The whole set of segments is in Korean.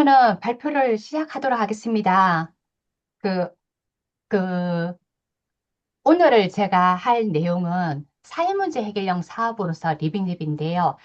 저는 발표를 시작하도록 하겠습니다. 그, 그, 오늘 제가 할 내용은 사회문제 해결형 사업으로서 리빙랩인데요.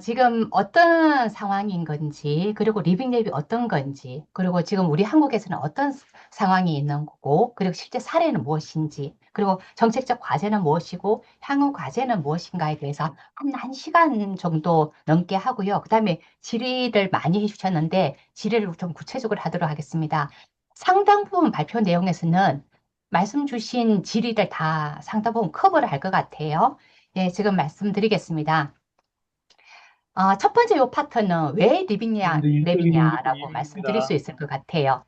지금 어떤 상황인 건지, 그리고 리빙랩이 어떤 건지, 그리고 지금 우리 한국에서는 어떤 상황이 있는 거고, 그리고 실제 사례는 무엇인지, 그리고 정책적 과제는 무엇이고, 향후 과제는 무엇인가에 대해서 한 시간 정도 넘게 하고요. 그 다음에 질의를 많이 해주셨는데, 질의를 좀 구체적으로 하도록 하겠습니다. 상당 부분 발표 내용에서는 말씀 주신 질의를 다 상당 부분 커버를 할 것 같아요. 예, 지금 말씀드리겠습니다. 첫 번째 요 파트는 왜 근데 일적인 랩이냐라고 말씀드릴 수 일입니다. 있을 것 같아요.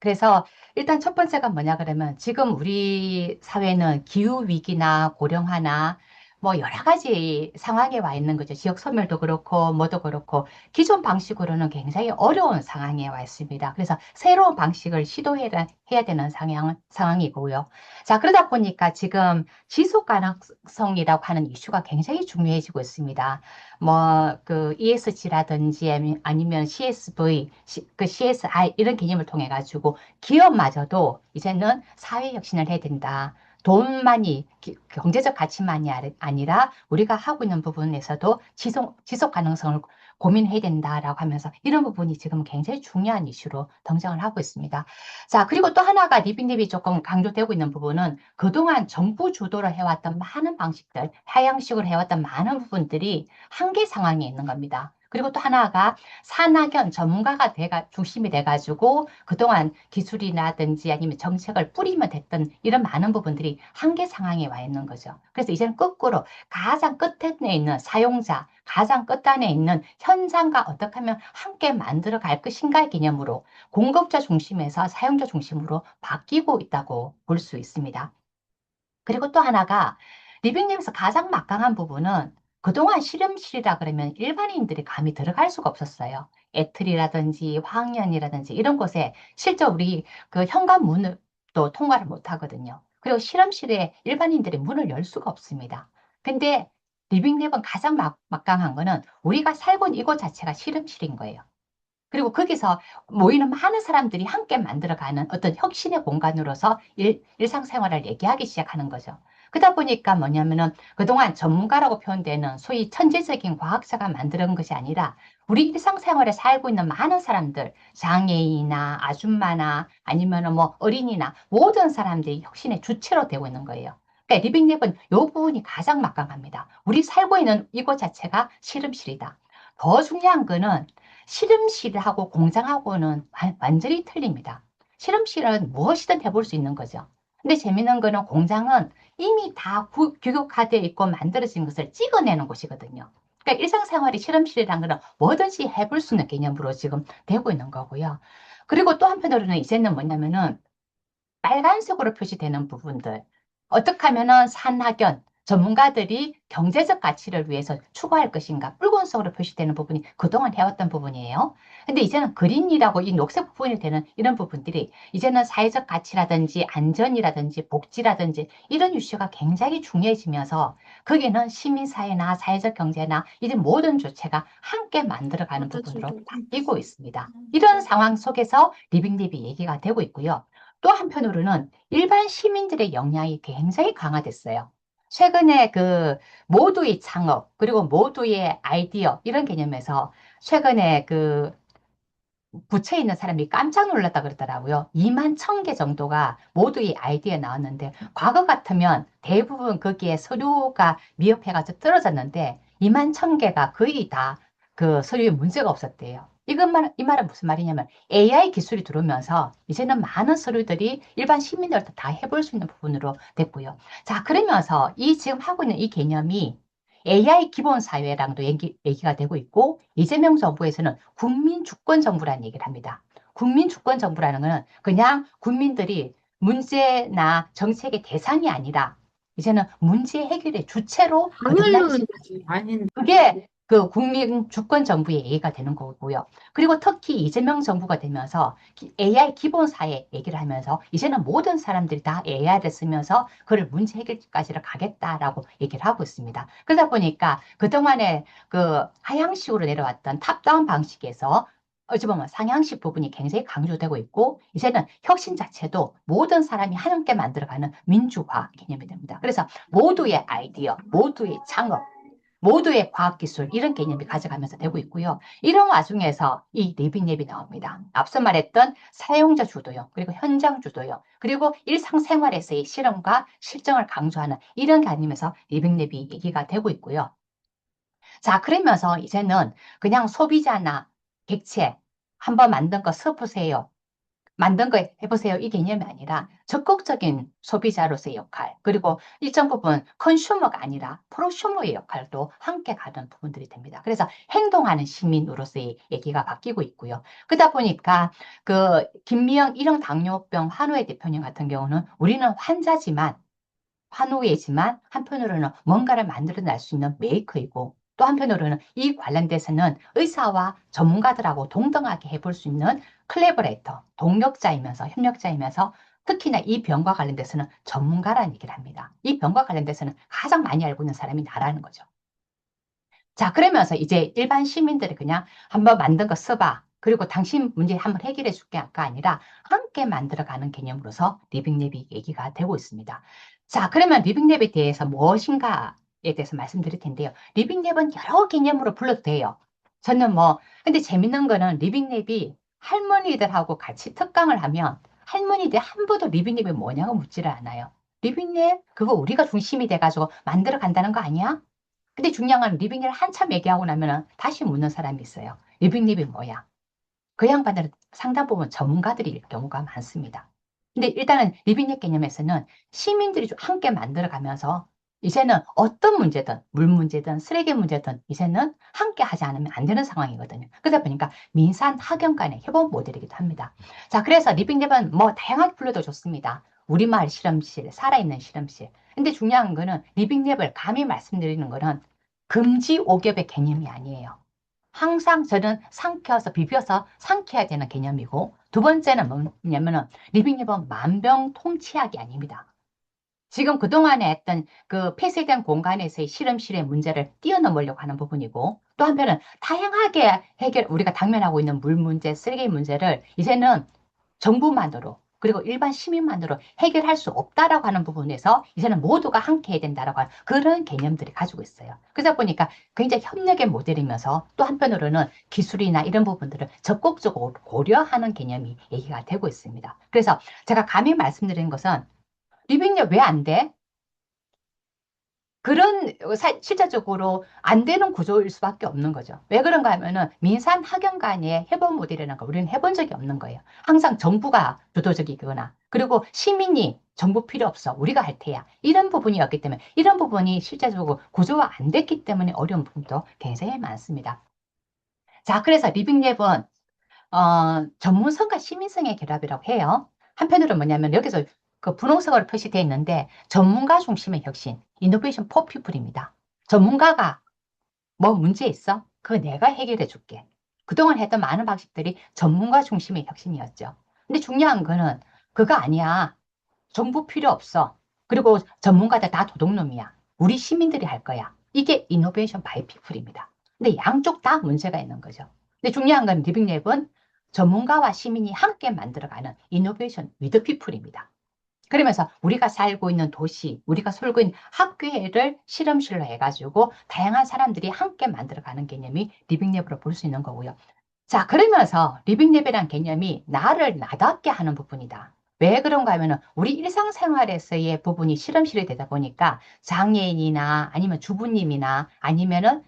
그래서 일단 첫 번째가 뭐냐 그러면 지금 우리 사회는 기후 위기나 고령화나 뭐 여러 가지 상황에 와 있는 거죠. 지역 소멸도 그렇고 뭐도 그렇고 기존 방식으로는 굉장히 어려운 상황에 와 있습니다. 그래서 새로운 방식을 해야 되는 상황이고요. 자, 그러다 보니까 지금 지속 가능성이라고 하는 이슈가 굉장히 중요해지고 있습니다. 뭐 그 ESG라든지 아니면 CSV, 그 CSI 이런 개념을 통해 가지고 기업마저도 이제는 사회 혁신을 해야 된다. 돈만이, 경제적 가치만이 아니라 우리가 하고 있는 부분에서도 지속 가능성을 고민해야 된다라고 하면서 이런 부분이 지금 굉장히 중요한 이슈로 등장을 하고 있습니다. 자, 그리고 또 하나가 리빙립이 조금 강조되고 있는 부분은 그동안 정부 주도로 해왔던 많은 방식들, 하향식으로 해왔던 많은 부분들이 한계 상황에 있는 겁니다. 그리고 또 하나가 산학연 전문가가 중심이 돼가지고 그동안 기술이라든지 아니면 정책을 뿌리면 됐던 이런 많은 부분들이 한계 상황에 와 있는 거죠. 그래서 이제는 거꾸로 가장 끝에 있는 사용자, 가장 끝단에 있는 현장과 어떻게 하면 함께 만들어 갈 것인가의 개념으로 공급자 중심에서 사용자 중심으로 바뀌고 있다고 볼 수 있습니다. 그리고 또 하나가 리빙랩에서 가장 막강한 부분은 그동안 실험실이라 그러면 일반인들이 감히 들어갈 수가 없었어요. 애틀이라든지 화학연이라든지 이런 곳에 실제 우리 그 현관문을 또 통과를 못 하거든요. 그리고 실험실에 일반인들이 문을 열 수가 없습니다. 근데 리빙랩은 가장 막강한 거는 우리가 살고 있는 이곳 자체가 실험실인 거예요. 그리고 거기서 모이는 많은 사람들이 함께 만들어가는 어떤 혁신의 공간으로서 일상생활을 얘기하기 시작하는 거죠. 그러다 보니까 뭐냐면은 그동안 전문가라고 표현되는 소위 천재적인 과학자가 만드는 것이 아니라 우리 일상생활에 살고 있는 많은 사람들, 장애인이나 아줌마나 아니면은 뭐 어린이나 모든 사람들이 혁신의 주체로 되고 있는 거예요. 그러니까 리빙랩은 이 부분이 가장 막강합니다. 우리 살고 있는 이곳 자체가 실험실이다. 더 중요한 거는 실험실하고 공장하고는 완전히 틀립니다. 실험실은 무엇이든 해볼 수 있는 거죠. 근데 재밌는 거는 공장은 이미 다 규격화되어 있고 만들어진 것을 찍어내는 곳이거든요. 그러니까 일상생활이 실험실이라는 거는 뭐든지 해볼 수 있는 개념으로 지금 되고 있는 거고요. 그리고 또 한편으로는 이제는 뭐냐면은 빨간색으로 표시되는 부분들. 어떻게 하면은 산학연, 전문가들이 경제적 가치를 위해서 추구할 것인가, 붉은색으로 표시되는 부분이 그동안 해왔던 부분이에요. 근데 이제는 그린이라고 이 녹색 부분이 되는 이런 부분들이 이제는 사회적 가치라든지 안전이라든지 복지라든지 이런 이슈가 굉장히 중요해지면서 거기는 시민사회나 사회적 경제나 이런 모든 주체가 함께 만들어가는 부분으로 바뀌고 있습니다. 이런 상황 속에서 리빙립이 얘기가 되고 있고요. 또 한편으로는 일반 시민들의 역량이 굉장히 강화됐어요. 최근에 그 모두의 창업, 그리고 모두의 아이디어, 이런 개념에서 최근에 그 부처에 있는 사람이 깜짝 놀랐다 그러더라고요. 2만 1천 개 정도가 모두의 아이디어에 나왔는데, 과거 같으면 대부분 거기에 서류가 미흡해가지고 떨어졌는데, 2만 1천 개가 거의 다 그 서류에 문제가 없었대요. 이 말은 무슨 말이냐면 AI 기술이 들어오면서 이제는 많은 서류들이 일반 시민들도 다 해볼 수 있는 부분으로 됐고요. 자, 그러면서 이 지금 하고 있는 이 개념이 AI 기본 사회랑도 얘기가 되고 있고, 이재명 정부에서는 국민 주권 정부라는 얘기를 합니다. 국민 주권 정부라는 것은 그냥 국민들이 문제나 정책의 대상이 아니라 이제는 문제 해결의 주체로 거듭나기 시작합니다. 당연론이지, 아닌. 그게 그 국민 주권 정부의 얘기가 되는 거고요. 그리고 특히 이재명 정부가 되면서 AI 기본 사회 얘기를 하면서 이제는 모든 사람들이 다 AI를 쓰면서 그걸 문제 해결까지를 가겠다라고 얘기를 하고 있습니다. 그러다 보니까 그동안에 그 하향식으로 내려왔던 탑다운 방식에서 어찌 보면 상향식 부분이 굉장히 강조되고 있고, 이제는 혁신 자체도 모든 사람이 함께 만들어가는 민주화 개념이 됩니다. 그래서 모두의 아이디어, 모두의 창업, 모두의 과학기술 이런 개념이 가져가면서 되고 있고요. 이런 와중에서 이 리빙랩이 나옵니다. 앞서 말했던 사용자 주도형, 그리고 현장 주도형, 그리고 일상생활에서의 실험과 실정을 강조하는 이런 개념에서 리빙랩이 얘기가 되고 있고요. 자, 그러면서 이제는 그냥 소비자나 객체 한번 만든 거 써보세요. 만든 거 해보세요. 이 개념이 아니라 적극적인 소비자로서의 역할, 그리고 일정 부분 컨슈머가 아니라 프로슈머의 역할도 함께 가는 부분들이 됩니다. 그래서 행동하는 시민으로서의 얘기가 바뀌고 있고요. 그러다 보니까 그 김미영 일형 당뇨병 환우의 대표님 같은 경우는 우리는 환자지만 환우이지만 한편으로는 뭔가를 만들어낼 수 있는 메이커이고 또 한편으로는 이 관련돼서는 의사와 전문가들하고 동등하게 해볼 수 있는 클래버레이터, 동력자이면서 협력자이면서 특히나 이 병과 관련돼서는 전문가라는 얘기를 합니다. 이 병과 관련돼서는 가장 많이 알고 있는 사람이 나라는 거죠. 자, 그러면서 이제 일반 시민들이 그냥 한번 만든 거 써봐. 그리고 당신 문제 한번 해결해 줄게가 아니라 함께 만들어가는 개념으로서 리빙랩이 얘기가 되고 있습니다. 자, 그러면 리빙랩에 대해서 무엇인가에 대해서 말씀드릴 텐데요. 리빙랩은 여러 개념으로 불러도 돼요. 저는 근데 재밌는 거는 리빙랩이 할머니들하고 같이 특강을 하면 할머니들 한 번도 리빙랩이 뭐냐고 묻지를 않아요. 리빙랩? 그거 우리가 중심이 돼가지고 만들어 간다는 거 아니야? 근데 중요한 건 리빙랩을 한참 얘기하고 나면은 다시 묻는 사람이 있어요. 리빙랩이 뭐야? 그 양반들은 상당 부분 전문가들일 경우가 많습니다. 근데 일단은 리빙랩 개념에서는 시민들이 좀 함께 만들어가면서 이제는 어떤 문제든, 물 문제든, 쓰레기 문제든 이제는 함께 하지 않으면 안 되는 상황이거든요. 그러다 보니까 민산 학연 간의 협업 모델이기도 합니다. 자, 그래서 리빙랩은 다양하게 불러도 좋습니다. 우리마을 실험실, 살아있는 실험실. 근데 중요한 거는 리빙랩을 감히 말씀드리는 거는 금지 오겹의 개념이 아니에요. 항상 저는 삼켜서 비벼서 삼켜야 되는 개념이고 두 번째는 뭐냐면은 리빙랩은 만병통치약이 아닙니다. 지금 그동안에 했던 그 폐쇄된 공간에서의 실험실의 문제를 뛰어넘으려고 하는 부분이고 또 한편은 다양하게 우리가 당면하고 있는 물 문제, 쓰레기 문제를 이제는 정부만으로 그리고 일반 시민만으로 해결할 수 없다라고 하는 부분에서 이제는 모두가 함께 해야 된다라고 하는 그런 개념들이 가지고 있어요. 그러다 보니까 굉장히 협력의 모델이면서 또 한편으로는 기술이나 이런 부분들을 적극적으로 고려하는 개념이 얘기가 되고 있습니다. 그래서 제가 감히 말씀드리는 것은 리빙랩 왜 안 돼? 그런 실질적으로 안 되는 구조일 수밖에 없는 거죠. 왜 그런가 하면은 민산 학연 간의 협업 모델이라는 거 우리는 해본 적이 없는 거예요. 항상 정부가 주도적이거나 그리고 시민이 정부 필요 없어 우리가 할 테야 이런 부분이었기 때문에 이런 부분이 실제적으로 구조화 안 됐기 때문에 어려운 부분도 굉장히 많습니다. 자, 그래서 리빙랩은 전문성과 시민성의 결합이라고 해요. 한편으로 뭐냐면 여기서 그 분홍색으로 표시되어 있는데 전문가 중심의 혁신, 이노베이션 포 피플입니다. 전문가가 뭐 문제 있어? 그거 내가 해결해 줄게. 그동안 했던 많은 방식들이 전문가 중심의 혁신이었죠. 근데 중요한 거는 그거 아니야. 정부 필요 없어. 그리고 전문가들 다 도둑놈이야. 우리 시민들이 할 거야. 이게 이노베이션 바이 피플입니다. 근데 양쪽 다 문제가 있는 거죠. 근데 중요한 건 리빙랩은 전문가와 시민이 함께 만들어가는 이노베이션 위드 피플입니다. 그러면서 우리가 살고 있는 도시, 우리가 살고 있는 학교를 실험실로 해가지고 다양한 사람들이 함께 만들어가는 개념이 리빙랩으로 볼 수 있는 거고요. 자, 그러면서 리빙랩이란 개념이 나를 나답게 하는 부분이다. 왜 그런가 하면은 우리 일상생활에서의 부분이 실험실이 되다 보니까 장애인이나 아니면 주부님이나 아니면은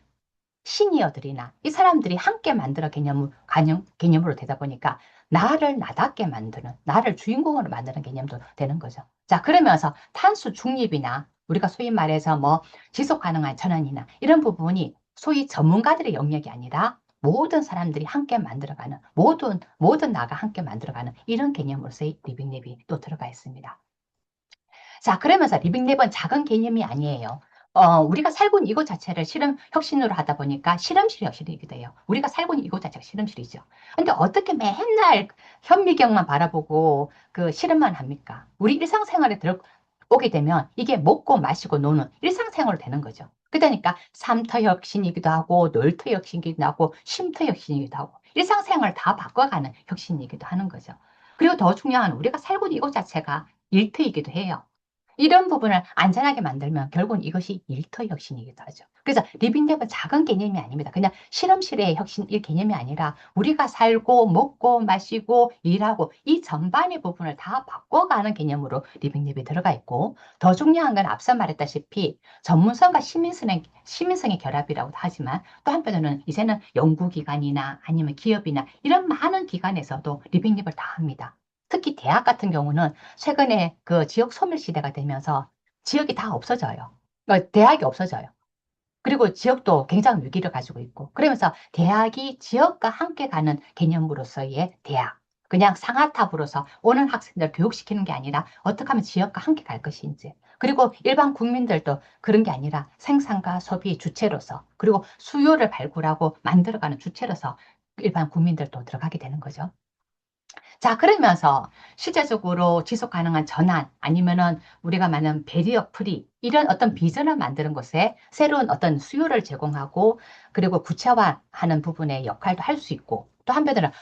시니어들이나 이 사람들이 함께 만들어 개념으로 되다 보니까 나를 나답게 만드는, 나를 주인공으로 만드는 개념도 되는 거죠. 자, 그러면서 탄소 중립이나 우리가 소위 말해서 지속 가능한 전환이나 이런 부분이 소위 전문가들의 영역이 아니라 모든 사람들이 함께 만들어가는, 모든 나가 함께 만들어가는 이런 개념으로서의 리빙랩이 또 들어가 있습니다. 자, 그러면서 리빙랩은 작은 개념이 아니에요. 우리가 살고 있는 이곳 자체를 실험 혁신으로 하다 보니까 실험실 혁신이기도 해요. 우리가 살고 있는 이곳 자체가 실험실이죠. 근데 어떻게 맨날 현미경만 바라보고 그 실험만 합니까? 우리 일상생활에 들어오게 되면 이게 먹고 마시고 노는 일상생활로 되는 거죠. 그러니까 삼터 혁신이기도 하고 놀터 혁신이기도 하고 쉼터 혁신이기도 하고 일상생활을 다 바꿔가는 혁신이기도 하는 거죠. 그리고 더 중요한 우리가 살고 있는 이곳 자체가 일터이기도 해요. 이런 부분을 안전하게 만들면 결국은 이것이 일터 혁신이기도 하죠. 그래서 리빙랩은 작은 개념이 아닙니다. 그냥 실험실의 혁신 이 개념이 아니라 우리가 살고 먹고 마시고 일하고 이 전반의 부분을 다 바꿔가는 개념으로 리빙랩이 들어가 있고, 더 중요한 건 앞서 말했다시피 전문성과 시민성의 결합이라고도 하지만, 또 한편으로는 이제는 연구기관이나 아니면 기업이나 이런 많은 기관에서도 리빙랩을 다 합니다. 특히 대학 같은 경우는 최근에 그 지역 소멸 시대가 되면서 지역이 다 없어져요. 대학이 없어져요. 그리고 지역도 굉장히 위기를 가지고 있고, 그러면서 대학이 지역과 함께 가는 개념으로서의 대학. 그냥 상하탑으로서 오는 학생들 교육시키는 게 아니라 어떻게 하면 지역과 함께 갈 것인지. 그리고 일반 국민들도 그런 게 아니라 생산과 소비 주체로서, 그리고 수요를 발굴하고 만들어가는 주체로서 일반 국민들도 들어가게 되는 거죠. 자, 그러면서 실제적으로 지속 가능한 전환 아니면은 우리가 말하는 베리어 프리 이런 어떤 비전을 만드는 것에 새로운 어떤 수요를 제공하고, 그리고 구체화하는 부분의 역할도 할 수 있고, 또 한편으로는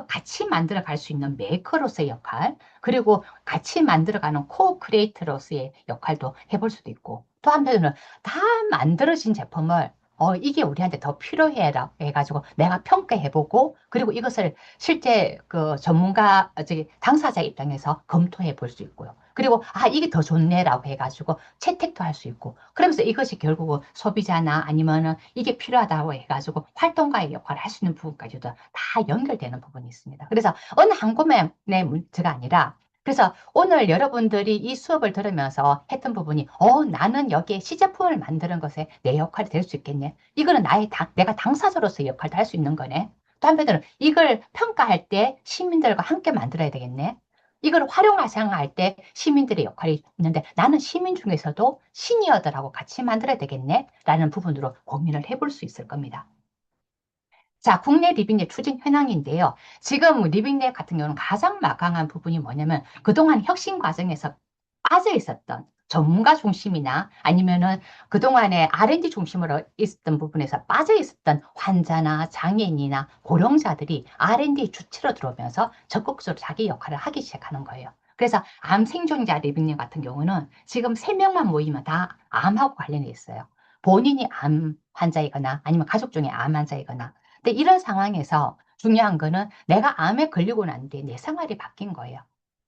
같이 만들어 갈 수 있는 메이커로서의 역할, 그리고 같이 만들어가는 코 크리에이터로서의 역할도 해볼 수도 있고, 또 한편으로는 다 만들어진 제품을 이게 우리한테 더 필요해라 해가지고 내가 평가해보고, 그리고 이것을 실제 그 당사자 입장에서 검토해 볼 수 있고요. 그리고 이게 더 좋네라고 해가지고 채택도 할 수 있고, 그러면서 이것이 결국은 소비자나 아니면은 이게 필요하다고 해가지고 활동가의 역할을 할 수 있는 부분까지도 다 연결되는 부분이 있습니다. 그래서 어느 한 곳의 문제가 아니라, 그래서 오늘 여러분들이 이 수업을 들으면서 했던 부분이, 나는 여기에 시제품을 만드는 것에 내 역할이 될 수 있겠네. 이거는 내가 당사자로서의 역할도 할 수 있는 거네. 또 한편으로는 이걸 평가할 때 시민들과 함께 만들어야 되겠네. 이걸 활용할 때 시민들의 역할이 있는데 나는 시민 중에서도 시니어들하고 같이 만들어야 되겠네. 라는 부분으로 고민을 해볼 수 있을 겁니다. 자, 국내 리빙랩 추진 현황인데요. 지금 리빙랩 같은 경우는 가장 막강한 부분이 뭐냐면, 그동안 혁신 과정에서 빠져 있었던 전문가 중심이나 아니면은 그동안에 R&D 중심으로 있었던 부분에서 빠져 있었던 환자나 장애인이나 고령자들이 R&D 주체로 들어오면서 적극적으로 자기 역할을 하기 시작하는 거예요. 그래서 암 생존자 리빙랩 같은 경우는 지금 3명만 모이면 다 암하고 관련이 있어요. 본인이 암 환자이거나 아니면 가족 중에 암 환자이거나. 근데 이런 상황에서 중요한 거는 내가 암에 걸리고 난 뒤에 내 생활이 바뀐 거예요.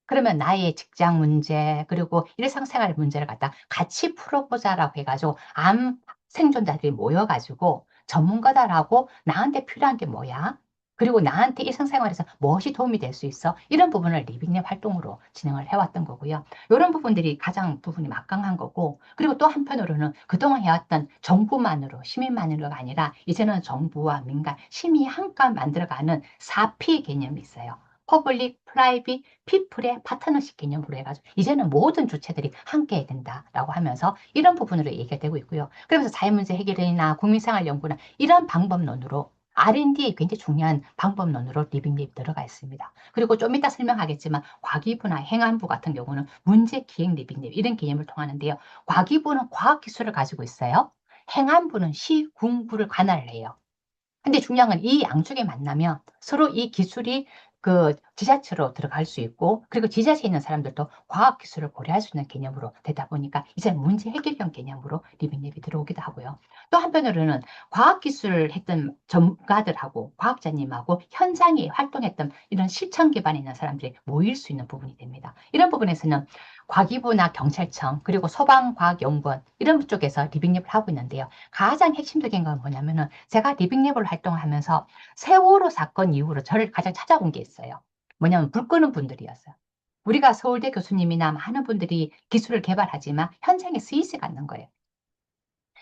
그러면 나의 직장 문제, 그리고 일상생활 문제를 갖다 같이 풀어보자라고 해가지고 암 생존자들이 모여가지고 전문가다라고 나한테 필요한 게 뭐야? 그리고 나한테 일상생활에서 무엇이 도움이 될 수 있어? 이런 부분을 리빙랩 활동으로 진행을 해왔던 거고요. 이런 부분들이 가장 부분이 막강한 거고, 그리고 또 한편으로는 그동안 해왔던 정부만으로, 시민만으로가 아니라 이제는 정부와 민간, 시민이 한껏 만들어가는 4P 개념이 있어요. 퍼블릭, 프라이빗, 피플의 파트너십 개념으로 해가지고 이제는 모든 주체들이 함께 해야 된다라고 하면서 이런 부분으로 얘기가 되고 있고요. 그러면서 자연문제 해결이나 국민생활연구나 이런 방법론으로 R&D에 굉장히 중요한 방법론으로 리빙랩 들어가 있습니다. 그리고 좀 이따 설명하겠지만 과기부나 행안부 같은 경우는 문제기획 리빙랩 이런 개념을 통하는데요. 과기부는 과학기술을 가지고 있어요. 행안부는 시, 군, 구를 관할을 해요. 근데 중요한 건 이 양쪽에 만나면 서로 이 기술이 그 지자체로 들어갈 수 있고, 그리고 지자체에 있는 사람들도 과학기술을 고려할 수 있는 개념으로 되다 보니까 이제 문제 해결형 개념으로 리빙랩이 들어오기도 하고요. 또 한편으로는 과학기술을 했던 전문가들하고 과학자님하고 현장에 활동했던 이런 실천 기반에 있는 사람들이 모일 수 있는 부분이 됩니다. 이런 부분에서는 과기부나 경찰청 그리고 소방과학연구원 이런 쪽에서 리빙랩을 하고 있는데요. 가장 핵심적인 건 뭐냐면은 제가 리빙랩을 활동을 하면서 세월호 사건 이후로 저를 가장 찾아온 게 있어요. 뭐냐면 불 끄는 분들이었어요. 우리가 서울대 교수님이나 많은 분들이 기술을 개발하지만 현장에 쓰이지가 않는 거예요.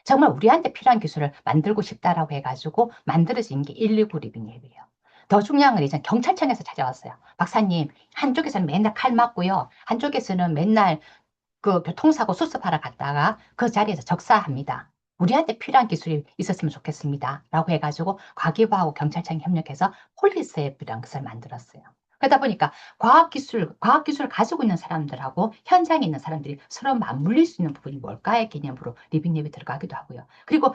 정말 우리한테 필요한 기술을 만들고 싶다라고 해가지고 만들어진 게 119 리빙랩이에요. 더 중요한 건 이제 경찰청에서 찾아왔어요. 박사님, 한쪽에서는 맨날 칼 맞고요. 한쪽에서는 맨날 그 교통사고 수습하러 갔다가 그 자리에서 적사합니다. 우리한테 필요한 기술이 있었으면 좋겠습니다. 라고 해가지고 과기부하고 경찰청이 협력해서 폴리스 앱이라는 것을 만들었어요. 그러다 보니까 과학기술을 가지고 있는 사람들하고 현장에 있는 사람들이 서로 맞물릴 수 있는 부분이 뭘까의 개념으로 리빙랩이 들어가기도 하고요. 그리고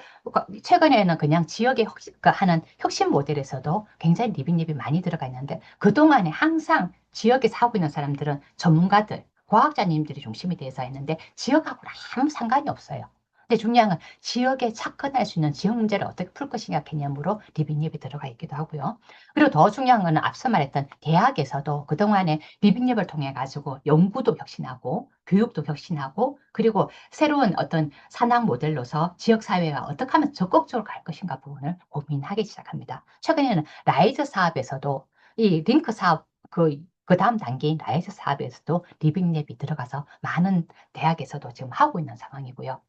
최근에는 그냥 지역에 하는 혁신 모델에서도 굉장히 리빙랩이 많이 들어가 있는데 그동안에 항상 지역에서 하고 있는 사람들은 전문가들, 과학자님들이 중심이 돼서 했는데 지역하고는 아무 상관이 없어요. 근데 중요한 건 지역에 접근할 수 있는 지역 문제를 어떻게 풀 것이냐 개념으로 리빙랩이 들어가 있기도 하고요. 그리고 더 중요한 거는 앞서 말했던 대학에서도 그동안에 리빙랩을 통해 가지고 연구도 혁신하고 교육도 혁신하고 그리고 새로운 어떤 산학 모델로서 지역사회가 어떻게 하면 적극적으로 갈 것인가 부분을 고민하기 시작합니다. 최근에는 라이즈 사업에서도 이 링크 사업 그 다음 단계인 라이즈 사업에서도 리빙랩이 들어가서 많은 대학에서도 지금 하고 있는 상황이고요.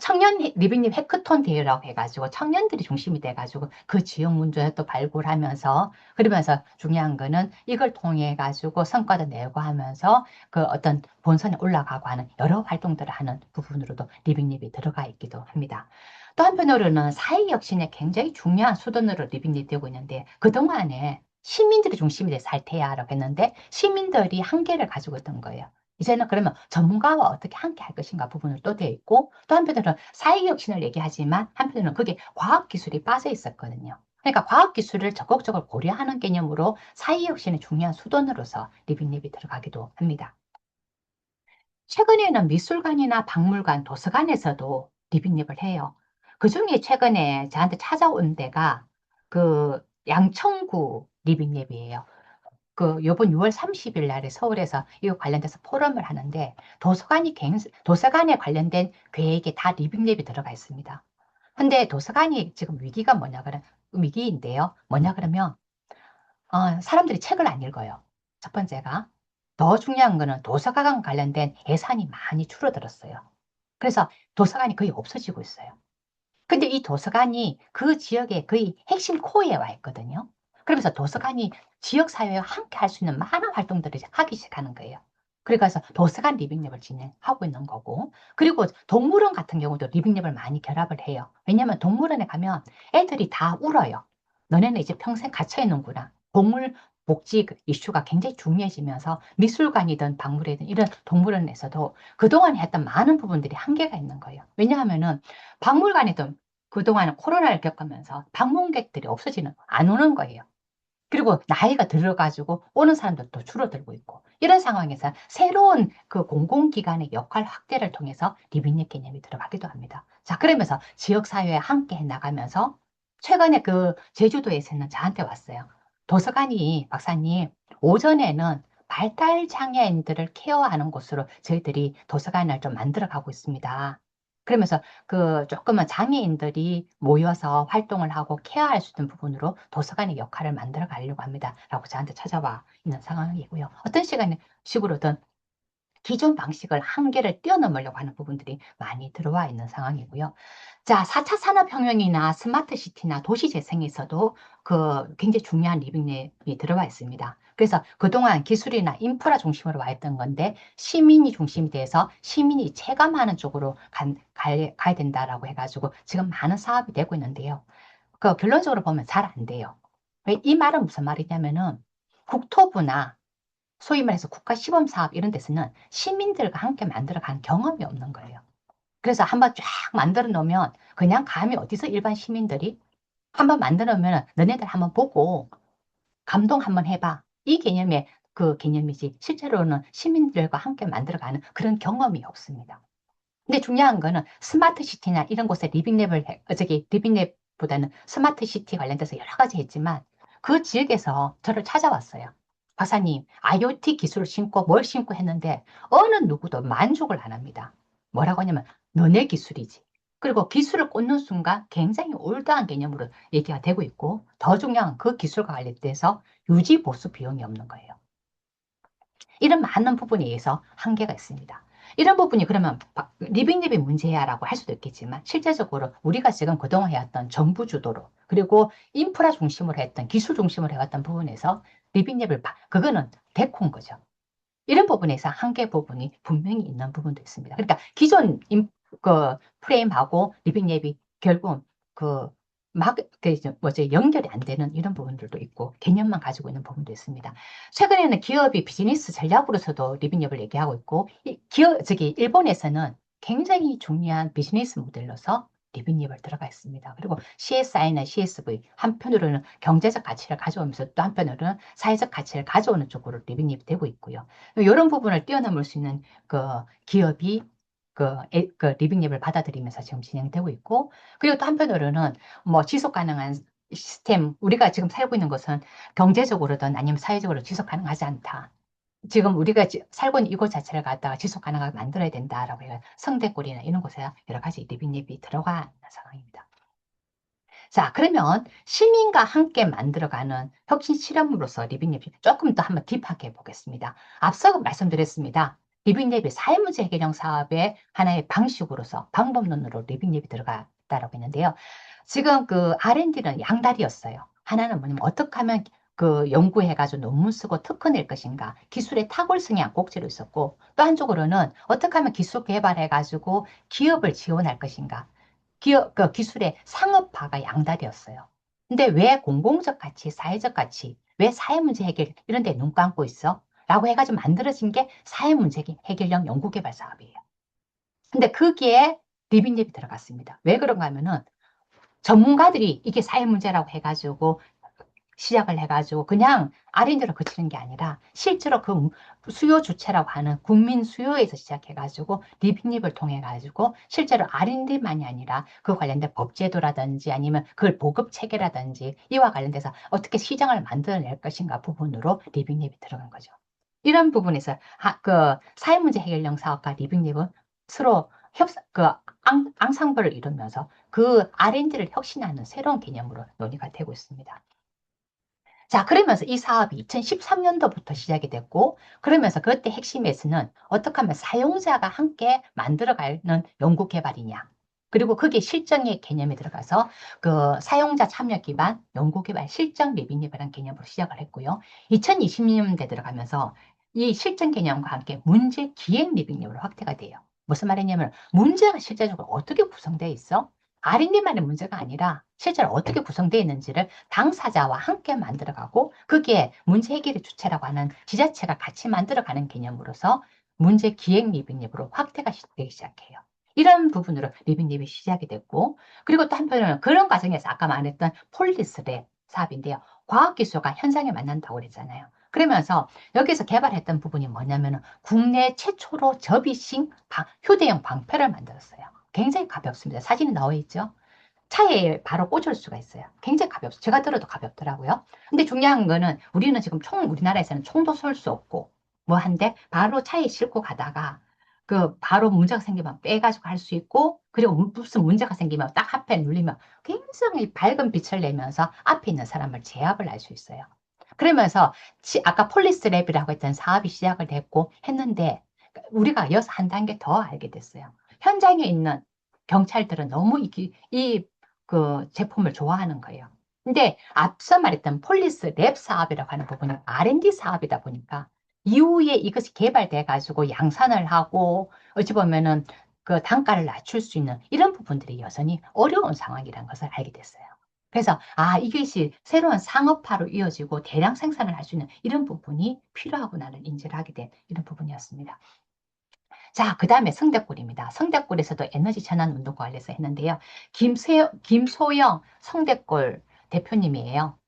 청년 리빙립 해커톤 대회라고 해가지고 청년들이 중심이 돼가지고 그 지역 문제를 또 발굴하면서 그러면서 중요한 거는 이걸 통해 가지고 성과도 내고 하면서 그 어떤 본선에 올라가고 하는 여러 활동들을 하는 부분으로도 리빙립이 들어가 있기도 합니다. 또 한편으로는 사회혁신에 굉장히 중요한 수단으로 리빙립이 되고 있는데 그동안에 시민들이 중심이 돼서 할 테야라고 했는데 시민들이 한계를 가지고 있던 거예요. 이제는 그러면 전문가와 어떻게 함께 할 것인가 부분을 또 돼 있고 또 한편으로는 사회혁신을 얘기하지만 한편으로는 그게 과학기술이 빠져 있었거든요. 그러니까 과학기술을 적극적으로 고려하는 개념으로 사회혁신의 중요한 수단으로서 리빙랩이 들어가기도 합니다. 최근에는 미술관이나 박물관, 도서관에서도 리빙랩을 해요. 그중에 최근에 저한테 찾아온 데가 그 양천구 리빙랩이에요. 요번 6월 30일 날에 서울에서 이거 관련돼서 포럼을 하는데 도서관에 관련된 계획에 다 리빙랩이 들어가 있습니다. 근데 도서관이 지금 위기가 위기인데요. 뭐냐 그러면, 사람들이 책을 안 읽어요. 첫 번째가. 더 중요한 거는 도서관 관련된 예산이 많이 줄어들었어요. 그래서 도서관이 거의 없어지고 있어요. 근데 이 도서관이 그 지역의 거의 핵심 코어에 와 있거든요. 그러면서 도서관이 지역사회와 함께 할 수 있는 많은 활동들을 이제 하기 시작하는 거예요. 그래서 도서관 리빙랩을 진행하고 있는 거고, 그리고 동물원 같은 경우도 리빙랩을 많이 결합을 해요. 왜냐면 동물원에 가면 애들이 다 울어요. 너네는 이제 평생 갇혀있는구나. 동물 복지 이슈가 굉장히 중요해지면서 미술관이든 박물관이든 이런 동물원에서도 그동안 했던 많은 부분들이 한계가 있는 거예요. 왜냐하면은 박물관에도 그동안 코로나를 겪으면서 방문객들이 안 오는 거예요. 그리고 나이가 들어가지고 오는 사람들도 줄어들고 있고 이런 상황에서 새로운 그 공공기관의 역할 확대를 통해서 리빙랩 개념이 들어가기도 합니다. 자, 그러면서 지역사회에 함께 해 나가면서 최근에 그 제주도에서는 저한테 왔어요. 도서관이 박사님, 오전에는 발달장애인들을 케어하는 곳으로 저희들이 도서관을 좀 만들어 가고 있습니다. 그러면서 그 조금은 장애인들이 모여서 활동을 하고 케어할 수 있는 부분으로 도서관의 역할을 만들어 가려고 합니다. 라고 저한테 찾아와 있는 상황이고요. 어떤 식으로든 기존 방식을 한계를 뛰어넘으려고 하는 부분들이 많이 들어와 있는 상황이고요. 자, 4차 산업혁명이나 스마트 시티나 도시 재생에서도 굉장히 중요한 리빙랩이 들어와 있습니다. 그래서 그동안 기술이나 인프라 중심으로 와 있던 건데 시민이 중심이 돼서 시민이 체감하는 쪽으로 가야 된다라고 해가지고 지금 많은 사업이 되고 있는데요. 결론적으로 보면 잘 안 돼요. 이 말은 무슨 말이냐면은 국토부나 소위 말해서 국가 시범 사업 이런 데서는 시민들과 함께 만들어간 경험이 없는 거예요. 그래서 한번 쫙 만들어 놓으면 그냥 감히 어디서 일반 시민들이 한번 만들어 놓으면 너네들 한번 보고 감동 한번 해봐. 이 개념의 그 개념이지 실제로는 시민들과 함께 만들어가는 그런 경험이 없습니다. 근데 중요한 거는 스마트 시티나 이런 곳에 리빙랩보다는 스마트 시티 관련돼서 여러 가지 했지만 그 지역에서 저를 찾아왔어요. 박사님, IoT 기술을 신고 뭘 신고 했는데 어느 누구도 만족을 안 합니다. 뭐라고 하냐면 너네 기술이지. 그리고 기술을 꽂는 순간 굉장히 올드한 개념으로 얘기가 되고 있고 더 중요한 그 기술과 관련돼서 유지 보수 비용이 없는 거예요. 이런 많은 부분에 의해서 한계가 있습니다. 이런 부분이 그러면 리빙랩이 문제야라고 할 수도 있겠지만 실제적으로 우리가 지금 그동안 해왔던 정부 주도로 그리고 인프라 중심으로 했던 기술 중심으로 해왔던 부분에서 리빙랩을 그거는 데코인 거죠. 이런 부분에서 한계 부분이 분명히 있는 부분도 있습니다. 그러니까 기존 그 프레임하고 리빙랩이 결국 그 뭐지, 연결이 안 되는 이런 부분들도 있고, 개념만 가지고 있는 부분도 있습니다. 최근에는 기업이 비즈니스 전략으로서도 리빙앱을 얘기하고 있고, 일본에서는 굉장히 중요한 비즈니스 모델로서 리빙앱을 들어가 있습니다. 그리고 CSI나 CSV, 한편으로는 경제적 가치를 가져오면서 또 한편으로는 사회적 가치를 가져오는 쪽으로 리빙앱이 되고 있고요. 이런 부분을 뛰어넘을 수 있는 그 기업이 그 리빙앱을 받아들이면서 지금 진행되고 있고, 그리고 또 한편으로는 뭐 지속 가능한 시스템, 우리가 지금 살고 있는 것은 경제적으로든 아니면 사회적으로 지속 가능하지 않다. 지금 우리가 살고 있는 이곳 자체를 갖다가 지속 가능하게 만들어야 된다라고 해서 성대골이나 이런 곳에 여러 가지 리빙앱이 들어가 있는 상황입니다. 자, 그러면 시민과 함께 만들어가는 혁신 실험으로서 리빙랩이 조금 더 한번 딥하게 보겠습니다. 앞서 말씀드렸습니다. 리빙랩이 사회문제 해결형 사업의 하나의 방식으로서 방법론으로 리빙랩이 들어갔다라고 했는데요. 지금 그 R&D는 양다리였어요. 하나는 뭐냐면 어떻게 하면 그 연구해가지고 논문 쓰고 특허 낼 것인가, 기술의 탁월성이 꼭지로 있었고, 또 한쪽으로는 어떻게 하면 기술 개발해가지고 기업을 지원할 것인가, 그 기술의 상업화가 양다리였어요. 근데 왜 공공적 가치, 사회적 가치, 왜 사회문제 해결 이런 데 눈 감고 있어? 라고 해가지고 만들어진 게 사회문제 해결형 연구개발 사업이에요. 근데 거기에 리빙랩이 들어갔습니다. 왜 그런가 하면은 전문가들이 이게 사회문제라고 해가지고 시작을 해가지고 그냥 R&D로 그치는 게 아니라 실제로 그 수요 주체라고 하는 국민 수요에서 시작해가지고 리빙립을 통해가지고 실제로 R&D만이 아니라 그 관련된 법제도라든지 아니면 그걸 보급 체계라든지 이와 관련돼서 어떻게 시장을 만들어낼 것인가 부분으로 리빙립이 들어간 거죠. 이런 부분에서 그 사회문제 해결형 사업과 리빙립은 서로 앙상블을 이루면서 그 R&D를 혁신하는 새로운 개념으로 논의가 되고 있습니다. 자, 그러면서 이 사업이 2013년도부터 시작이 됐고, 그러면서 그때 핵심에서는 어떻게 하면 사용자가 함께 만들어가는 연구 개발이냐. 그리고 그게 실정의 개념에 들어가서 그 사용자 참여 기반 연구 개발 실정 리빙립이라는 개념으로 시작을 했고요. 2020년대 들어가면서 이 실정 개념과 함께 문제 기행 리빙립으로 확대가 돼요. 무슨 말이냐면 문제가 실제적으로 어떻게 구성되어 있어? R&D만의 문제가 아니라 실제로 어떻게 구성되어 있는지를 당사자와 함께 만들어가고 그게 문제 해결의 주체라고 하는 지자체가 같이 만들어가는 개념으로서 문제 기획 리빙립으로 확대가 되기 시작해요. 이런 부분으로 리빙립이 시작이 됐고, 그리고 또 한편으로는 그런 과정에서 아까 말했던 폴리스랩 사업인데요. 과학기술과 현장에 만난다고 그랬잖아요. 그러면서 여기서 개발했던 부분이 뭐냐면 국내 최초로 접이식 휴대용 방패를 만들었어요. 굉장히 가볍습니다. 사진이 나와 있죠. 차에 바로 꽂을 수가 있어요. 굉장히 가볍습니다. 제가 들어도 가볍더라고요. 근데 중요한 거는 우리는 지금 우리나라에서는 총도 쏠 수 없고 뭐 한데 바로 차에 싣고 가다가 그 바로 문제가 생기면 빼가지고 할 수 있고 그리고 무슨 문제가 생기면 딱 앞에 눌리면 굉장히 밝은 빛을 내면서 앞에 있는 사람을 제압을 할 수 있어요. 그러면서 아까 폴리스 랩이라고 했던 사업이 시작을 됐고 했는데 우리가 이어서 한 단계 더 알게 됐어요. 현장에 있는 경찰들은 너무 그 제품을 좋아하는 거예요. 근데 앞서 말했던 폴리스 랩 사업이라고 하는 부분은 R&D 사업이다 보니까 이후에 이것이 개발돼 가지고 양산을 하고 어찌 보면은 그 단가를 낮출 수 있는 이런 부분들이 여전히 어려운 상황이라는 것을 알게 됐어요. 그래서 이것이 새로운 상업화로 이어지고 대량 생산을 할 수 있는 이런 부분이 필요하고 나는 인지를 하게 된 이런 부분이었습니다. 자, 그 다음에 성대골입니다. 성대골에서도 에너지 전환 운동과 관련해서 했는데요. 김소영 성대골 대표님이에요.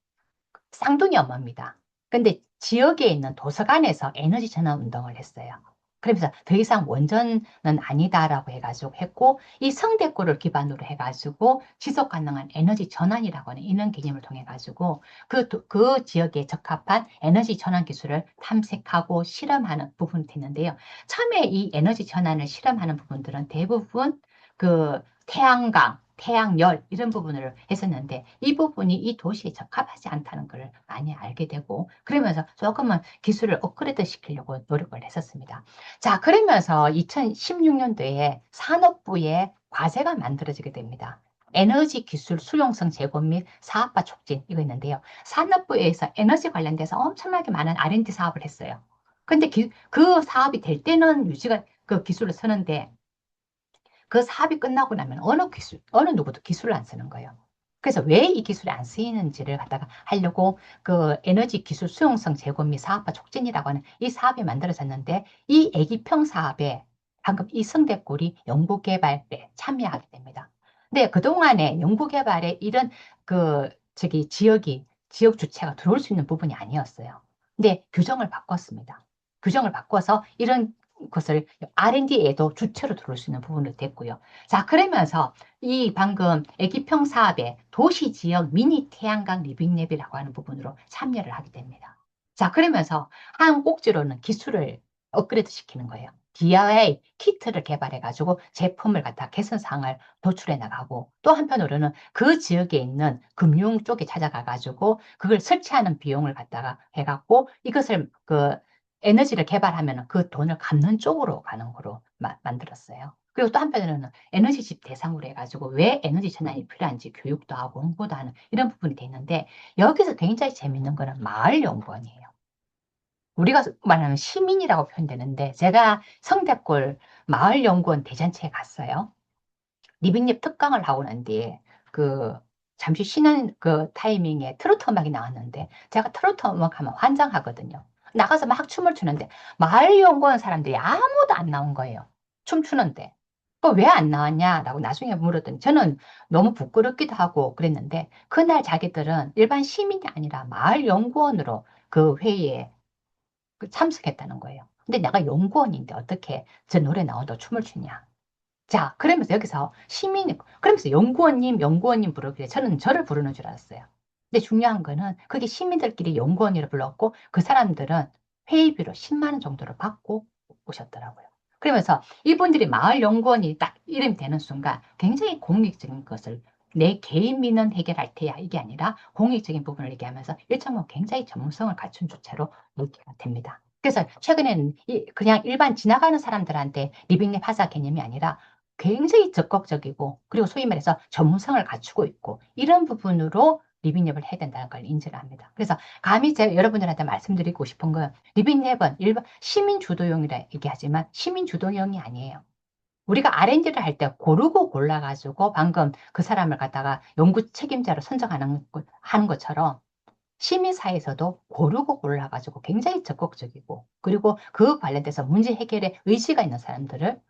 쌍둥이 엄마입니다. 근데 지역에 있는 도서관에서 에너지 전환 운동을 했어요. 그러면서 더 이상 원전은 아니다라고 해가지고 했고, 이 성대골을 기반으로 해가지고 지속 가능한 에너지 전환이라고 하는 이런 개념을 통해가지고 그 지역에 적합한 에너지 전환 기술을 탐색하고 실험하는 부분이 됐는데요. 처음에 이 에너지 전환을 실험하는 부분들은 대부분 그 태양광, 태양열 이런 부분을 했었는데 이 부분이 이 도시에 적합하지 않다는 걸 많이 알게 되고 그러면서 조금은 기술을 업그레이드 시키려고 노력을 했었습니다. 자, 그러면서 2016년도에 산업부에 과제가 만들어지게 됩니다. 에너지 기술 수용성 제고 및 사업화 촉진 이거 있는데요. 산업부에서 에너지 관련돼서 엄청나게 많은 R&D 사업을 했어요. 근데 그 사업이 될 때는 그 기술을 쓰는데 그 사업이 끝나고 나면 어느 누구도 기술을 안 쓰는 거예요. 그래서 왜 이 기술이 안 쓰이는지를 갖다가 하려고 그 에너지 기술 수용성 제고 및 사업화 촉진이라고 하는 이 사업이 만들어졌는데 이 애기평 사업에 방금 이 성대골이 연구개발에 참여하게 됩니다. 근데 그동안에 연구개발에 이런 그 저기 지역 주체가 들어올 수 있는 부분이 아니었어요. 근데 규정을 바꿨습니다. 규정을 바꿔서 이런 것을 R&D에도 주체로 들어올 수 있는 부분이 됐고요. 자, 그러면서 이 방금 애기평 사업에 도시지역 미니 태양광 리빙랩이라고 하는 부분으로 참여를 하게 됩니다. 자, 그러면서 한 꼭지로는 기술을 업그레이드 시키는 거예요. DIY 키트를 개발해가지고 제품을 갖다 개선사항을 도출해 나가고 또 한편으로는 그 지역에 있는 금융 쪽에 찾아가가지고 그걸 설치하는 비용을 갖다가 해갖고 이것을 그 에너지를 개발하면 그 돈을 갚는 쪽으로 가는 거로 만들었어요. 그리고 또 한편으로는 에너지 집 대상으로 해가지고 왜 에너지 전환이 필요한지 교육도 하고 홍보도 하는 이런 부분이 돼 있는데 여기서 굉장히 재밌는 거는 마을연구원이에요. 우리가 말하는 시민이라고 표현되는데 제가 성대골 마을연구원 대잔치에 갔어요. 리빙립 특강을 하고 난 뒤에 그 잠시 쉬는 그 타이밍에 트로트 음악이 나왔는데 제가 트로트 음악 하면 환장하거든요. 나가서 막 춤을 추는데 마을연구원 사람들이 아무도 안 나온 거예요. 춤추는데. 그 왜 안 나왔냐라고 나중에 물었더니 저는 너무 부끄럽기도 하고 그랬는데 그날 자기들은 일반 시민이 아니라 마을연구원으로 그 회의에 참석했다는 거예요. 근데 내가 연구원인데 어떻게 저 노래 나온다고 춤을 추냐. 자, 그러면서 여기서 시민, 그러면서 연구원님 부르길래 저는 저를 부르는 줄 알았어요. 근데 중요한 거는 그게 시민들끼리 연구원이라 불렀고 그 사람들은 회의비로 10만 원 정도를 받고 오셨더라고요. 그러면서 이분들이 마을 연구원이 딱 이름이 되는 순간 굉장히 공익적인 것을 내 개인 민원 해결할 테야 이게 아니라 공익적인 부분을 얘기하면서 일정 부분 굉장히 전문성을 갖춘 주체로 얘기가 됩니다. 그래서 최근에는 그냥 일반 지나가는 사람들한테 리빙랩 하자 개념이 아니라 굉장히 적극적이고 그리고 소위 말해서 전문성을 갖추고 있고 이런 부분으로 리빙랩을 해야 된다는 걸 인지를 합니다. 그래서 감히 제가 여러분들한테 말씀드리고 싶은 건 리빙랩은 일반 시민 주도형이라 얘기하지만 시민 주도형이 아니에요. 우리가 R&D를 할 때 고르고 골라가지고 방금 그 사람을 갖다가 연구 책임자로 선정하는 하는 것처럼 시민사회에서도 고르고 골라가지고 굉장히 적극적이고 그리고 그 관련돼서 문제 해결에 의지가 있는 사람들을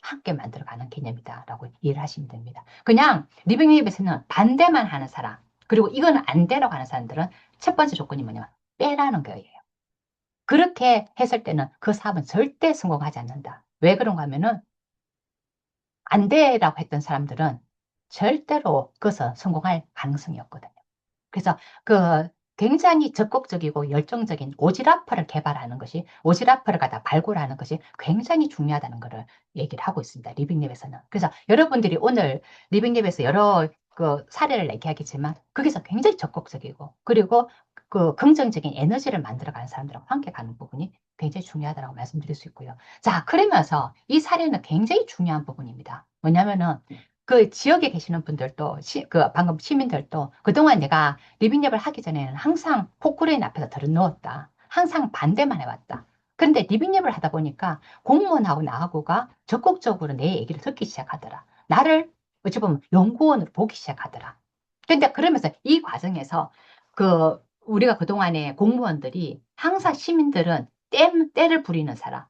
함께 만들어가는 개념이다라고 이해를 하시면 됩니다. 그냥 리빙랩에서는 반대만 하는 사람, 그리고 이건 안 되라고 하는 사람들은 첫 번째 조건이 뭐냐면 빼라는 거예요. 그렇게 했을 때는 그 사업은 절대 성공하지 않는다. 왜 그런가 하면은 안 돼라고 했던 사람들은 절대로 그것은 성공할 가능성이 없거든요. 그래서 그 굉장히 적극적이고 열정적인 오지라퍼를 개발하는 것이 오지라퍼를 갖다 발굴하는 것이 굉장히 중요하다는 것을 얘기를 하고 있습니다. 리빙랩에서는. 그래서 여러분들이 오늘 리빙랩에서 여러 그 사례를 얘기하겠지만 거기서 굉장히 적극적이고 그리고 그 긍정적인 에너지를 만들어가는 사람들하고 함께 가는 부분이 굉장히 중요하다고 말씀드릴 수 있고요. 자, 그러면서 이 사례는 굉장히 중요한 부분입니다. 뭐냐면은 그 지역에 계시는 분들도 그 방금 시민들도 그동안 내가 리빙랩을 하기 전에는 항상 포크레인 앞에서 들어누웠다. 항상 반대만 해왔다. 그런데 리빙랩을 하다 보니까 공무원하고 나하고가 적극적으로 내 얘기를 듣기 시작하더라. 나를 어찌 보면 연구원으로 보기 시작하더라. 근데 그러면서 이 과정에서 그 우리가 그동안에 공무원들이 항상 시민들은 때를 부리는 사람,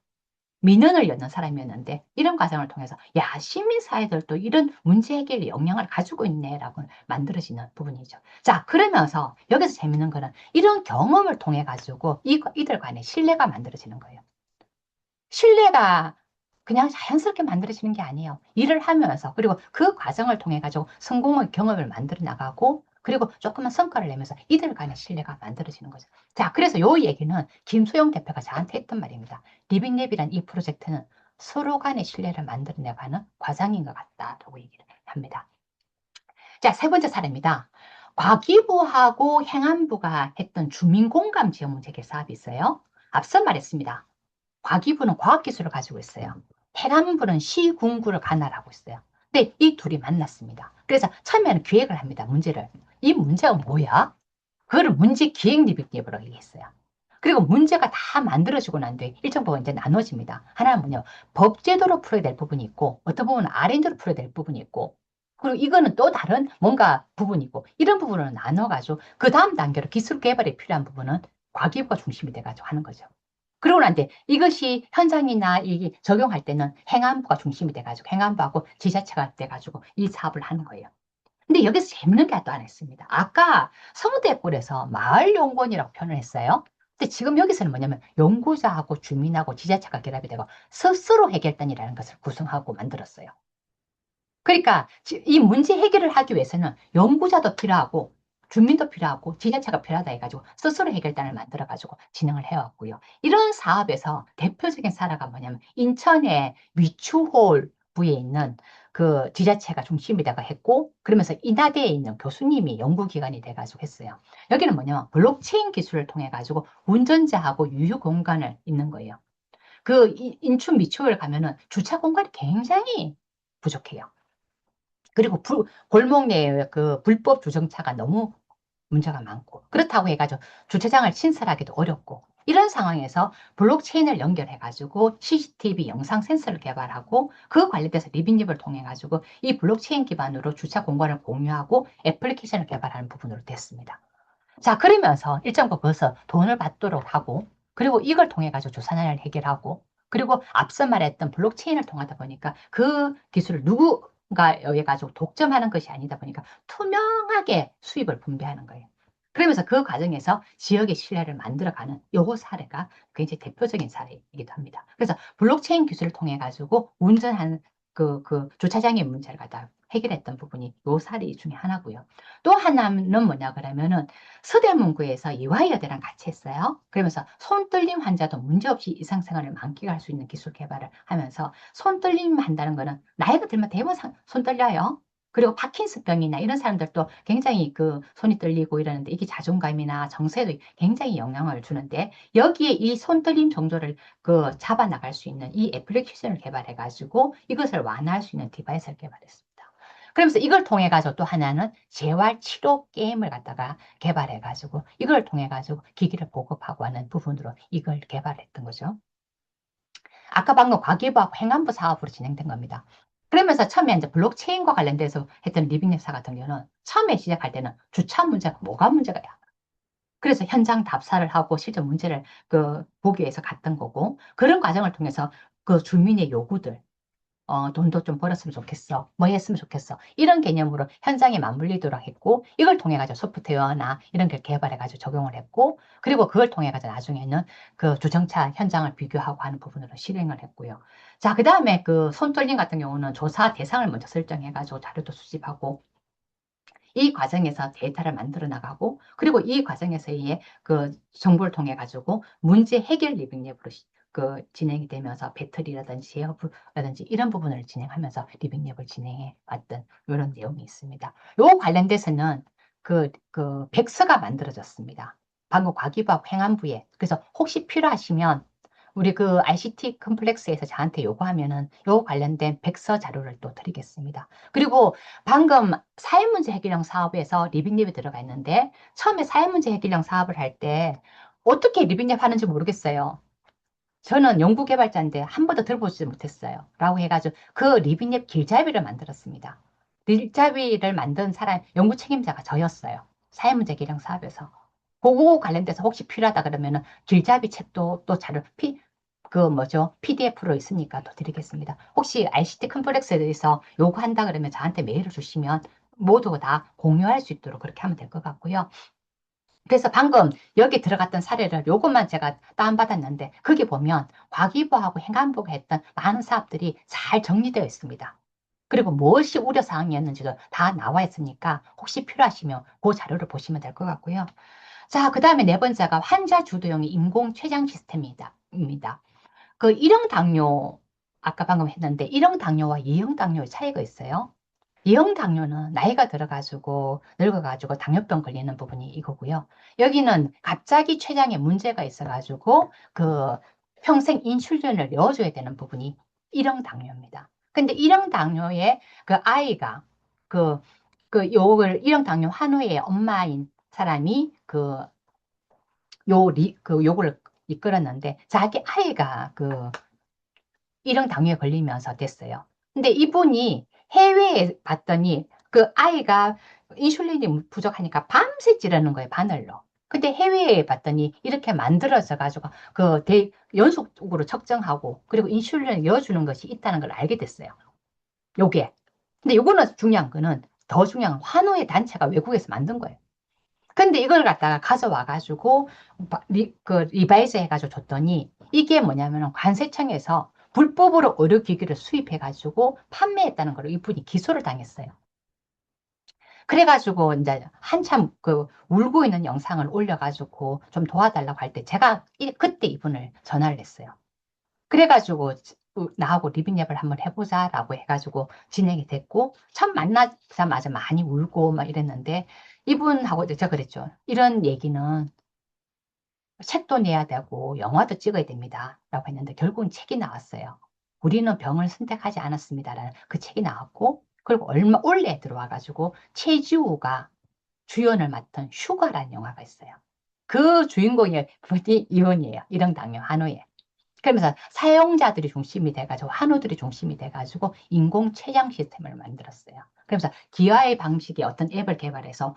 민원을 였는 사람이었는데 이런 과정을 통해서 야 시민사회들도 이런 문제 해결에 역량을 가지고 있네라고 만들어지는 부분이죠. 자 그러면서 여기서 재밌는 거는 이런 경험을 통해 가지고 이들 간에 신뢰가 만들어지는 거예요. 신뢰가 그냥 자연스럽게 만들어지는 게 아니에요. 일을 하면서 그리고 그 과정을 통해 가지고 성공의 경험을 만들어 나가고 그리고 조금만 성과를 내면서 이들 간의 신뢰가 만들어지는 거죠. 자, 그래서 요 얘기는 김소영 대표가 저한테 했던 말입니다. 리빙랩이란 이 프로젝트는 서로 간의 신뢰를 만들어 나가는 과정인 것 같다라고 얘기를 합니다. 자, 세 번째 사례입니다. 과기부하고 행안부가 했던 주민공감 지역 문제 해결 사업이 있어요. 앞서 말했습니다. 과기부는 과학기술을 가지고 있어요. 해남부는 시군구를 관할하고 있어요. 근데 이 둘이 만났습니다. 그래서 처음에는 기획을 합니다. 문제를. 이 문제가 뭐야? 그거를 문제 기획 리뷰법으로 얘기했어요. 그리고 문제가 다 만들어지고 난 뒤에 일정 부분 이제 나눠집니다. 하나는 뭐냐? 법제도로 풀어야 될 부분이 있고, 어떤 부분은 R&D로 풀어야 될 부분이 있고, 그리고 이거는 또 다른 뭔가 부분이고, 이런 부분을 나눠가지고, 그 다음 단계로 기술 개발에 필요한 부분은 과기부가 중심이 돼가지고 하는 거죠. 그러고 난 뒤에 이것이 현장이나 이 적용할 때는 행안부가 중심이 돼가지고, 행안부하고 지자체가 돼가지고 이 사업을 하는 거예요. 근데 여기서 재밌는 게 또 하나 있습니다. 아까 서무대꼴에서 마을연구원이라고 표현을 했어요. 근데 지금 여기서는 뭐냐면 연구자하고 주민하고 지자체가 결합이 되고 스스로 해결단이라는 것을 구성하고 만들었어요. 그러니까 이 문제 해결을 하기 위해서는 연구자도 필요하고 주민도 필요하고 지자체가 필요하다 해가지고 스스로 해결단을 만들어가지고 진행을 해왔고요. 이런 사업에서 대표적인 사례가 뭐냐면 인천의 위추홀 부에 있는 그 지자체가 중심이 되가 했고 그러면서 인하대에 있는 교수님이 연구기관이 돼가지고 했어요. 여기는 뭐냐면 블록체인 기술을 통해 가지고 운전자하고 유휴 공간을 있는 거예요. 그 인천 미추홀 가면은 주차 공간이 굉장히 부족해요. 그리고 골목 내에 그 불법 주정차가 너무 문제가 많고 그렇다고 해가지고 주차장을 신설하기도 어렵고 이런 상황에서 블록체인을 연결해가지고 CCTV 영상 센서를 개발하고 그 관련돼서 리빙립을 통해가지고 이 블록체인 기반으로 주차 공간을 공유하고 애플리케이션을 개발하는 부분으로 됐습니다. 자, 그러면서 일정 부분 벌써 돈을 받도록 하고, 그리고 이걸 통해 가지고 조산을 해결하고, 그리고 앞서 말했던 블록체인을 통하다 보니까 그 기술을 누군가 여기 가지고 독점하는 것이 아니다 보니까 투명하게 수입을 분배하는 거예요. 그러면서 그 과정에서 지역의 신뢰를 만들어가는 요거 사례가 굉장히 대표적인 사례이기도 합니다. 그래서 블록체인 기술을 통해 가지고 운전하는 그 주차장의 문제를 갖다 해결했던 부분이 요 사례 중에 하나고요. 또 하나는 뭐냐 그러면은 서대문구에서 이화여대랑 같이 했어요. 그러면서 손떨림 환자도 문제없이 일상생활을 만끽할 수 있는 기술 개발을 하면서 손떨림 한다는 거는 나이가 들면 대부분 손 떨려요. 그리고 파킨슨병이나 이런 사람들도 굉장히 그 손이 떨리고 이러는데 이게 자존감이나 정서에도 굉장히 영향을 주는데 여기에 이 손떨림 정도를 그 잡아 나갈 수 있는 이 애플리케이션을 개발해 가지고 이것을 완화할 수 있는 디바이스를 개발했습니다. 그러면서 이걸 통해 가지고 또 하나는 재활 치료 게임을 갖다가 개발해 가지고 이걸 통해 가지고 기기를 보급하고 하는 부분으로 이걸 개발했던 거죠. 아까 방금 과기부하고 행안부 사업으로 진행된 겁니다. 그러면서 처음에 이제 블록체인과 관련돼서 했던 리빙랩사 같은 경우는 처음에 시작할 때는 주차 문제가 뭐가 문제가야. 그래서 현장 답사를 하고 실제 문제를 그 보기 위해서 갔던 거고 그런 과정을 통해서 그 주민의 요구들 돈도 좀 벌었으면 좋겠어. 뭐 했으면 좋겠어. 이런 개념으로 현장에 맞물리도록 했고, 이걸 통해 가지고 소프트웨어나 이런 걸 개발해 가지고 적용을 했고, 그리고 그걸 통해 가지고 나중에는 그 주정차 현장을 비교하고 하는 부분으로 실행을 했고요. 자, 그 다음에 그 손떨림 같은 경우는 조사 대상을 먼저 설정해 가지고 자료도 수집하고, 이 과정에서 데이터를 만들어 나가고, 그리고 이 과정에서의 그 정보를 통해 가지고 문제 해결 리빙랩으로 그 진행이 되면서 배터리라든지 에어프라든지 이런 부분을 진행하면서 리빙랩을 진행해 왔던 이런 내용이 있습니다. 요 관련돼서는 그 백서가 만들어졌습니다. 방금 과기부하고 행안부에. 그래서 혹시 필요하시면 우리 그 ICT 컴플렉스에서 저한테 요구하면은 요 관련된 백서 자료를 또 드리겠습니다. 그리고 방금 사회문제 해결형 사업에서 리빙랩이 들어가 있는데 처음에 사회문제 해결형 사업을 할 때 어떻게 리빙랩 하는지 모르겠어요. 저는 연구개발자인데 한 번도 들어보지 못했어요. 라고 해가지고 그 리빙랩 길잡이를 만들었습니다. 길잡이를 만든 사람, 연구 책임자가 저였어요. 사회문제 해결형 사업에서. 그거 관련돼서 혹시 필요하다 그러면은 길잡이 책도 또 자료, 그 뭐죠? PDF로 있으니까 또 드리겠습니다. 혹시 ICT 컴플렉스에 대해서 요구한다 그러면 저한테 메일을 주시면 모두 다 공유할 수 있도록 그렇게 하면 될 것 같고요. 그래서 방금 여기 들어갔던 사례를 요것만 제가 다운받았는데 거기 보면 과기부하고 행안부가 했던 많은 사업들이 잘 정리되어 있습니다. 그리고 무엇이 우려사항이었는지도 다 나와 있으니까 혹시 필요하시면 그 자료를 보시면 될 것 같고요. 자, 그 다음에 네 번째가 환자 주도형의 인공 췌장 시스템입니다. 그 1형 당뇨, 아까 방금 했는데 1형 당뇨와 2형 당뇨의 차이가 있어요. 2형 당뇨는 나이가 들어가지고 늙어가지고 당뇨병 걸리는 부분이 이거고요. 여기는 갑자기 췌장에 문제가 있어가지고 그 평생 인슐린을 넣어줘야 되는 부분이 1형 당뇨입니다. 근데 1형 당뇨의 그 아이가 그, 요걸 1형 당뇨 환우의 엄마인 사람이 요거를 이끌었는데 자기 아이가 그 1형 당뇨에 걸리면서 됐어요. 근데 이분이 해외에 봤더니 그 아이가 인슐린이 부족하니까 밤새 찌르는 거예요, 바늘로. 근데 해외에 봤더니 이렇게 만들어져 가지고 연속적으로 측정하고 그리고 인슐린을 넣어주는 것이 있다는 걸 알게 됐어요. 요게. 근데 요거는 중요한 거는 더 중요한 건 환우의 단체가 외국에서 만든 거예요. 근데 이걸 갖다가 가져와 가지고 리바이즈 해가지고 줬더니 이게 뭐냐면 관세청에서 불법으로 의료기기를 수입해 가지고 판매했다는 걸 이분이 기소를 당했어요. 그래가지고 이제 한참 그 울고 있는 영상을 올려가지고 좀 도와달라고 할 때 제가 그때 이분을 전화를 했어요. 그래가지고 나하고 리빙랩을 한번 해보자라고 해가지고 진행이 됐고 처음 만나자마자 많이 울고 막 이랬는데 이분하고 제가 그랬죠. 이런 얘기는 책도 내야 되고 영화도 찍어야 됩니다. 라고 했는데 결국은 책이 나왔어요. 우리는 병을 선택하지 않았습니다라는 그 책이 나왔고 그리고 올해 들어와가지고 최지우가 주연을 맡은 슈가라는 영화가 있어요. 그 주인공의 분이 이분이에요. 일형당뇨 한우에. 그러면서 사용자들이 중심이 돼가지고 한우들이 중심이 돼가지고 인공 췌장 시스템을 만들었어요. 그러면서 기아의 방식의 어떤 앱을 개발해서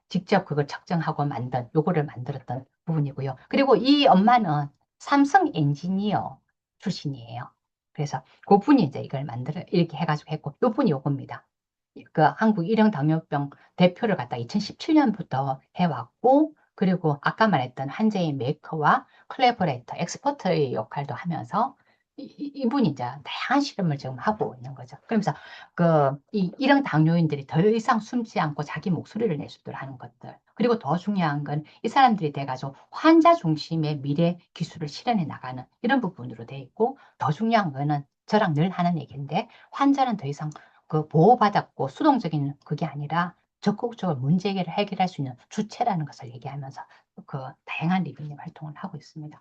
직접 그걸 측정하고 만든 요거를 만들었던 부분이고요. 그리고 이 엄마는 삼성 엔지니어 출신이에요. 그래서 그 분이 이제 이걸 만들어 이렇게 해가지고 했고 요 분이 요겁니다. 그 한국 일형 당뇨병 대표를 갖다 2017년부터 해왔고 그리고 아까 말했던 한제의 메이커와 콜라보레이터, 엑스퍼트의 역할도 하면서 이분이 이제 다양한 실험을 지금 하고 있는 거죠. 그러면서 이런 당뇨인들이 더 이상 숨지 않고 자기 목소리를 낼 수 있도록 하는 것들. 그리고 더 중요한 건 이 사람들이 돼가지고 환자 중심의 미래 기술을 실현해 나가는 이런 부분으로 돼 있고 더 중요한 거는 저랑 늘 하는 얘기인데 환자는 더 이상 그 보호받았고 수동적인 그게 아니라 적극적으로 문제 해결을 해결할 수 있는 주체라는 것을 얘기하면서 그 다양한 리뷰님 활동을 하고 있습니다.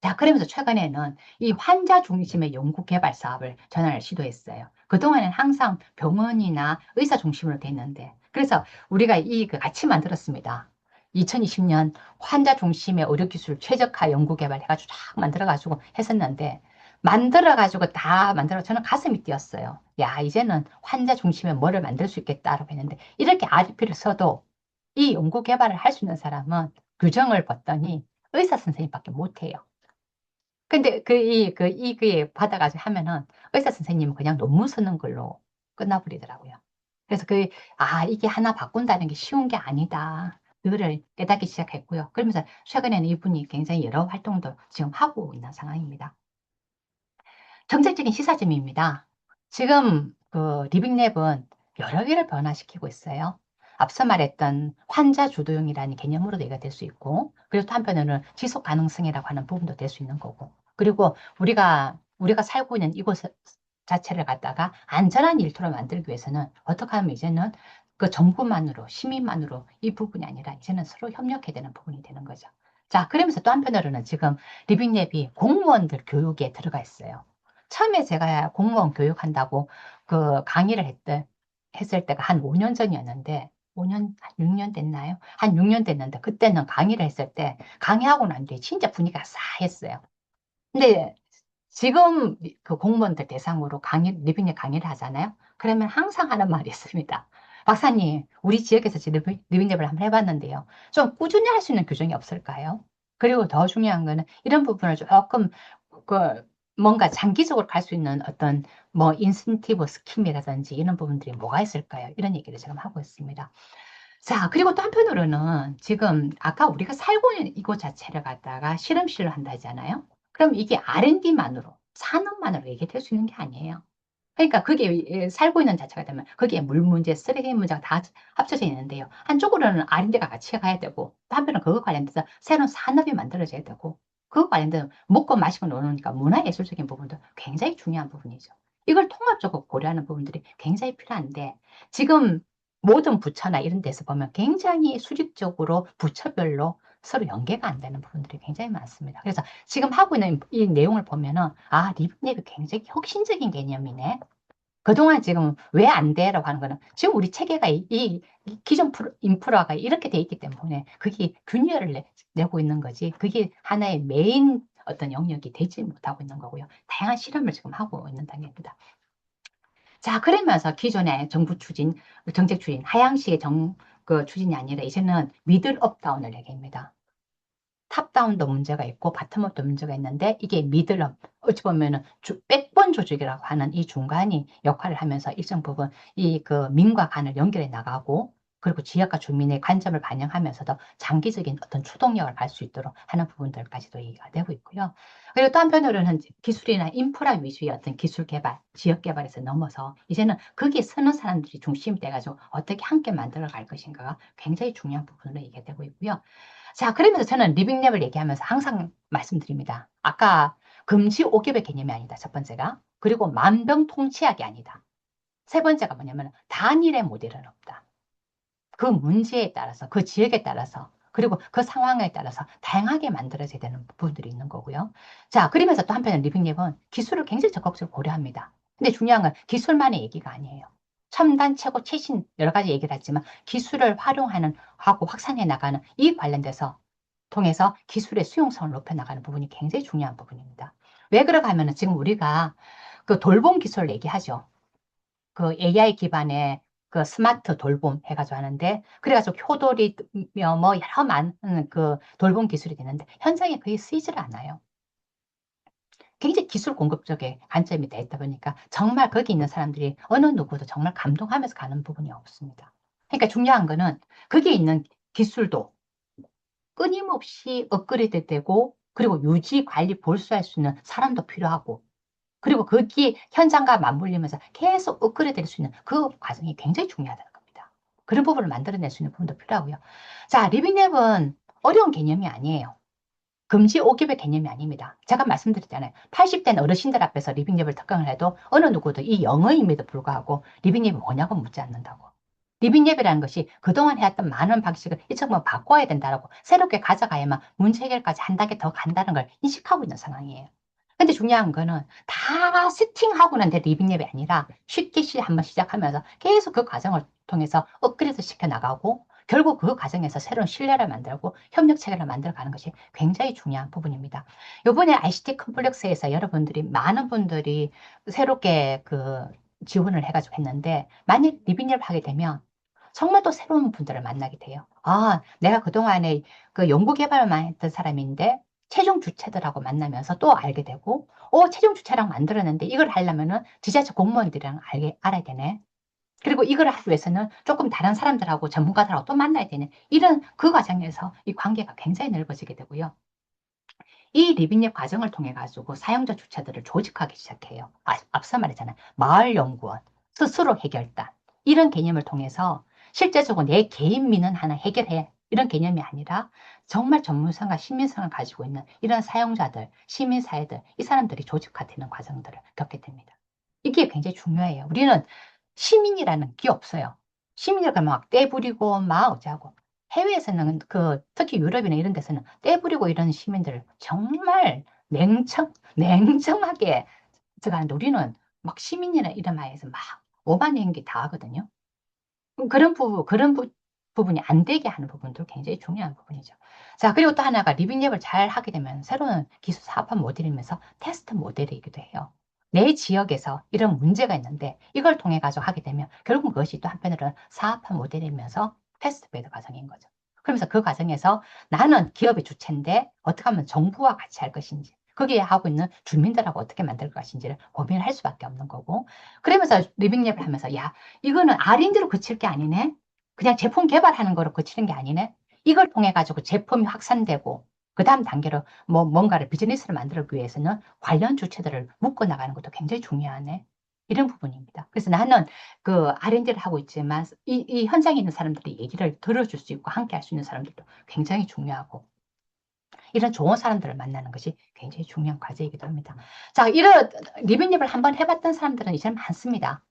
자, 그러면서 최근에는 이 환자 중심의 연구 개발 사업을 전환을 시도했어요. 그동안은 항상 병원이나 의사 중심으로 됐는데, 그래서 우리가 같이 만들었습니다. 2020년 환자 중심의 의료기술 최적화 연구 개발 해가지고 쫙 만들어가지고 했었는데, 만들어가지고 다 만들어 저는 가슴이 뛰었어요. 야, 이제는 환자 중심의 뭐를 만들 수 있겠다라고 했는데, 이렇게 RFP를 써도 이 연구 개발을 할 수 있는 사람은 규정을 봤더니 의사 선생님밖에 못해요. 근데 그게 받아가지고 하면은 의사 선생님은 그냥 논문 쓰는 걸로 끝나버리더라고요. 그래서 이게 하나 바꾼다는 게 쉬운 게 아니다. 그거를 깨닫기 시작했고요. 그러면서 최근에는 이분이 굉장히 여러 활동도 지금 하고 있는 상황입니다. 정책적인 시사점입니다. 지금 리빙랩은 여러 개를 변화시키고 있어요. 앞서 말했던 환자 주도형이라는 개념으로도 얘기가 될 수 있고, 그리고 또 한편으로는 지속 가능성이라고 하는 부분도 될 수 있는 거고, 그리고 우리가 살고 있는 이곳 자체를 갖다가 안전한 일터로 만들기 위해서는 어떻게 하면 이제는 그 정부만으로, 시민만으로 이 부분이 아니라 이제는 서로 협력해야 되는 부분이 되는 거죠. 자, 그러면서 또 한편으로는 지금 리빙랩이 공무원들 교육에 들어가 있어요. 처음에 제가 공무원 교육한다고 강의를 했을 때가 한 5년 전이었는데, 5년, 한 6년 됐나요? 한 6년 됐는데, 그때는 강의를 했을 때, 강의하고 난 뒤에 진짜 분위기가 싸했어요. 근데 지금 그 공무원들 대상으로 리빙의 강의를 하잖아요? 그러면 항상 하는 말이 있습니다. 박사님, 우리 지역에서 지금 리빙랩을 한번 해봤는데요. 좀 꾸준히 할 수 있는 규정이 없을까요? 그리고 더 중요한 거는 이런 부분을 조금 뭔가 장기적으로 갈 수 있는 어떤 뭐 인센티브 스킴이라든지 이런 부분들이 뭐가 있을까요? 이런 얘기를 지금 하고 있습니다. 자, 그리고 또 한편으로는 지금 아까 우리가 살고 있는 이곳 자체를 갖다가 실험실로 한다 하잖아요. 그럼 이게 R&D만으로, 산업만으로 얘기될 수 있는 게 아니에요. 그러니까 그게 살고 있는 자체가 되면 거기에 물 문제, 쓰레기 문제가 다 합쳐져 있는데요. 한쪽으로는 R&D가 같이 가야 되고, 또 한편은 그거 관련돼서 새로운 산업이 만들어져야 되고, 그거 관련돼서 먹고 마시고 노니까 문화예술적인 부분도 굉장히 중요한 부분이죠. 이걸 통합적으로 고려하는 부분들이 굉장히 필요한데, 지금 모든 부처나 이런 데서 보면 굉장히 수직적으로 부처별로 서로 연계가 안 되는 부분들이 굉장히 많습니다. 그래서 지금 하고 있는 이 내용을 보면은, 리브랩이 굉장히 혁신적인 개념이네. 그동안 지금 왜 안 돼라고 하는 거는 지금 우리 체계가 이 기존 인프라가 이렇게 돼 있기 때문에 그게 균열을 내고 있는 거지. 그게 하나의 메인 어떤 영역이 되지 못하고 있는 거고요. 다양한 실험을 지금 하고 있는 단계입니다. 자, 그러면서 기존의 정부 추진, 정책 추진, 하향식의 그 추진이 아니라 이제는 미들 업다운을 얘기합니다. 탑다운도 문제가 있고 바텀업도 문제가 있는데 이게 미들업, 어찌 보면은 백번 조직이라고 하는 이 중간이 역할을 하면서 일정 부분 이 그 민과 간을 연결해 나가고 그리고 지역과 주민의 관점을 반영하면서도 장기적인 어떤 추동력을 갈 수 있도록 하는 부분들까지도 얘기가 되고 있고요. 그리고 또 한편으로는 기술이나 인프라 위주의 어떤 기술 개발, 지역 개발에서 넘어서 이제는 거기에 서는 사람들이 중심이 돼가지고 어떻게 함께 만들어 갈 것인가가 굉장히 중요한 부분으로 얘기되고 있고요. 자, 그러면서 저는 리빙랩을 얘기하면서 항상 말씀드립니다. 아까 금지 옥엽의 개념이 아니다. 첫 번째가. 그리고 만병통치약이 아니다. 세 번째가 뭐냐면 단일의 모델은 없다. 그 문제에 따라서, 그 지역에 따라서, 그리고 그 상황에 따라서 다양하게 만들어져야 되는 부분들이 있는 거고요. 자, 그러면서 또 한편은 리빙랩은 기술을 굉장히 적극적으로 고려합니다. 근데 중요한 건 기술만의 얘기가 아니에요. 첨단, 최고, 최신 여러 가지 얘기를 했지만 기술을 활용하는 하고 확산해 나가는 이 관련돼서 통해서 기술의 수용성을 높여 나가는 부분이 굉장히 중요한 부분입니다. 왜 그러가 하면은 지금 우리가 그 돌봄 기술 얘기하죠. 그 AI 기반의 그 스마트 돌봄 해가지고 하는데, 그래가지고 효도리며 뭐 여러 많은 그 돌봄 기술이 되는데, 현장에 거의 쓰이질 않아요. 굉장히 기술 공급 쪽에 관점이 돼 있다 보니까 정말 거기 있는 사람들이 어느 누구도 정말 감동하면서 가는 부분이 없습니다. 그러니까 중요한 거는 거기에 있는 기술도 끊임없이 업그레이드 되고, 그리고 유지, 관리, 볼수할 수 있는 사람도 필요하고, 그리고 거기 현장과 맞물리면서 계속 업그레이드 될 수 있는 그 과정이 굉장히 중요하다는 겁니다. 그런 부분을 만들어낼 수 있는 부분도 필요하고요. 자, 리빙랩은 어려운 개념이 아니에요. 금지 오깁의 개념이 아닙니다. 제가 말씀드렸잖아요. 80대 어르신들 앞에서 리빙랩을 특강을 해도 어느 누구도 이 영어임에도 불구하고 리빙랩이 뭐냐고 묻지 않는다고. 리빙랩이라는 것이 그동안 해왔던 많은 방식을 이쪽만 바꿔야 된다라고 새롭게 가져가야만 문제 해결까지 한 단계 더 간다는 걸 인식하고 있는 상황이에요. 근데 중요한 거는 다 세팅하고 난 뒤에 리빙랩이 아니라 쉽게 한번 시작하면서 계속 그 과정을 통해서 업그레이드 시켜 나가고 결국 그 과정에서 새로운 신뢰를 만들고 협력 체계를 만들어 가는 것이 굉장히 중요한 부분입니다. 이번에 ICT 컴플렉스에서 여러분들이 많은 분들이 새롭게 그 지원을 해가지고 했는데 만약 리빙랩 하게 되면 정말 또 새로운 분들을 만나게 돼요. 아, 내가 그동안에 그 연구 개발만 했던 사람인데 최종 주체들하고 만나면서 또 알게 되고, 최종 주체랑 만들었는데 이걸 하려면은 지자체 공무원들이랑 알아야 되네. 그리고 이걸 하기 위해서는 조금 다른 사람들하고 전문가들하고 또 만나야 되네. 이런 그 과정에서 이 관계가 굉장히 넓어지게 되고요. 이 리빙랩 과정을 통해 가지고 사용자 주체들을 조직하기 시작해요. 앞서 말했잖아요. 마을연구원, 스스로 해결단. 이런 개념을 통해서 실제적으로 내 개인 민원 하나 해결해. 이런 개념이 아니라 정말 전문성과 신민성을 가지고 있는 이런 사용자들, 시민사회들, 이 사람들이 조직화되는 과정들을 겪게 됩니다. 이게 굉장히 중요해요. 우리는 시민이라는 게 없어요. 시민이라고 막 떼부리고 막 어쩌고. 해외에서는 특히 유럽이나 이런 데서는 떼부리고 이런 시민들을 정말 냉정하게 저가 하는데 우리는 막 시민이나 이런 마에서 막 오만 연기 다 하거든요. 부분이 안 되게 하는 부분도 굉장히 중요한 부분이죠. 자, 그리고 또 하나가 리빙랩을 잘 하게 되면 새로운 기술 사업화 모델이면서 테스트 모델이기도 해요. 내 지역에서 이런 문제가 있는데 이걸 통해 가지고 하게 되면 결국 그것이 또 한편으로는 사업화 모델이면서 테스트 베드 과정인 거죠. 그러면서 그 과정에서 나는 기업의 주체인데 어떻게 하면 정부와 같이 할 것인지 거기에 하고 있는 주민들하고 어떻게 만들 것인지를 고민을 할 수밖에 없는 거고 그러면서 리빙랩을 하면서 야 이거는 R&D로 그칠 게 아니네. 그냥 제품 개발하는 거로 그치는 게 아니네. 이걸 통해 가지고 제품이 확산되고 그 다음 단계로 뭐 뭔가를 비즈니스를 만들기 위해서는 관련 주체들을 묶어 나가는 것도 굉장히 중요하네. 이런 부분입니다. 그래서 나는 그 R&D를 하고 있지만 이 현장에 있는 사람들이 얘기를 들어줄 수 있고 함께 할 수 있는 사람들도 굉장히 중요하고 이런 좋은 사람들을 만나는 것이 굉장히 중요한 과제이기도 합니다. 자, 이런 리빙랩을 한번 해봤던 사람들은 이제는 많습니다.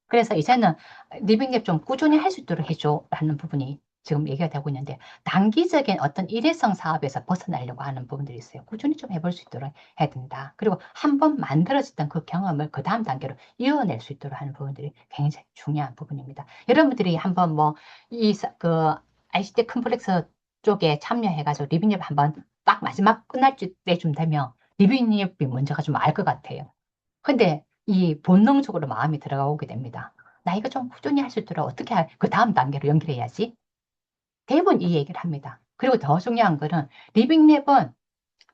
그래서 이제는 리빙랩 좀 꾸준히 할 수 있도록 해줘라는 부분이 지금 얘기가 되고 있는데 단기적인 어떤 일회성 사업에서 벗어나려고 하는 부분들이 있어요. 꾸준히 좀 해볼 수 있도록 해야 된다. 그리고 한번 만들어졌던 그 경험을 그 다음 단계로 이어낼 수 있도록 하는 부분들이 굉장히 중요한 부분입니다. 여러분들이 한번 뭐 그 ICT 컴플렉스 쪽에 참여해가지고 리빙랩 한번 딱 마지막 끝날 때쯤 되면 리빙랩이 뭔지가 좀 알 것 같아요. 근데 이 본능적으로 마음이 들어오게 됩니다. 나 이거 좀 꾸준히 할 수 있도록 어떻게 그 다음 단계로 연결해야지? 대부분 이 얘기를 합니다. 그리고 더 중요한 거는 리빙랩은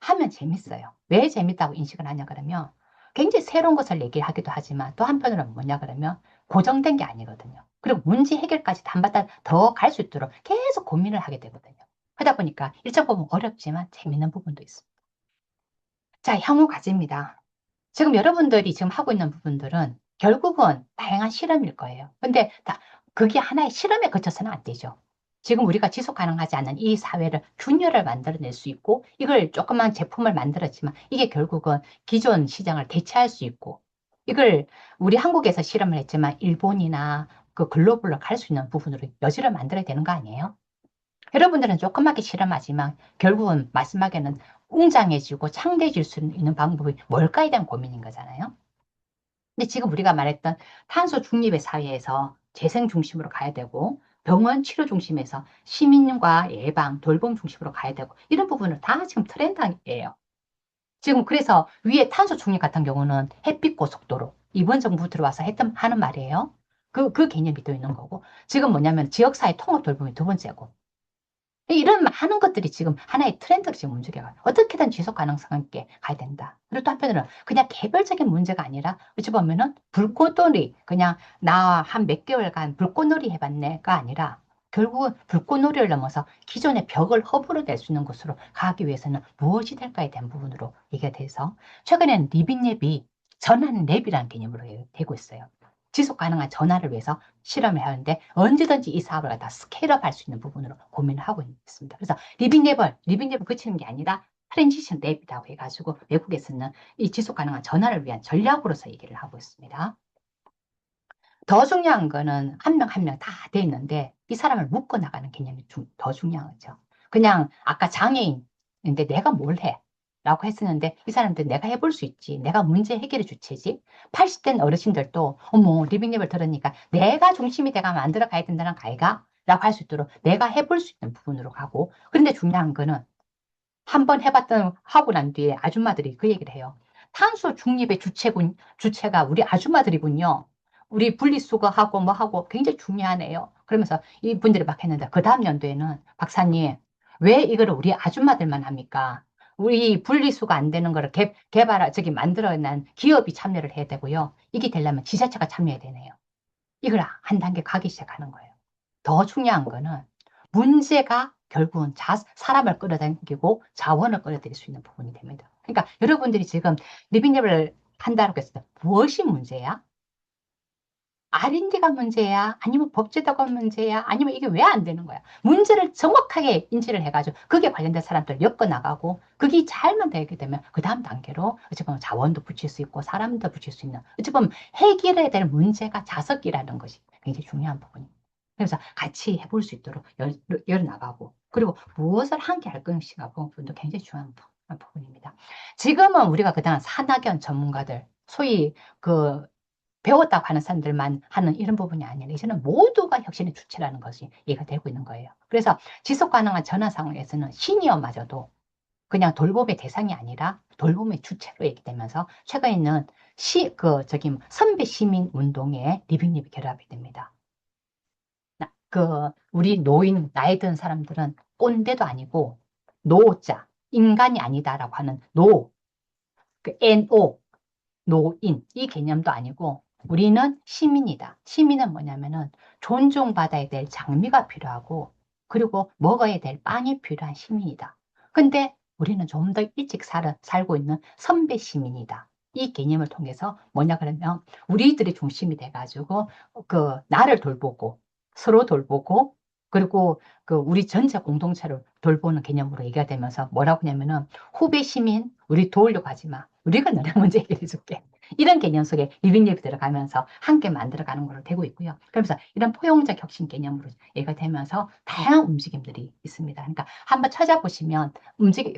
하면 재밌어요. 왜 재밌다고 인식을 하냐 그러면 굉장히 새로운 것을 얘기하기도 하지만 또 한편으로는 뭐냐 그러면 고정된 게 아니거든요. 그리고 문제 해결까지 단받아 더 갈 수 있도록 계속 고민을 하게 되거든요. 하다 보니까 일정 부분 어렵지만 재밌는 부분도 있습니다. 자, 향후 과제입니다. 지금 여러분들이 지금 하고 있는 부분들은 결국은 다양한 실험일 거예요. 근데 그게 하나의 실험에 그쳐서는 안 되죠. 지금 우리가 지속 가능하지 않은 이 사회를 균열을 만들어낼 수 있고 이걸 조그만 제품을 만들었지만 이게 결국은 기존 시장을 대체할 수 있고 이걸 우리 한국에서 실험을 했지만 일본이나 그 글로벌로 갈 수 있는 부분으로 여지를 만들어야 되는 거 아니에요? 여러분들은 조그맣게 실험하지만 결국은 마지막에는 웅장해지고 창대해질 수 있는 방법이 뭘까에 대한 고민인 거잖아요. 근데 지금 우리가 말했던 탄소 중립의 사회에서 재생 중심으로 가야 되고 병원 치료 중심에서 시민과 예방, 돌봄 중심으로 가야 되고 이런 부분은 다 지금 트렌드예요. 지금 그래서 위에 탄소 중립 같은 경우는 햇빛 고속도로 이번 정부 들어와서 하는 말이에요. 그 개념이 또 있는 거고 지금 뭐냐면 지역사회 통합 돌봄이 두 번째고 이런 많은 것들이 지금 하나의 트렌드로 지금 움직여요. 어떻게든 지속 가능성 있게 가야 된다. 그리고 또 한편으로는 그냥 개별적인 문제가 아니라 어찌 보면은 불꽃놀이 그냥 나 한 몇 개월간 불꽃놀이 해봤네가 아니라 결국은 불꽃놀이를 넘어서 기존의 벽을 허물어낼 수 있는 곳으로 가기 위해서는 무엇이 될까에 대한 부분으로 얘기가 돼서 최근에는 리빙랩이 전환랩이라는 개념으로 되고 있어요. 지속 가능한 전환을 위해서 실험을 하는데 언제든지 이 사업을 다 스케일업 할 수 있는 부분으로 고민을 하고 있습니다. 그래서 리빙랩을 그치는 게 아니라 트랜지션 랩이라고 해가지고 외국에서는 이 지속 가능한 전환을 위한 전략으로서 얘기를 하고 있습니다. 더 중요한 거는 한 명 한 명 다 돼 있는데 이 사람을 묶어 나가는 개념이 더 중요한 거죠. 그냥 아까 장애인인데 내가 뭘 해? 라고 했었는데 이 사람들 내가 해볼 수 있지. 내가 문제 해결의 주체지. 80대 어르신들도 어머 리빙랩을 들으니까 내가 중심이 돼가 만들어 가야 된다는 가이가 라고 할 수 있도록 내가 해볼 수 있는 부분으로 가고 그런데 중요한 거는 한 번 해봤던 하고 난 뒤에 아줌마들이 그 얘기를 해요. 탄소 중립의 주체가 우리 아줌마들이군요. 우리 분리수거하고 뭐 하고 굉장히 중요하네요. 그러면서 이분들이 막 했는데 그 다음 연도에는 박사님 왜 이거를 우리 아줌마들만 합니까? 우리 분리수거 안 되는 거를 저기 만들어낸 기업이 참여를 해야 되고요. 이게 되려면 지자체가 참여해야 되네요. 이걸 한 단계 가기 시작하는 거예요. 더 중요한 거는 문제가 결국은 사람을 끌어당기고 자원을 끌어들일 수 있는 부분이 됩니다. 그러니까 여러분들이 지금 리빙랩을 한다고 했을 때 무엇이 문제야? R&D가 문제야? 아니면 법제도가 문제야? 아니면 이게 왜 안 되는 거야? 문제를 정확하게 인지를 해가지고 그게 관련된 사람들 엮어나가고 그게 잘만 되게 되면 그 다음 단계로 어찌 보면 자원도 붙일 수 있고 사람도 붙일 수 있는 어찌 보면 해결해야 될 문제가 자석이라는 것이 굉장히 중요한 부분입니다. 그래서 같이 해볼 수 있도록 열어나가고 그리고 무엇을 함께 할 것인가 부분도 굉장히 중요한 부분입니다. 지금은 우리가 그다음 산학연 전문가들 소위 그 배웠다고 하는 사람들만 하는 이런 부분이 아니라 이제는 모두가 혁신의 주체라는 것이 이해가 되고 있는 거예요. 그래서 지속 가능한 전환 상황에서는 시니어마저도 그냥 돌봄의 대상이 아니라 돌봄의 주체로 얘기되면서 최근에는 선배 시민 운동에 리빙립이 결합이 됩니다. 우리 노인, 나이 든 사람들은 꼰대도 아니고 노자, 인간이 아니다라고 하는 NO, 노인, 이 개념도 아니고 우리는 시민이다. 시민은 뭐냐면은 존중받아야 될 장미가 필요하고 그리고 먹어야 될 빵이 필요한 시민이다. 근데 우리는 좀 더 일찍 살고 있는 선배 시민이다. 이 개념을 통해서 뭐냐 그러면 우리들이 중심이 돼가지고 나를 돌보고 서로 돌보고 그리고 우리 전체 공동체를 돌보는 개념으로 얘기가 되면서 뭐라고 하냐면은 후배 시민 우리 도우려고 하지 마. 우리가 너네 문제 해결해 줄게. 이런 개념 속에 리빙랩이 들어가면서 함께 만들어가는 걸로 되고 있고요. 그러면서 이런 포용적 혁신 개념으로 얘가 되면서 다양한 움직임들이 있습니다. 그러니까 한번 찾아보시면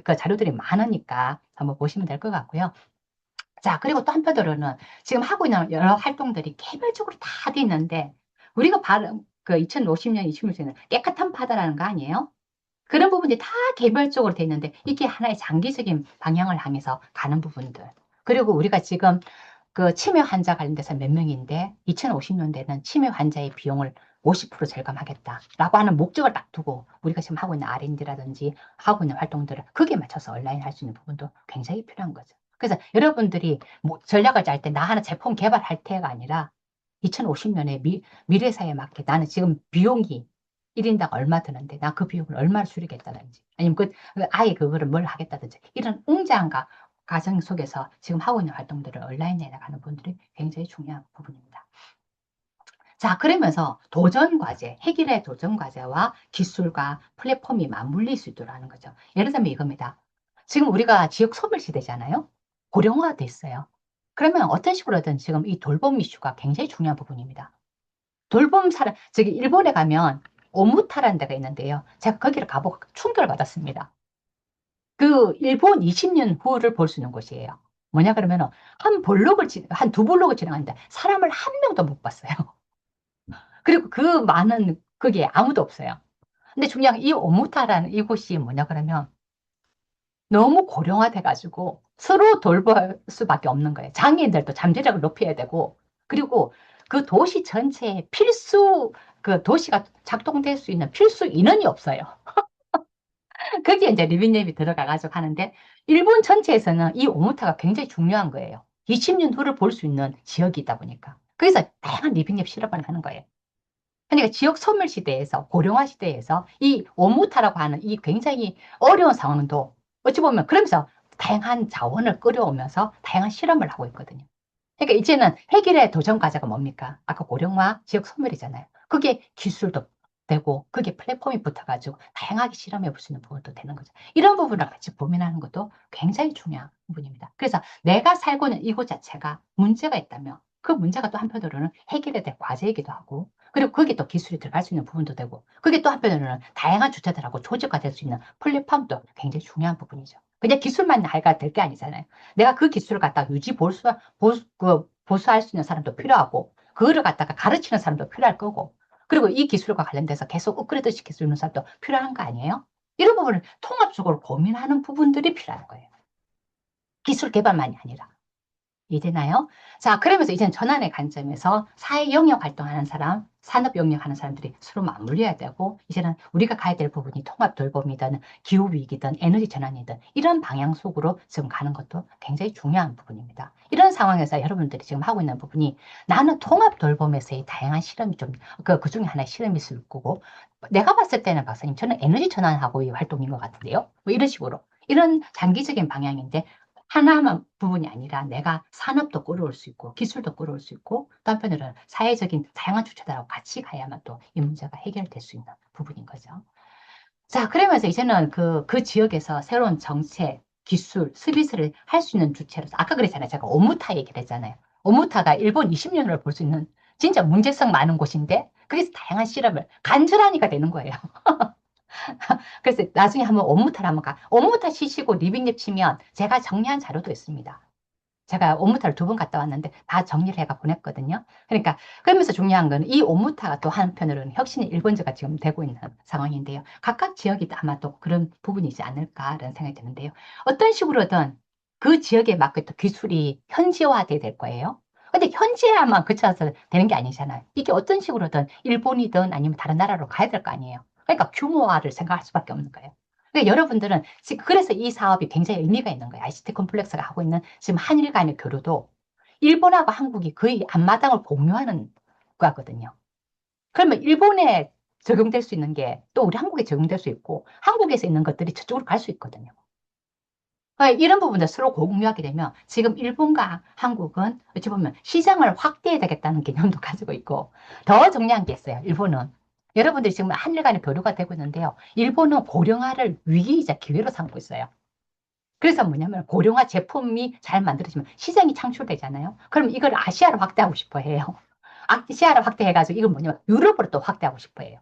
그 자료들이 많으니까 한번 보시면 될 것 같고요. 자, 그리고 또 한편으로는 지금 하고 있는 여러 활동들이 개별적으로 다 돼 있는데 우리가 바로 그 2050년, 2060년 깨끗한 바다라는 거 아니에요? 그런 부분이 다 개별적으로 돼 있는데 이게 하나의 장기적인 방향을 향해서 가는 부분들. 그리고 우리가 지금 그 치매 환자 관련돼서 몇 명인데 2050년대는 치매 환자의 비용을 50% 절감하겠다라고 하는 목적을 딱 두고 우리가 지금 하고 있는 R&D라든지 하고 있는 활동들을 거기에 맞춰서 온라인 할 수 있는 부분도 굉장히 필요한 거죠. 그래서 여러분들이 뭐 전략을 짤 때 나 하나 제품 개발할 때가 아니라 2050년에 미래사회에 맞게 나는 지금 비용이 1인당 얼마 드는데 나 그 비용을 얼마를 줄이겠다든지 아니면 아예 그거를 뭘 하겠다든지 이런 웅장한 과정 속에서 지금 하고 있는 활동들을 온라인에 나가는 분들이 굉장히 중요한 부분입니다. 자, 그러면서 도전 과제, 해결의 도전 과제와 기술과 플랫폼이 맞물릴 수 있도록 하는 거죠. 예를 들면 이겁니다. 지금 우리가 지역 소멸 시대잖아요. 고령화가 됐어요. 그러면 어떤 식으로든 지금 이 돌봄 이슈가 굉장히 중요한 부분입니다. 돌봄 사람, 저기 일본에 가면 오무타라는 데가 있는데요. 제가 거기를 가보고 충격을 받았습니다. 그 일본 20년 후를 볼 수 있는 곳이에요. 뭐냐 그러면은 한 두 블록을 지나가는데 사람을 한 명도 못 봤어요. 그리고 그 많은 거기에 아무도 없어요. 근데 중요한 이 오무타라는 이곳이 뭐냐 그러면 너무 고령화돼가지고 서로 돌볼 수밖에 없는 거예요. 장애인들도 잠재력을 높여야 되고 그리고 그 도시 전체에 그 도시가 작동될 수 있는 필수 인원이 없어요. 거기에 이제 리빙랩이 들어가가지고 하는데 일본 전체에서는 이 오모타가 굉장히 중요한 거예요. 20년 후를 볼 수 있는 지역이다 보니까. 그래서 다양한 리빙랩 실험을 하는 거예요. 그러니까 지역 소멸 시대에서 고령화 시대에서 이 오모타라고 하는 이 굉장히 어려운 상황도 어찌 보면 그러면서 다양한 자원을 끌어오면서 다양한 실험을 하고 있거든요. 그러니까 이제는 해결의 도전 과제가 뭡니까? 아까 고령화 지역 소멸이잖아요. 그게 기술도 되고 그게 플랫폼이 붙어가지고 다양하게 실험해 볼 수 있는 부분도 되는 거죠. 이런 부분을 같이 고민하는 것도 굉장히 중요한 부분입니다. 그래서 내가 살고 있는 이곳 자체가 문제가 있다면 그 문제가 또 한편으로는 해결해야 될 과제이기도 하고 그리고 거기에 또 기술이 들어갈 수 있는 부분도 되고 그게 또 한편으로는 다양한 주체들하고 조직화 될 수 있는 플랫폼도 굉장히 중요한 부분이죠. 그냥 기술만 해가 될 게 아니잖아요. 내가 그 기술을 갖다가 보수할 수 있는 사람도 필요하고, 그거를 갖다가 가르치는 사람도 필요할 거고, 그리고 이 기술과 관련돼서 계속 업그레이드 시킬 수 있는 사람도 필요한 거 아니에요? 이런 부분을 통합적으로 고민하는 부분들이 필요한 거예요. 기술 개발만이 아니라. 이해되나요? 자, 그러면서 이제는 전환의 관점에서 사회 영역 활동하는 사람, 산업 영역 하는 사람들이 서로 맞물려야 되고, 이제는 우리가 가야 될 부분이 통합 돌봄이든 기후위기든 에너지 전환이든 이런 방향 속으로 지금 가는 것도 굉장히 중요한 부분입니다. 이런 상황에서 여러분들이 지금 하고 있는 부분이 나는 통합 돌봄에서의 다양한 실험이 그 중에 하나의 실험이 있을 거고, 내가 봤을 때는 박사님, 저는 에너지 전환하고의 활동인 것 같은데요. 뭐 이런 식으로. 이런 장기적인 방향인데 하나만 부분이 아니라 내가 산업도 끌어올 수 있고 기술도 끌어올 수 있고 또 한편으로는 사회적인 다양한 주체들하고 같이 가야만 또 이 문제가 해결될 수 있는 부분인 거죠. 자, 그러면서 이제는 그 지역에서 새로운 정책, 기술, 서비스를 할 수 있는 주체로서 아까 그랬잖아요. 제가 오무타 얘기를 했잖아요. 오무타가 일본 20년을 볼 수 있는 진짜 문제성 많은 곳인데 그래서 다양한 실험을 간절하니까 되는 거예요. 그래서 나중에 한번 업무탈 한번 업무탈 치시고 리빙랩 치면 제가 정리한 자료도 있습니다. 제가 업무탈을 두 번 갔다 왔는데 다 정리를 해가 보냈거든요. 그러니까 그러면서 중요한 거는 이 업무타가 또 한편으로는 혁신의 일본제가 지금 되고 있는 상황인데요. 각각 지역이 아마 또 그런 부분이 있지 않을까라는 생각이 드는데요. 어떤 식으로든 그 지역에 맞게 또 기술이 현지화돼야 될 거예요. 근데 현지화만 그쳐서 되는 게 아니잖아요. 이게 어떤 식으로든 일본이든 아니면 다른 나라로 가야 될 거 아니에요. 그러니까 규모화를 생각할 수밖에 없는 거예요. 그러니까 여러분들은 지금 그래서 이 사업이 굉장히 의미가 있는 거예요. ICT 컴플렉스가 하고 있는 지금 한일 간의 교류도 일본하고 한국이 거의 앞마당을 공유하는 거거든요. 그러면 일본에 적용될 수 있는 게 또 우리 한국에 적용될 수 있고 한국에서 있는 것들이 저쪽으로 갈 수 있거든요. 그러니까 이런 부분들 서로 공유하게 되면 지금 일본과 한국은 어찌 보면 시장을 확대해야 되겠다는 개념도 가지고 있고 더 정리한 게 있어요. 일본은. 여러분들이 지금 한일 간의 교류가 되고 있는데요. 일본은 고령화를 위기이자 기회로 삼고 있어요. 그래서 뭐냐면 고령화 제품이 잘 만들어지면 시장이 창출되잖아요. 그럼 이걸 아시아로 확대하고 싶어 해요. 아시아로 확대해가지고 이걸 뭐냐면 유럽으로 또 확대하고 싶어 해요.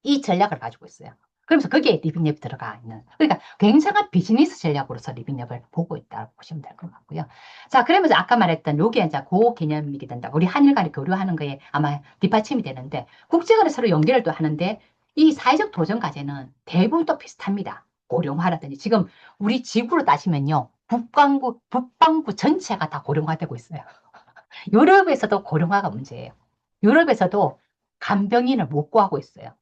이 전략을 가지고 있어요. 그러면서 거기에 리빙랩 들어가 있는. 그러니까 굉장한 비즈니스 전략으로서 리빙랩을 보고 있다고 보시면 될 것 같고요. 자, 그러면서 아까 말했던 요게 이제 고 개념이게 된다. 우리 한일 간에 교류하는 거에 아마 뒷받침이 되는데 국제간에 서로 연결도 하는데 이 사회적 도전 과제는 대부분 또 비슷합니다. 고령화라든지 지금 우리 지구로 따지면요. 북반구 전체가 다 고령화되고 있어요. 유럽에서도 고령화가 문제예요. 유럽에서도 간병인을 못 구하고 있어요.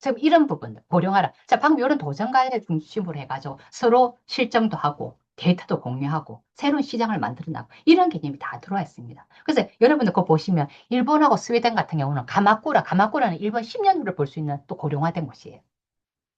지금 이런 부분들, 고령화라. 자, 방금 이런 도전과제를 중심으로 해가지고 서로 실정도 하고 데이터도 공유하고 새로운 시장을 만들어 나고 이런 개념이 다 들어와 있습니다. 그래서 여러분들 그거 보시면 일본하고 스웨덴 같은 경우는 가마쿠라는 일본 10년 후를 볼 수 있는 또 고령화된 곳이에요.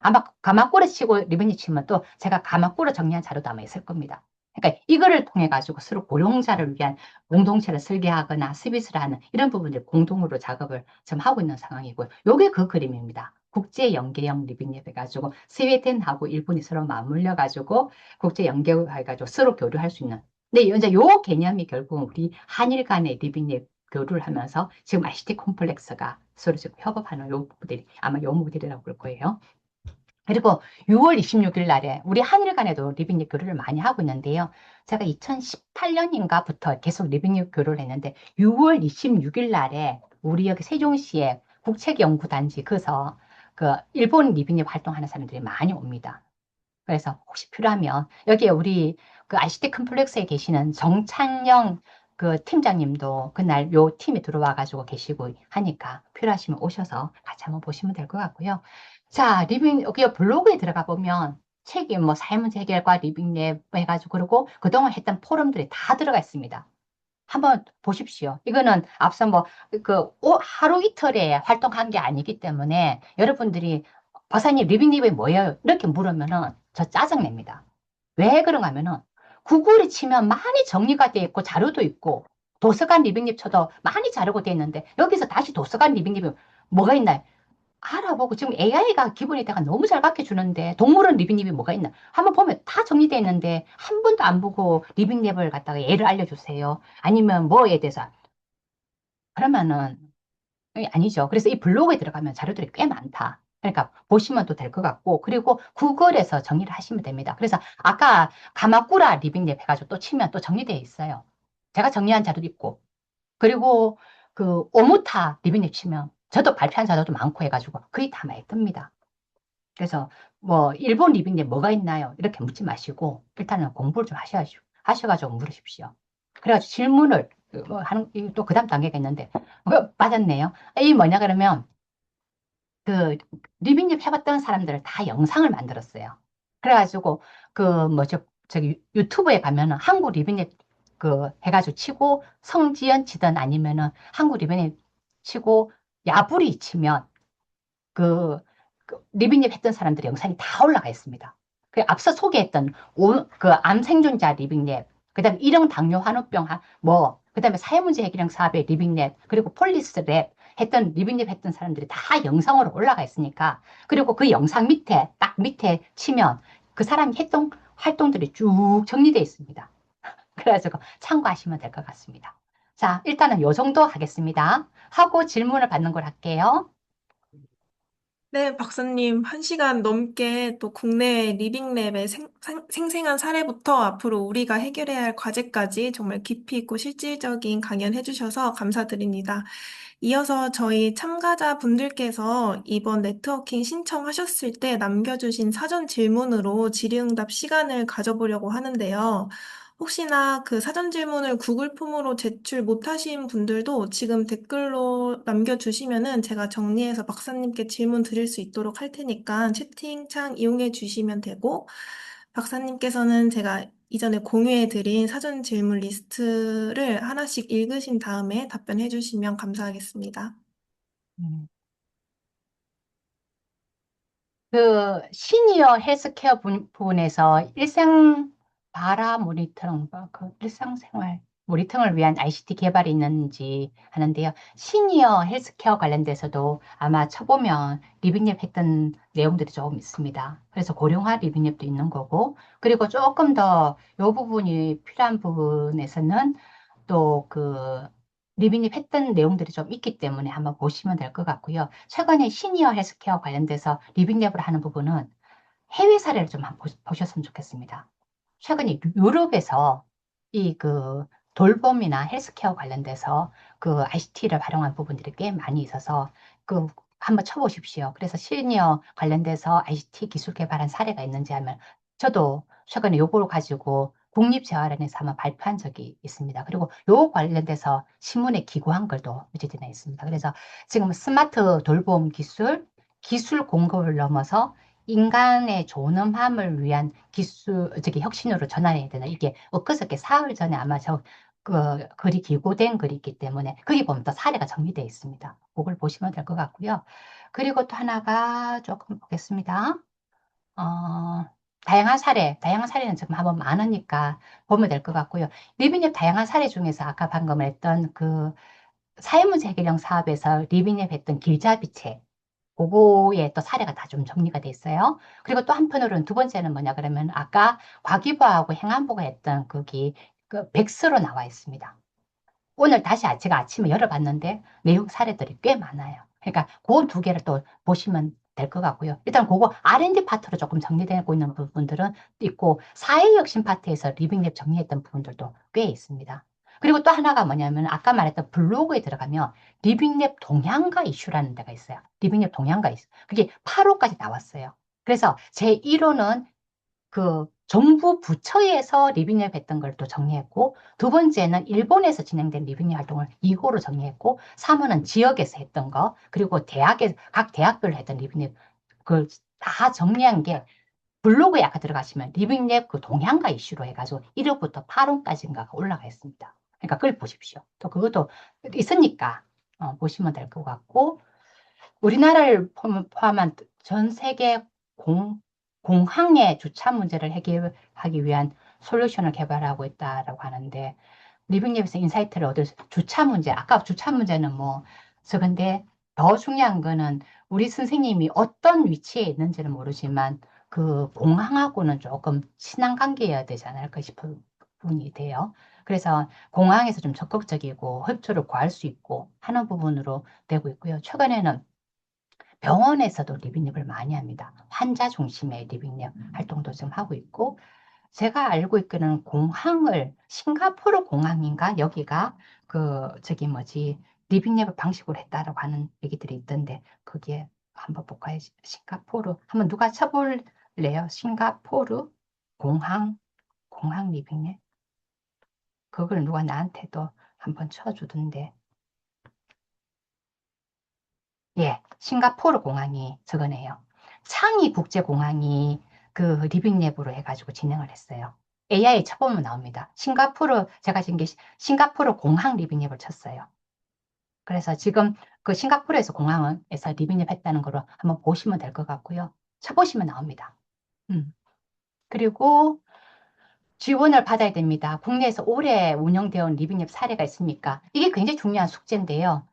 아마 가마꾸라 치고 리벤지 치면 또 제가 가마꾸라 정리한 자료도 아마 있을 겁니다. 그러니까 이거를 통해 가지고 서로 고용자를 위한 공동체를 설계하거나 서비스를 하는 이런 부분들 공동으로 작업을 지금 하고 있는 상황이고요. 요게 그 그림입니다. 국제 연계형 리빙랩 해가지고 스웨덴하고 일본이 서로 맞물려 가지고 국제 연계해가지고 서로 교류할 수 있는. 근데 이제 요 개념이 결국은 우리 한일 간의 리빙랩 교류를 하면서 지금 ICT 콤플렉스가 서로 지금 협업하는 요 모델이 아마 요 모델이라고 볼 거예요. 그리고 6월 26일 날에 우리 한일 간에도 리빙립 교류를 많이 하고 있는데요. 제가 2018년인가부터 계속 리빙립 교류를 했는데 6월 26일 날에 우리 여기 세종시에 국책연구단지 그서 그 일본 리빙립 활동하는 사람들이 많이 옵니다. 그래서 혹시 필요하면 여기에 우리 그 ICT 컴플렉스에 계시는 정찬영 그 팀장님도 그날 요 팀에 들어와 가지고 계시고 하니까 필요하시면 오셔서 같이 한번 보시면 될 것 같고요. 자, 여기 블로그에 들어가 보면 책이 뭐 사회문제 해결과 리빙랩 해가지고 그리고 그동안 했던 포럼들이 다 들어가 있습니다. 한번 보십시오. 이거는 앞서 뭐, 하루 이틀에 활동한 게 아니기 때문에 여러분들이 박사님 리빙립이 뭐예요? 이렇게 물으면은 저 짜증냅니다. 왜 그런가 하면은 구글에 치면 많이 정리가 돼 있고 자료도 있고 도서관 리빙립 쳐도 많이 자료가 돼 있는데 여기서 다시 도서관 리빙립이 뭐가 있나요? 알아보고 지금 AI가 기본에다가 너무 잘 가르쳐주는데 동물원 리빙랩이 뭐가 있나? 한번 보면 다 정리되어 있는데 한 번도 안 보고 리빙랩을 갖다가 예를 알려주세요. 아니면 뭐에 대해서. 그러면은 아니죠. 그래서 이 블로그에 들어가면 자료들이 꽤 많다. 그러니까 보시면 또 될 것 같고 그리고 구글에서 정리를 하시면 됩니다. 그래서 아까 가마꾸라 리빙랩 해가지고 또 치면 또 정리되어 있어요. 제가 정리한 자료도 있고 그리고 그 오무타 리빙랩 치면 저도 발표한 자료도 많고 해가지고 거의 다 많이 뜹니다. 그래서 뭐 일본 리빙에 뭐가 있나요? 이렇게 묻지 마시고 일단은 공부를 좀 하셔가지고 물으십시오. 그래가지고 질문을 뭐 하는 또 그다음 단계가 있는데 맞았네요. 이 뭐냐 그러면 그 리빙랩 해봤던 사람들을 다 영상을 만들었어요. 그래가지고 그 뭐죠 저기 유튜브에 가면은 한국 리빙랩 그 해가지고 치고 성지연 치든 아니면은 한국 리빙랩 치고 야부리 치면 리빙랩 했던 사람들의 영상이 다 올라가 있습니다. 그 앞서 소개했던 그 암 생존자 리빙랩, 그다음에 일형 당뇨 환우병 그다음에 사회문제 해결형 사업의 리빙랩, 그리고 폴리스 랩 했던 리빙랩 했던 사람들이 다 영상으로 올라가 있으니까 그리고 그 영상 밑에 딱 밑에 치면 그 사람이 했던 활동들이 쭉 정리되어 있습니다. 그래가지고 참고하시면 될 것 같습니다. 자, 일단은 요 정도 하겠습니다. 하고 질문을 받는 걸 할게요. 네, 박사님, 1시간 넘게 또 국내 리빙랩의 생생한 사례부터 앞으로 우리가 해결해야 할 과제까지 정말 깊이 있고 실질적인 강연 해주셔서 감사드립니다. 이어서 저희 참가자분들께서 이번 네트워킹 신청하셨을 때 남겨주신 사전 질문으로 질의응답 시간을 가져보려고 하는데요. 혹시나 그 사전 질문을 구글 폼으로 제출 못하신 분들도 지금 댓글로 남겨주시면은 제가 정리해서 박사님께 질문 드릴 수 있도록 할 테니까 채팅창 이용해 주시면 되고, 박사님께서는 제가 이전에 공유해 드린 사전 질문 리스트를 하나씩 읽으신 다음에 답변해 주시면 감사하겠습니다. 음. 그 시니어 헬스케어 부분에서 일상 바라 모니터링, 그 일상생활 모니터링을 위한 ICT 개발이 있는지 하는데요. 시니어 헬스케어 관련돼서도 아마 쳐보면 리빙랩 했던 내용들이 조금 있습니다. 그래서 고령화 리빙랩도 있는 거고, 그리고 조금 더 이 부분이 필요한 부분에서는 또 그 리빙립 했던 내용들이 좀 있기 때문에 한번 보시면 될 것 같고요. 최근에 시니어 헬스케어 관련돼서 리빙랩을 하는 부분은 해외 사례를 좀 한번 보셨으면 좋겠습니다. 최근에 유럽에서 이 그 돌봄이나 헬스케어 관련돼서 그 ICT를 활용한 부분들이 꽤 많이 있어서 그 한번 쳐보십시오. 그래서 시니어 관련돼서 ICT 기술 개발한 사례가 있는지 하면 저도 최근에 요거를 가지고 국립재활원에서 한번 발표한 적이 있습니다. 그리고 요 관련돼서 신문에 기고한 걸도 유지되어 있습니다. 그래서 지금 스마트 돌봄 기술 공급을 넘어서 인간의 존엄함을 위한 혁신으로 전환해야 되나. 이게 엊그저께 사흘 전에 아마 글이 기고된 글이 있기 때문에 거기 보면 또 사례가 정리되어 있습니다. 그걸 보시면 될 것 같고요. 그리고 또 하나가 조금 보겠습니다. 어, 다양한 사례는 지금 한번 많으니까 보면 될 것 같고요. 리빙앱 다양한 사례 중에서 아까 방금 했던 그 사회문제 해결형 사업에서 리빙앱 했던 길잡이책, 그거에 또 사례가 다 좀 정리가 돼 있어요. 그리고 또 한편으로는 두 번째는 뭐냐 그러면 아까 과기부하고 행안부가 했던 거기 그 백서로 나와 있습니다. 오늘 다시 제가 아침에 열어봤는데 내용 사례들이 꽤 많아요. 그러니까 그 두 개를 또 보시면 될 것 같고요. 일단 그거 R&D 파트로 조금 정리되고 있는 부분들은 있고 사회혁신 파트에서 리빙랩 정리했던 부분들도 꽤 있습니다. 그리고 또 하나가 뭐냐면 아까 말했던 블로그에 들어가면 리빙랩 동향가 이슈라는 데가 있어요. 리빙랩 동향가 이슈. 그게 8호까지 나왔어요. 그래서 제 1호는 그 정부 부처에서 리빙랩 했던 걸 또 정리했고, 두 번째는 일본에서 진행된 리빙랩 활동을 2호로 정리했고, 3호는 지역에서 했던 거, 그리고 각 대학별로 했던 리빙랩 그걸 다 정리한 게 블로그에 아까 들어가시면 리빙랩 그 동향가 이슈로 해가지고 1호부터 8호까지인가가 올라가 있습니다. 그러니까 그걸 보십시오. 또 그것도 있으니까 보시면 될 것 같고, 우리나라를 포함한 전 세계 공항의 주차 문제를 해결하기 위한 솔루션을 개발하고 있다라고 하는데, 리빙랩에서 인사이트를 얻을 주차 문제, 아까 주차 문제는 뭐, 근데 더 중요한 거는 우리 선생님이 어떤 위치에 있는지는 모르지만 그 공항하고는 조금 친한 관계여야 되지 않을까 싶은 부분이 돼요. 그래서 공항에서 좀 적극적이고 협조를 구할 수 있고 하는 부분으로 되고 있고요. 최근에는 병원에서도 리빙랩을 많이 합니다. 환자 중심의 리빙랩 활동도 좀 하고 있고, 제가 알고 있기는 싱가포르 공항인가? 여기가 리빙랩 방식으로 했다라고 하는 얘기들이 있던데, 그게 한번 볼까요? 싱가포르. 한번 누가 쳐볼래요? 싱가포르 공항 리빙랩? 그걸 누가 나한테도 한번 쳐주던데. 예, 싱가포르 공항이 저거네요. 창이 국제공항이 그 리빙랩으로 해가지고 진행을 했어요. AI 쳐보면 나옵니다. 제가 지금 싱가포르 공항 리빙랩을 쳤어요. 그래서 지금 그 싱가포르에서 공항에서 리빙랩 했다는 거로 한번 보시면 될 것 같고요. 쳐보시면 나옵니다. 그리고 지원을 받아야 됩니다. 국내에서 오래 운영되어 온 리빙랩 사례가 있습니까? 이게 굉장히 중요한 숙제인데요.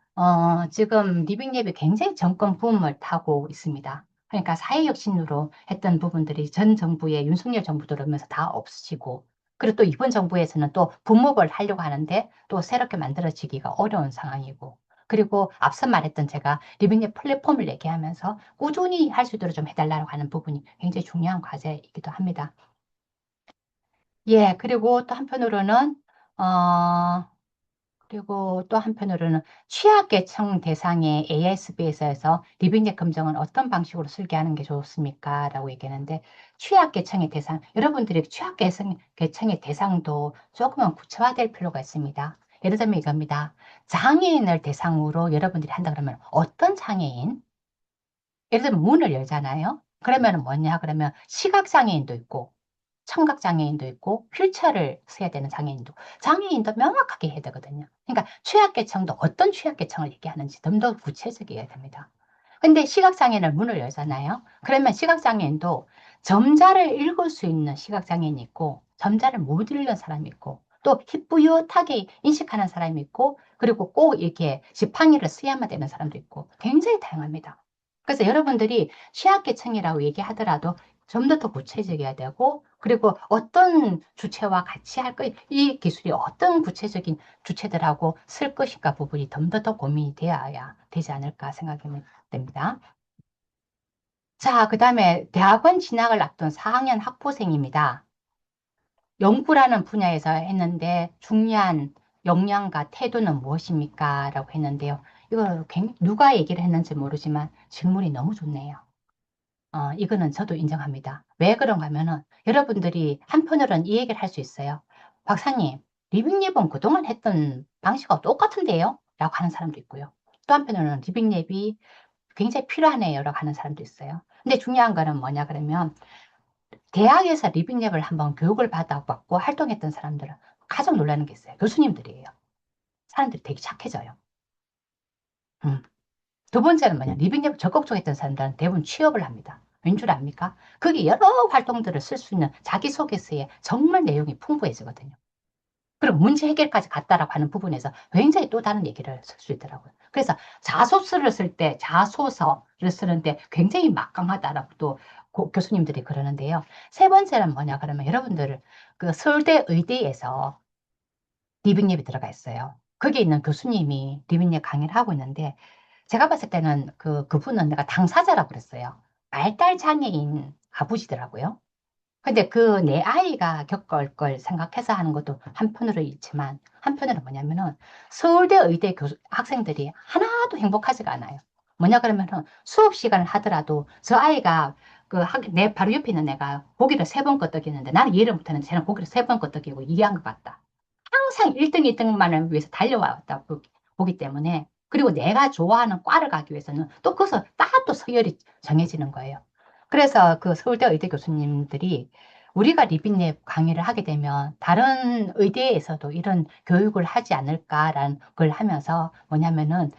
지금 리빙랩이 굉장히 정권 붐을 타고 있습니다. 그러니까 사회혁신으로 했던 부분들이 전 정부의 윤석열 정부 들어오면서 다 없어지고, 그리고 또 이번 정부에서는 또 붐업을 하려고 하는데 또 새롭게 만들어지기가 어려운 상황이고, 그리고 앞서 말했던 제가 리빙랩 플랫폼을 얘기하면서 꾸준히 할 수 있도록 좀 해달라고 하는 부분이 굉장히 중요한 과제이기도 합니다. 예, 어, 그리고 또 한편으로는 취약계층 대상의 ASB에서 리빙랩 검정은 어떤 방식으로 설계하는 게 좋습니까? 라고 얘기하는데, 여러분들이 취약계층의 대상도 조금은 구체화될 필요가 있습니다. 예를 들면 이겁니다. 장애인을 대상으로 여러분들이 한다 그러면 어떤 장애인? 예를 들면 문을 열잖아요. 그러면 뭐냐? 그러면 시각장애인도 있고, 청각장애인도 있고 휠체어를 써야 되는 장애인도 명확하게 해야 되거든요. 그러니까 취약계층도 어떤 취약계층을 얘기하는지 좀 더 구체적이어야 됩니다. 근데 시각장애인을 문을 열잖아요. 그러면 시각장애인도 점자를 읽을 수 있는 시각장애인이 있고 점자를 못 읽는 사람이 있고 또 희뿌옇하게 인식하는 사람이 있고 그리고 꼭 이렇게 지팡이를 써야만 되는 사람도 있고 굉장히 다양합니다. 그래서 여러분들이 취약계층이라고 얘기하더라도 좀 더 구체적이어야 되고, 그리고 어떤 주체와 같이 이 기술이 어떤 구체적인 주체들하고 쓸 것인가 부분이 좀 더 고민이 되어야 되지 않을까 생각이 됩니다. 자, 그 다음에 대학원 진학을 앞둔 4학년 학부생입니다. 연구라는 분야에서 했는데 중요한 역량과 태도는 무엇입니까? 라고 했는데요. 이거 누가 얘기를 했는지 모르지만 질문이 너무 좋네요. 이거는 저도 인정합니다. 왜 그런가 하면은 여러분들이 한편으로는 이 얘기를 할 수 있어요. 박사님, 리빙랩은 그동안 했던 방식하고 똑같은데요? 라고 하는 사람도 있고요. 또 한편으로는 리빙랩이 굉장히 필요하네요. 라고 하는 사람도 있어요. 근데 중요한 거는 뭐냐 그러면 대학에서 리빙랩을 한번 교육을 받아봤고 활동했던 사람들은 가장 놀라는 게 있어요. 교수님들이에요. 사람들이 되게 착해져요. 음. 두 번째는 뭐냐, 리빙랩을 적극적으로 했던 사람들은 대부분 취업을 합니다. 왠 줄 압니까? 거기 여러 활동들을 쓸 수 있는 자기소개서에 정말 내용이 풍부해지거든요. 그리고 문제 해결까지 갔다라고 하는 부분에서 굉장히 또 다른 얘기를 쓸 수 있더라고요. 그래서 자소서를 쓸 때, 자소서를 쓰는데 굉장히 막강하다라고 또 교수님들이 그러는데요. 세 번째는 뭐냐, 그러면 여러분들 그 서울대 의대에서 리빙랩이 들어가 있어요. 거기에 있는 교수님이 리빙랩 강의를 하고 있는데 제가 봤을 때는 그분은 내가 당사자라고 그랬어요. 발달장애인 아버지더라고요. 근데 그 내 아이가 겪을 걸 생각해서 하는 것도 한편으로 있지만 한편으로 뭐냐면은 서울대 의대 학생들이 하나도 행복하지가 않아요. 뭐냐 그러면은 수업 시간을 하더라도 저 아이가 내 바로 옆에 있는 애가 고기를 세 번 끄덕이는데 나는 이해를 못하는데 쟤는 고기를 세 번 끄덕이고 이해한 것 같다. 항상 1등, 2등만을 위해서 달려왔다 보기 때문에 그리고 내가 좋아하는 과를 가기 위해서는 또 거기서 딱 또 서열이 정해지는 거예요. 그래서 그 서울대 의대 교수님들이 우리가 리빙랩 강의를 하게 되면 다른 의대에서도 이런 교육을 하지 않을까라는 걸 하면서 뭐냐면은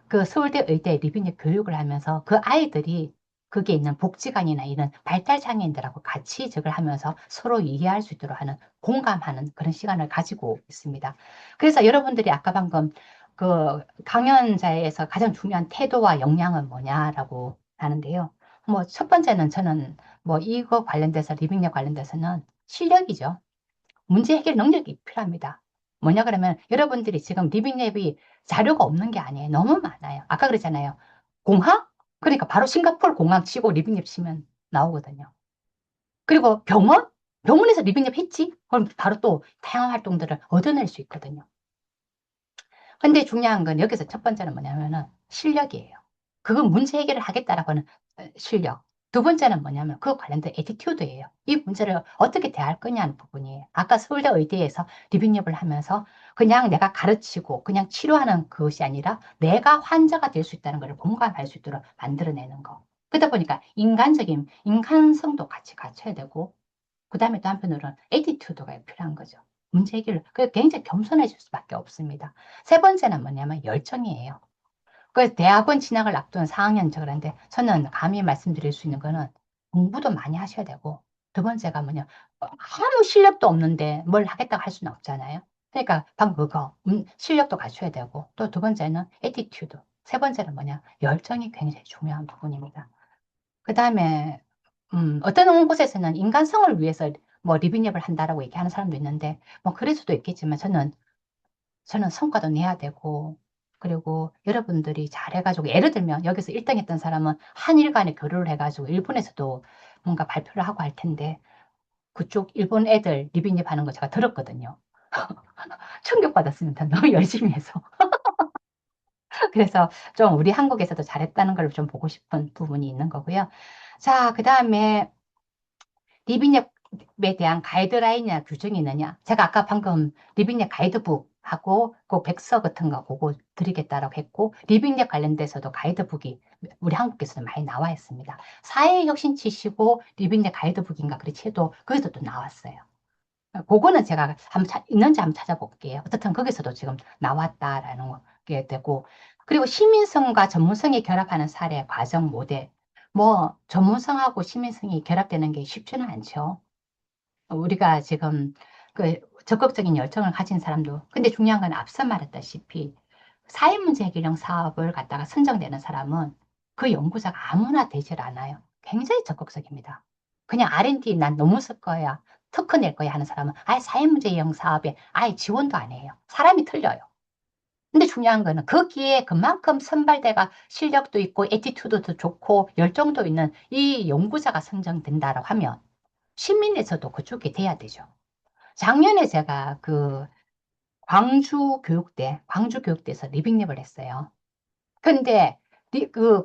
그 서울대 의대 리빙랩 교육을 하면서 그 아이들이 거기에 있는 복지관이나 이런 발달장애인들하고 같이 적을 하면서 서로 이해할 수 있도록 하는 공감하는 그런 시간을 가지고 있습니다. 그래서 여러분들이 아까 방금 그 강연자에서 가장 중요한 태도와 역량은 뭐냐라고 하는데요. 뭐 첫 번째는 저는 뭐 이거 관련돼서 리빙랩 관련돼서는 실력이죠. 문제 해결 능력이 필요합니다. 뭐냐 그러면 여러분들이 지금 리빙랩이 자료가 없는 게 아니에요. 너무 많아요. 아까 그랬잖아요. 공항? 그러니까 바로 싱가포르 공항 치고 리빙랩 치면 나오거든요. 그리고 병원? 병원에서 리빙랩 했지? 그럼 바로 또 다양한 활동들을 얻어낼 수 있거든요. 근데 중요한 건 여기서 첫 번째는 뭐냐면은 실력이에요. 그건 문제 해결을 하겠다라고 하는 실력. 두 번째는 뭐냐면 그 관련된 애티튜드예요. 이 문제를 어떻게 대할 거냐는 부분이에요. 아까 서울대 의대에서 리빙랩을 하면서 그냥 내가 가르치고 그냥 치료하는 것이 아니라 내가 환자가 될 수 있다는 것을 공감할 수 있도록 만들어내는 거. 그러다 보니까 인간적인 인간성도 같이 갖춰야 되고 그 다음에 또 한편으로는 애티튜드가 필요한 거죠. 문제 해결을. 그래서 굉장히 겸손해질 수밖에 없습니다. 세 번째는 뭐냐면 열정이에요. 그 대학원 진학을 앞둔 4학년 저그런데 저는 감히 말씀드릴 수 있는 거는 공부도 많이 하셔야 되고 두 번째가 뭐냐 아무 실력도 없는데 뭘 하겠다고 할 수는 없잖아요. 그러니까 방금 그거 실력도 갖춰야 되고 또 두 번째는 애티튜드 세 번째는 뭐냐 열정이 굉장히 중요한 부분입니다. 그 다음에 어떤 곳에서는 인간성을 위해서 뭐 리빙랩을 한다라고 얘기하는 사람도 있는데 뭐 그럴 수도 있겠지만 저는 성과도 내야 되고 그리고 여러분들이 잘해가지고 예를 들면 여기서 1등 했던 사람은 한일간에 교류를 해가지고 일본에서도 뭔가 발표를 하고 할 텐데 그쪽 일본 애들 리빙랩 하는 거 제가 들었거든요. 충격받았습니다. 너무 열심히 해서. 그래서 좀 우리 한국에서도 잘했다는 걸 좀 보고 싶은 부분이 있는 거고요. 자, 그 다음에 리빙랩에 대한 가이드라인이나 규정이 있느냐? 제가 아까 방금 리빙랩 가이드북하고 그 백서 같은 거 그거 드리겠다라고 했고 리빙랩 관련돼서도 가이드북이 우리 한국에서는 많이 나와 있습니다. 사회혁신 치시고 리빙랩 가이드북인가 그렇지 해도 거기서 또 나왔어요. 그거는 제가 있는지 한번 찾아볼게요. 어떻든 거기서도 지금 나왔다라는 게 되고 그리고 시민성과 전문성이 결합하는 사례, 과정, 모델 뭐 전문성하고 시민성이 결합되는 게 쉽지는 않죠. 우리가 지금 그 적극적인 열정을 가진 사람도 근데 중요한 건 앞서 말했다시피 사회문제 해결형 사업을 갖다가 선정되는 사람은 그 연구자가 아무나 되질 않아요. 굉장히 적극적입니다. 그냥 R&D 난 너무 쓸 거야. 특허 낼 거야 하는 사람은 아예 사회문제형 사업에 아예 지원도 안 해요. 사람이 틀려요. 근데 중요한 거는 거기에 그만큼 선발대가 실력도 있고 애티튜드도 좋고 열정도 있는 이 연구자가 선정된다라고 하면 시민에서도 그쪽이 돼야 되죠. 작년에 제가 광주교육대에서 리빙랩을 했어요. 근데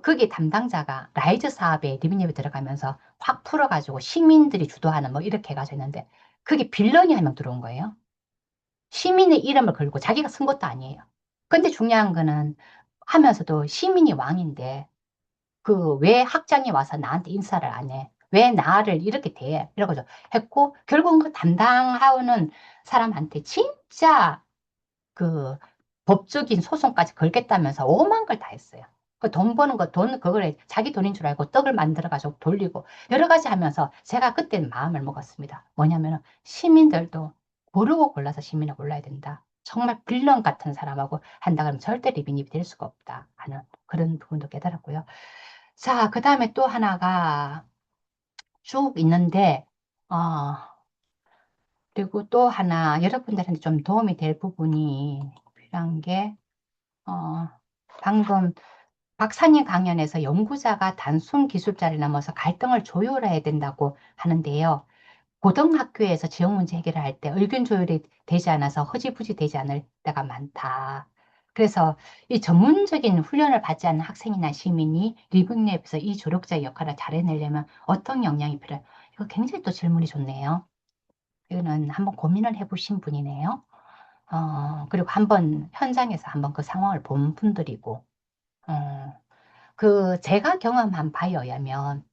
거기 담당자가 라이즈 사업에 리빙랩에 들어가면서 확 풀어가지고 시민들이 주도하는 뭐 이렇게 해가지고 했는데 그게 빌런이 한 명 들어온 거예요. 시민의 이름을 걸고 자기가 쓴 것도 아니에요. 근데 중요한 거는 하면서도 시민이 왕인데 그 왜 학장이 와서 나한테 인사를 안 해? 왜 나를 이렇게 대해? 이러고서 했고 결국은 그 담당하는 사람한테 진짜 그 법적인 소송까지 걸겠다면서 오만 걸 다 했어요. 그 돈 버는 거, 돈, 그걸 자기 돈인 줄 알고 떡을 만들어가지고 돌리고 여러 가지 하면서 제가 그때는 마음을 먹었습니다. 뭐냐면 시민들도 고르고 골라서 시민을 골라야 된다. 정말 빌런 같은 사람하고 한다 그러면 절대 리빈입이 될 수가 없다 하는 그런 부분도 깨달았고요. 자, 그 다음에 또 하나가 쭉 있는데, 어, 그리고 또 하나 여러분들한테 좀 도움이 될 부분이 필요한 게, 어, 방금 박사님 강연에서 연구자가 단순 기술자를 넘어서 갈등을 조율해야 된다고 하는데요. 고등학교에서 지역 문제 해결을 할 때 의견 조율이 되지 않아서 허지부지 되지 않을 때가 많다. 그래서 이 전문적인 훈련을 받지 않은 학생이나 시민이 리빙랩에서 이 조력자의 역할을 잘 해내려면 어떤 역량이 필요해요? 이거 굉장히 또 질문이 좋네요. 이거는 한번 고민을 해보신 분이네요. 그리고 한번 현장에서 한번 그 상황을 본 분들이고, 제가 경험한 바에 의하면,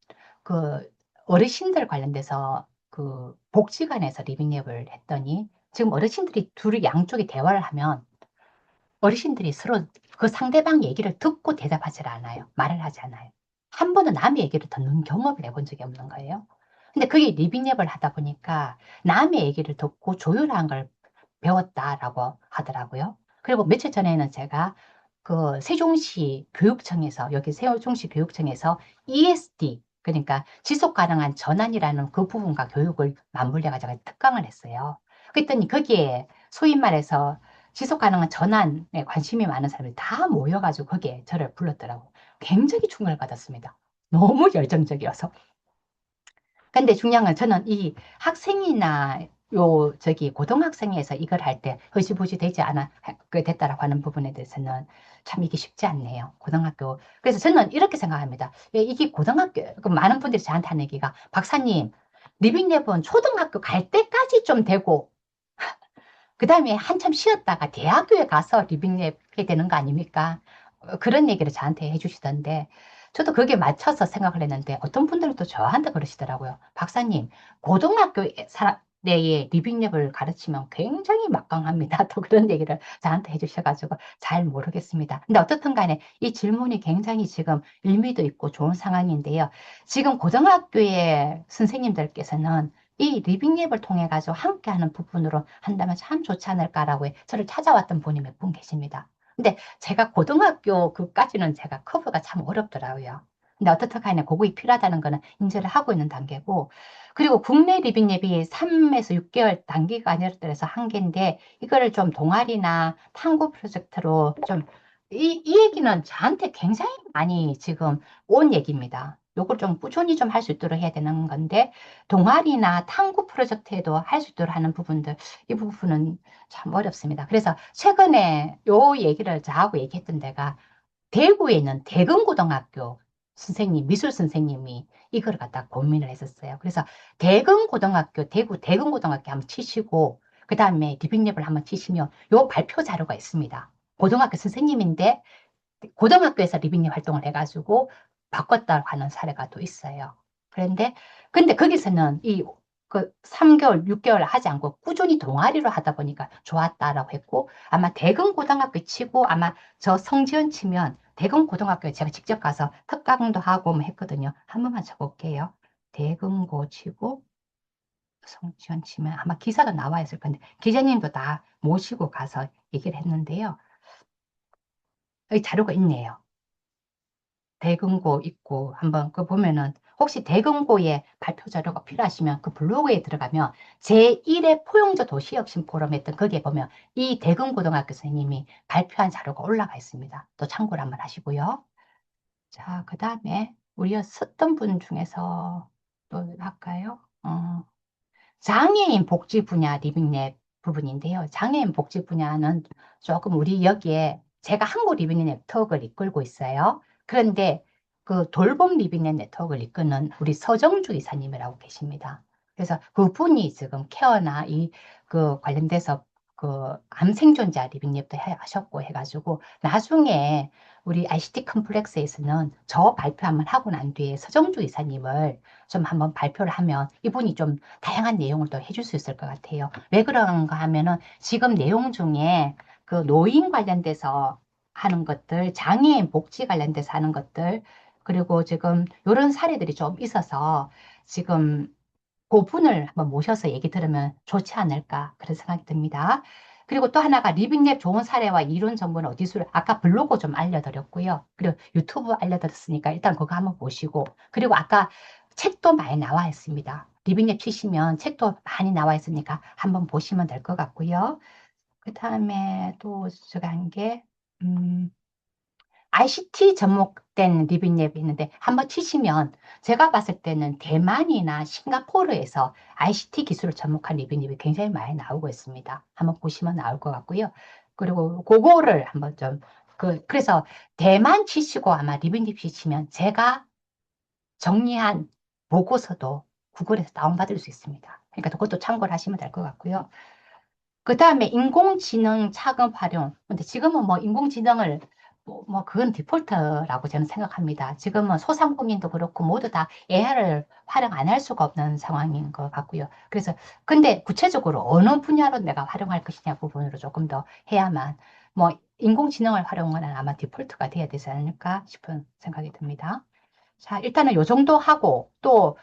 그, 어르신들 관련돼서 그 복지관에서 리빙랩을 했더니, 지금 어르신들이 둘이 양쪽이 대화를 하면, 어르신들이 서로 그 상대방 얘기를 듣고 대답하지 않아요. 말을 하지 않아요. 한 번은 남의 얘기를 듣는 경험을 해본 적이 없는 거예요. 근데 그게 리빙랩을 하다 보니까 남의 얘기를 듣고 조율한 걸 배웠다라고 하더라고요. 그리고 며칠 전에는 제가 그 세종시 교육청에서, 여기 세종시 교육청에서 ESD, 그러니까 지속 가능한 전환이라는 그 부분과 교육을 맞물려가지고 특강을 했어요. 그랬더니 거기에 소위 말해서 지속 가능한 전환에 관심이 많은 사람들이 다 모여가지고 거기에 저를 불렀더라고요. 굉장히 충격을 받았습니다. 너무 열정적이어서. 근데 중요한 건 저는 이 학생이나 고등학생에서 이걸 할 때 흐지부지 되지 않아, 됐다라고 하는 부분에 대해서는 참 이게 쉽지 않네요. 고등학교. 그래서 저는 이렇게 생각합니다. 왜 이게 고등학교, 그 많은 분들이 저한테 하는 얘기가, 박사님, 리빙랩은 초등학교 갈 때까지 좀 되고, 그 다음에 한참 쉬었다가 대학교에 가서 리빙랩 해야 되는 거 아닙니까? 그런 얘기를 저한테 해주시던데, 저도 거기에 맞춰서 생각을 했는데, 어떤 분들은 또 저한테 그러시더라고요. 박사님, 고등학교 내에 리빙랩을 가르치면 굉장히 막강합니다. 또 그런 얘기를 저한테 해주셔가지고 잘 모르겠습니다. 근데 어떻든 간에 이 질문이 굉장히 지금 의미도 있고 좋은 상황인데요. 지금 고등학교의 선생님들께서는 이 리빙랩을 통해 가지고 함께 하는 부분으로 한다면 참 좋지 않을까라고 저를 찾아왔던 분이 몇 분 계십니다. 근데 제가 고등학교 그까지는 제가 커버가 참 어렵더라고요. 근데 어떻든 간에 그거 필요하다는 거는 인지를 하고 있는 단계고, 그리고 국내 리빙랩이 3에서 6개월 단기간이라서 한 개인데, 이거를 좀 동아리나 탐구 프로젝트로 좀, 이 얘기는 저한테 굉장히 많이 지금 온 얘기입니다. 요걸 좀 꾸준히 좀 할 수 있도록 해야 되는 건데, 동아리나 탐구 프로젝트에도 할 수 있도록 하는 부분들, 이 부분은 참 어렵습니다. 그래서 최근에 요 얘기를 저하고 얘기했던 데가 대구에 있는 대금고등학교 선생님, 미술 선생님이 이걸 갖다 고민을 했었어요. 그래서 대금고등학교, 대구 대금고등학교 한번 치시고, 그 다음에 리빙랩을 한번 치시면 요 발표 자료가 있습니다. 고등학교 선생님인데, 고등학교에서 리빙랩 활동을 해가지고 바꿨다고 하는 사례가 또 있어요. 그런데, 근데 거기서는 그 3개월, 6개월 하지 않고 꾸준히 동아리로 하다 보니까 좋았다라고 했고, 아마 대금고등학교 치고 아마 저 성지연 치면 대금고등학교에 제가 직접 가서 특강도 하고 뭐 했거든요. 한 번만 쳐볼게요. 대금고 치고 성지연 치면 아마 기사도 나와 있을 건데, 기자님도 다 모시고 가서 얘기를 했는데요. 여기 자료가 있네요. 대금고 있고 한번 그 보면은 혹시 대금고에 발표 자료가 필요하시면 그 블로그에 들어가면 제1회 포용저 도시혁신 포럼 했던 거기에 보면 이 대금고등학교 선생님이 발표한 자료가 올라가 있습니다. 또 참고를 한번 하시고요. 자, 그 다음에 우리가 썼던 분 중에서 또 할까요? 장애인 복지 분야 리빙랩 부분인데요. 장애인 복지 분야는 조금 우리 여기에 제가 한국 리빙랩 네트워크를 이끌고 있어요. 그런데 그 돌봄 리빙넷 네트워크를 이끄는 우리 서정주 이사님이라고 계십니다. 그래서 그분이 지금 케어나 이 그 관련돼서 그 암생존자 리빙넷도 하셨고 해가지고 나중에 우리 ICT 컴플렉스에서는 저 발표 한번 하고 난 뒤에 서정주 이사님을 좀 한번 발표를 하면 이분이 좀 다양한 내용을 또 해줄 수 있을 것 같아요. 왜 그런가 하면은 지금 내용 중에 그 노인 관련돼서 하는 것들, 장애인 복지 관련돼서 하는 것들, 그리고 지금 이런 사례들이 좀 있어서 지금 그분을 한번 모셔서 얘기 들으면 좋지 않을까 그런 생각이 듭니다. 그리고 또 하나가 리빙랩 좋은 사례와 이론 정보는 어디서 아까 블로그 좀 알려드렸고요. 그리고 유튜브 알려드렸으니까 일단 그거 한번 보시고 그리고 아까 책도 많이 나와 있습니다. 리빙랩 치시면 책도 많이 나와 있으니까 한번 보시면 될 것 같고요. 그 다음에 또 제가 한 게, ICT 접목된 리빙랩이 있는데 한번 치시면 제가 봤을 때는 대만이나 싱가포르에서 ICT 기술을 접목한 리빙랩이 굉장히 많이 나오고 있습니다. 한번 보시면 나올 것 같고요. 그리고 그거를 한번 좀, 그래서 대만 치시고 아마 리빙랩 치시면 제가 정리한 보고서도 구글에서 다운받을 수 있습니다. 그러니까 그것도 참고를 하시면 될 것 같고요. 그 다음에 인공지능 차급 활용. 근데 지금은 뭐 인공지능을 그건 디폴트라고 저는 생각합니다. 지금은 소상공인도 그렇고 모두 다 AI를 활용 안 할 수가 없는 상황인 것 같고요. 그래서 근데 구체적으로 어느 분야로 내가 활용할 것이냐 부분으로 조금 더 해야만 뭐 인공지능을 활용하는 아마 디폴트가 돼야 되지 않을까 싶은 생각이 듭니다. 자, 일단은 요 정도 하고 또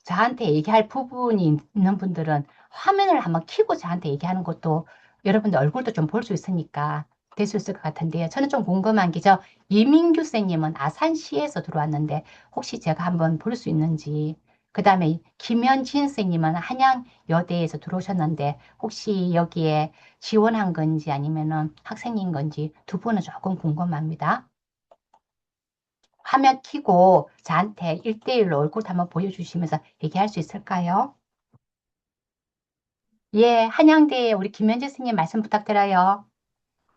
저한테 얘기할 부분이 있는 분들은 화면을 한번 켜고 저한테 얘기하는 것도 여러분들 얼굴도 좀 볼 수 있으니까 될 수 있을 것 같은데요. 저는 좀 궁금한 게 이민규 쌤님은 아산시에서 들어왔는데 혹시 제가 한번 볼 수 있는지 그 다음에 김현진 쌤님은 한양여대에서 들어오셨는데 혹시 여기에 지원한 건지 아니면은 학생인 건지 두 분은 조금 궁금합니다. 화면 켜고 저한테 1대1로 얼굴 한번 보여주시면서 얘기할 수 있을까요? 예, 한양대 우리 김현지 스님 말씀 부탁드려요.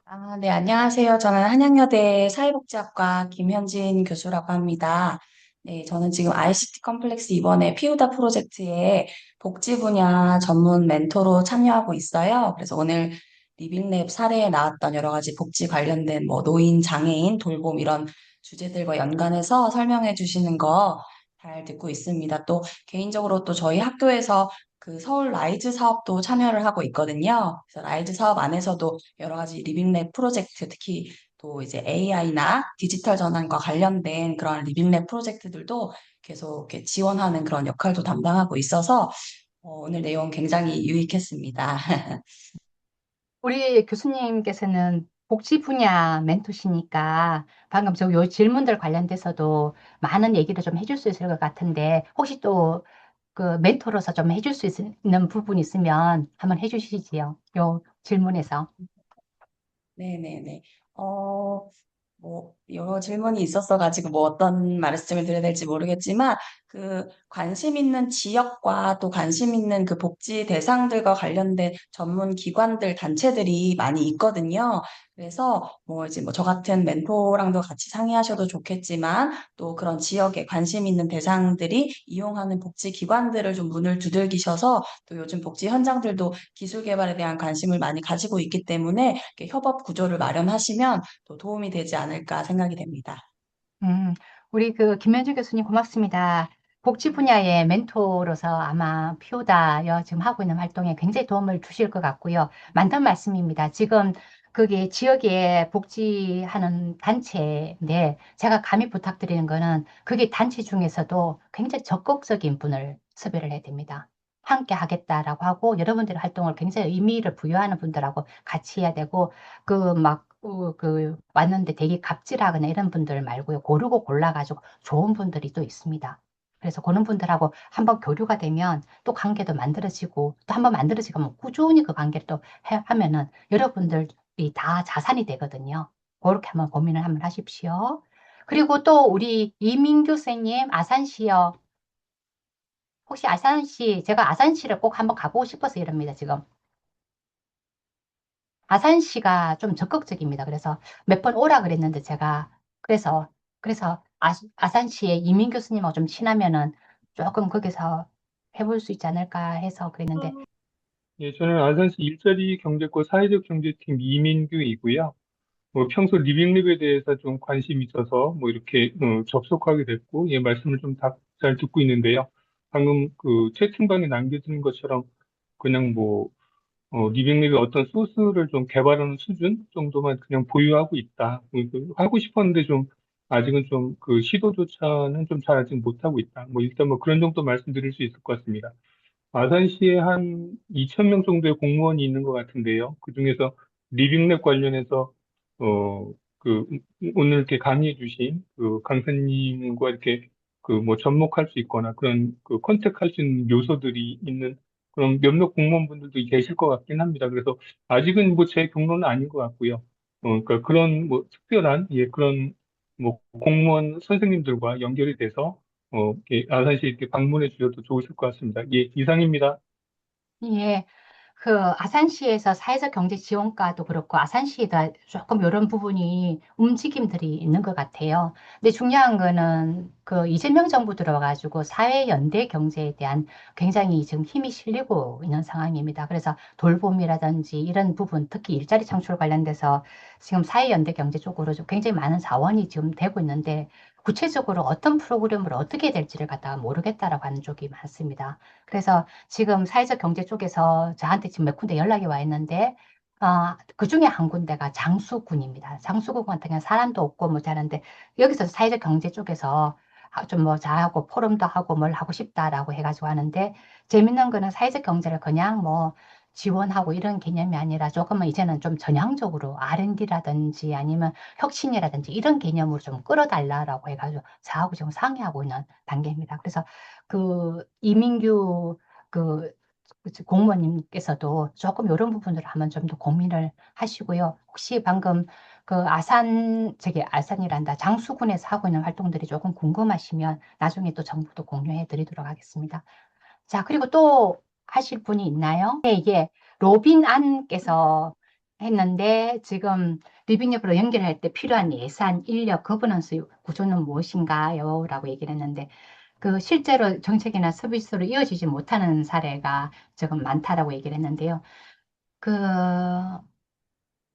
아, 네, 안녕하세요. 저는 한양여대 사회복지학과 김현진 교수라고 합니다. 네, 저는 지금 ICT 컴플렉스 이번에 피우다 프로젝트에 복지 분야 전문 멘토로 참여하고 있어요. 그래서 오늘 리빙랩 사례에 나왔던 여러 가지 복지 관련된 뭐 노인, 장애인, 돌봄 이런 주제들과 연관해서 설명해 주시는 거 잘 듣고 있습니다. 또 개인적으로 또 저희 학교에서 그 서울 라이즈 사업도 참여를 하고 있거든요. 그래서 라이즈 사업 안에서도 여러 가지 리빙랩 프로젝트, 특히 또 이제 AI나 디지털 전환과 관련된 그런 리빙랩 프로젝트들도 계속 이렇게 지원하는 그런 역할도 담당하고 있어서 오늘 내용 굉장히 유익했습니다. 우리 교수님께서는 복지 분야 멘토시니까 방금 요 질문들 관련돼서도 많은 얘기를 좀 해줄 수 있을 것 같은데 혹시 또 그 멘토로서 좀 해줄 수 있는 부분 있으면 한번 해주시지요. 요 질문에서. 네네네. 어, 뭐, 여러 질문이 있었어가지고, 뭐, 어떤 말씀을 드려야 될지 모르겠지만, 그, 관심 있는 지역과 또 관심 있는 그 복지 대상들과 관련된 전문 기관들, 단체들이 많이 있거든요. 그래서, 뭐, 이제 뭐, 저 같은 멘토랑도 같이 상의하셔도 좋겠지만, 또 그런 지역에 관심 있는 대상들이 이용하는 복지 기관들을 좀 문을 두들기셔서, 또 요즘 복지 현장들도 기술 개발에 대한 관심을 많이 가지고 있기 때문에, 이렇게 협업 구조를 마련하시면 또 도움이 되지 않을까 생각이 됩니다. 우리 그 김현주 교수님 고맙습니다. 복지 분야의 멘토로서 아마 피오다여 지금 하고 있는 활동에 굉장히 도움을 주실 것 같고요. 맞는 말씀입니다. 지금 그게 지역에 복지하는 단체인데 제가 감히 부탁드리는 거는 그게 단체 중에서도 굉장히 적극적인 분을 섭외를 해야 됩니다. 함께 하겠다라고 하고 여러분들의 활동을 굉장히 의미를 부여하는 분들하고 같이 해야 되고 왔는데 되게 갑질하거나 이런 분들 말고요. 고르고 골라가지고 좋은 분들이 또 있습니다. 그래서 그런 분들하고 한번 교류가 되면 또 관계도 만들어지고 또 한번 만들어지면 꾸준히 그 관계를 또 하면은 여러분들이 다 자산이 되거든요. 그렇게 한번 고민을 한번 하십시오. 그리고 또 우리 이민규 선생님 아산시요. 혹시 아산시, 제가 아산시를 꼭 한번 가보고 싶어서 이럽니다, 지금. 아산시가 좀 적극적입니다. 그래서 몇 번 오라 그랬는데 제가 그래서 그래서 아산시의 이민 교수님하고 좀 친하면은 조금 거기서 해볼 수 있지 않을까 해서 그랬는데, 예, 저는 아산시 일자리 경제과 사회적 경제팀 이민규이고요. 뭐 평소 리빙랩에 대해서 좀 관심이 있어서 뭐 이렇게 접속하게 됐고, 예, 말씀을 좀 잘 듣고 있는데요. 방금 그 채팅방에 남겨진 것처럼 그냥 뭐 리빙랩의 어떤 소스를 좀 개발하는 수준 정도만 그냥 보유하고 있다. 하고 싶었는데 좀 아직은 좀 그 시도조차는 좀 잘 아직 못하고 있다. 뭐 일단 뭐 그런 정도 말씀드릴 수 있을 것 같습니다. 아산시에 한 2천 명 정도의 공무원이 있는 것 같은데요. 그중에서 리빙랩 관련해서 그 오늘 이렇게 강의해 주신 그 강사님과 이렇게 그 뭐 접목할 수 있거나 그런 그 컨택할 수 있는 요소들이 있는 그런 몇몇 공무원분들도 계실 것 같긴 합니다. 그래서 아직은 뭐 제 경로는 아닌 것 같고요. 그러니까 그런 뭐 특별한 예 그런 뭐 공무원 선생님들과 연결이 돼서 이렇게 아산시 이렇게 방문해 주셔도 좋으실 것 같습니다. 예, 이상입니다. 예, 그 아산시에서 사회적 경제 지원과도 그렇고 아산시에도 조금 이런 부분이 움직임들이 있는 것 같아요. 근데 중요한 거는 그 이재명 정부 들어가지고 사회 연대 경제에 대한 굉장히 지금 힘이 실리고 있는 상황입니다. 그래서 돌봄이라든지 이런 부분, 특히 일자리 창출 관련돼서 지금 사회 연대 경제 쪽으로 좀 굉장히 많은 자원이 지금 되고 있는데 구체적으로 어떤 프로그램을 어떻게 될지를 갖다가 모르겠다라고 하는 쪽이 많습니다. 그래서 지금 사회적 경제 쪽에서 저한테 지금 몇 군데 연락이 와 있는데, 그 중에 한 군데가 장수군입니다. 장수군 같은 경우는 사람도 없고 뭐 자는데, 여기서 사회적 경제 쪽에서 좀 뭐 잘하고 포럼도 하고 뭘 하고 싶다라고 해가지고 하는데, 재밌는 거는 사회적 경제를 그냥 뭐 지원하고 이런 개념이 아니라 조금은 이제는 좀 전향적으로 R&D라든지 아니면 혁신이라든지 이런 개념으로 좀 끌어달라라고 해가지고 저하고 지금 상의하고 있는 단계입니다. 그래서 그 이민규 그 공무원님께서도 조금 이런 부분을 한번 좀 더 고민을 하시고요. 혹시 방금 그 아산이란다. 장수군에서 하고 있는 활동들이 조금 궁금하시면 나중에 또 정보도 공유해 드리도록 하겠습니다. 자, 그리고 또 하실 분이 있나요? 네, 이게 로빈 안께서 했는데 지금 리빙앱으로 연결할 때 필요한 예산, 인력, 거버넌스 구조는 무엇인가요? 라고 얘기를 했는데 그 실제로 정책이나 서비스로 이어지지 못하는 사례가 지금 많다라고 얘기를 했는데요. 그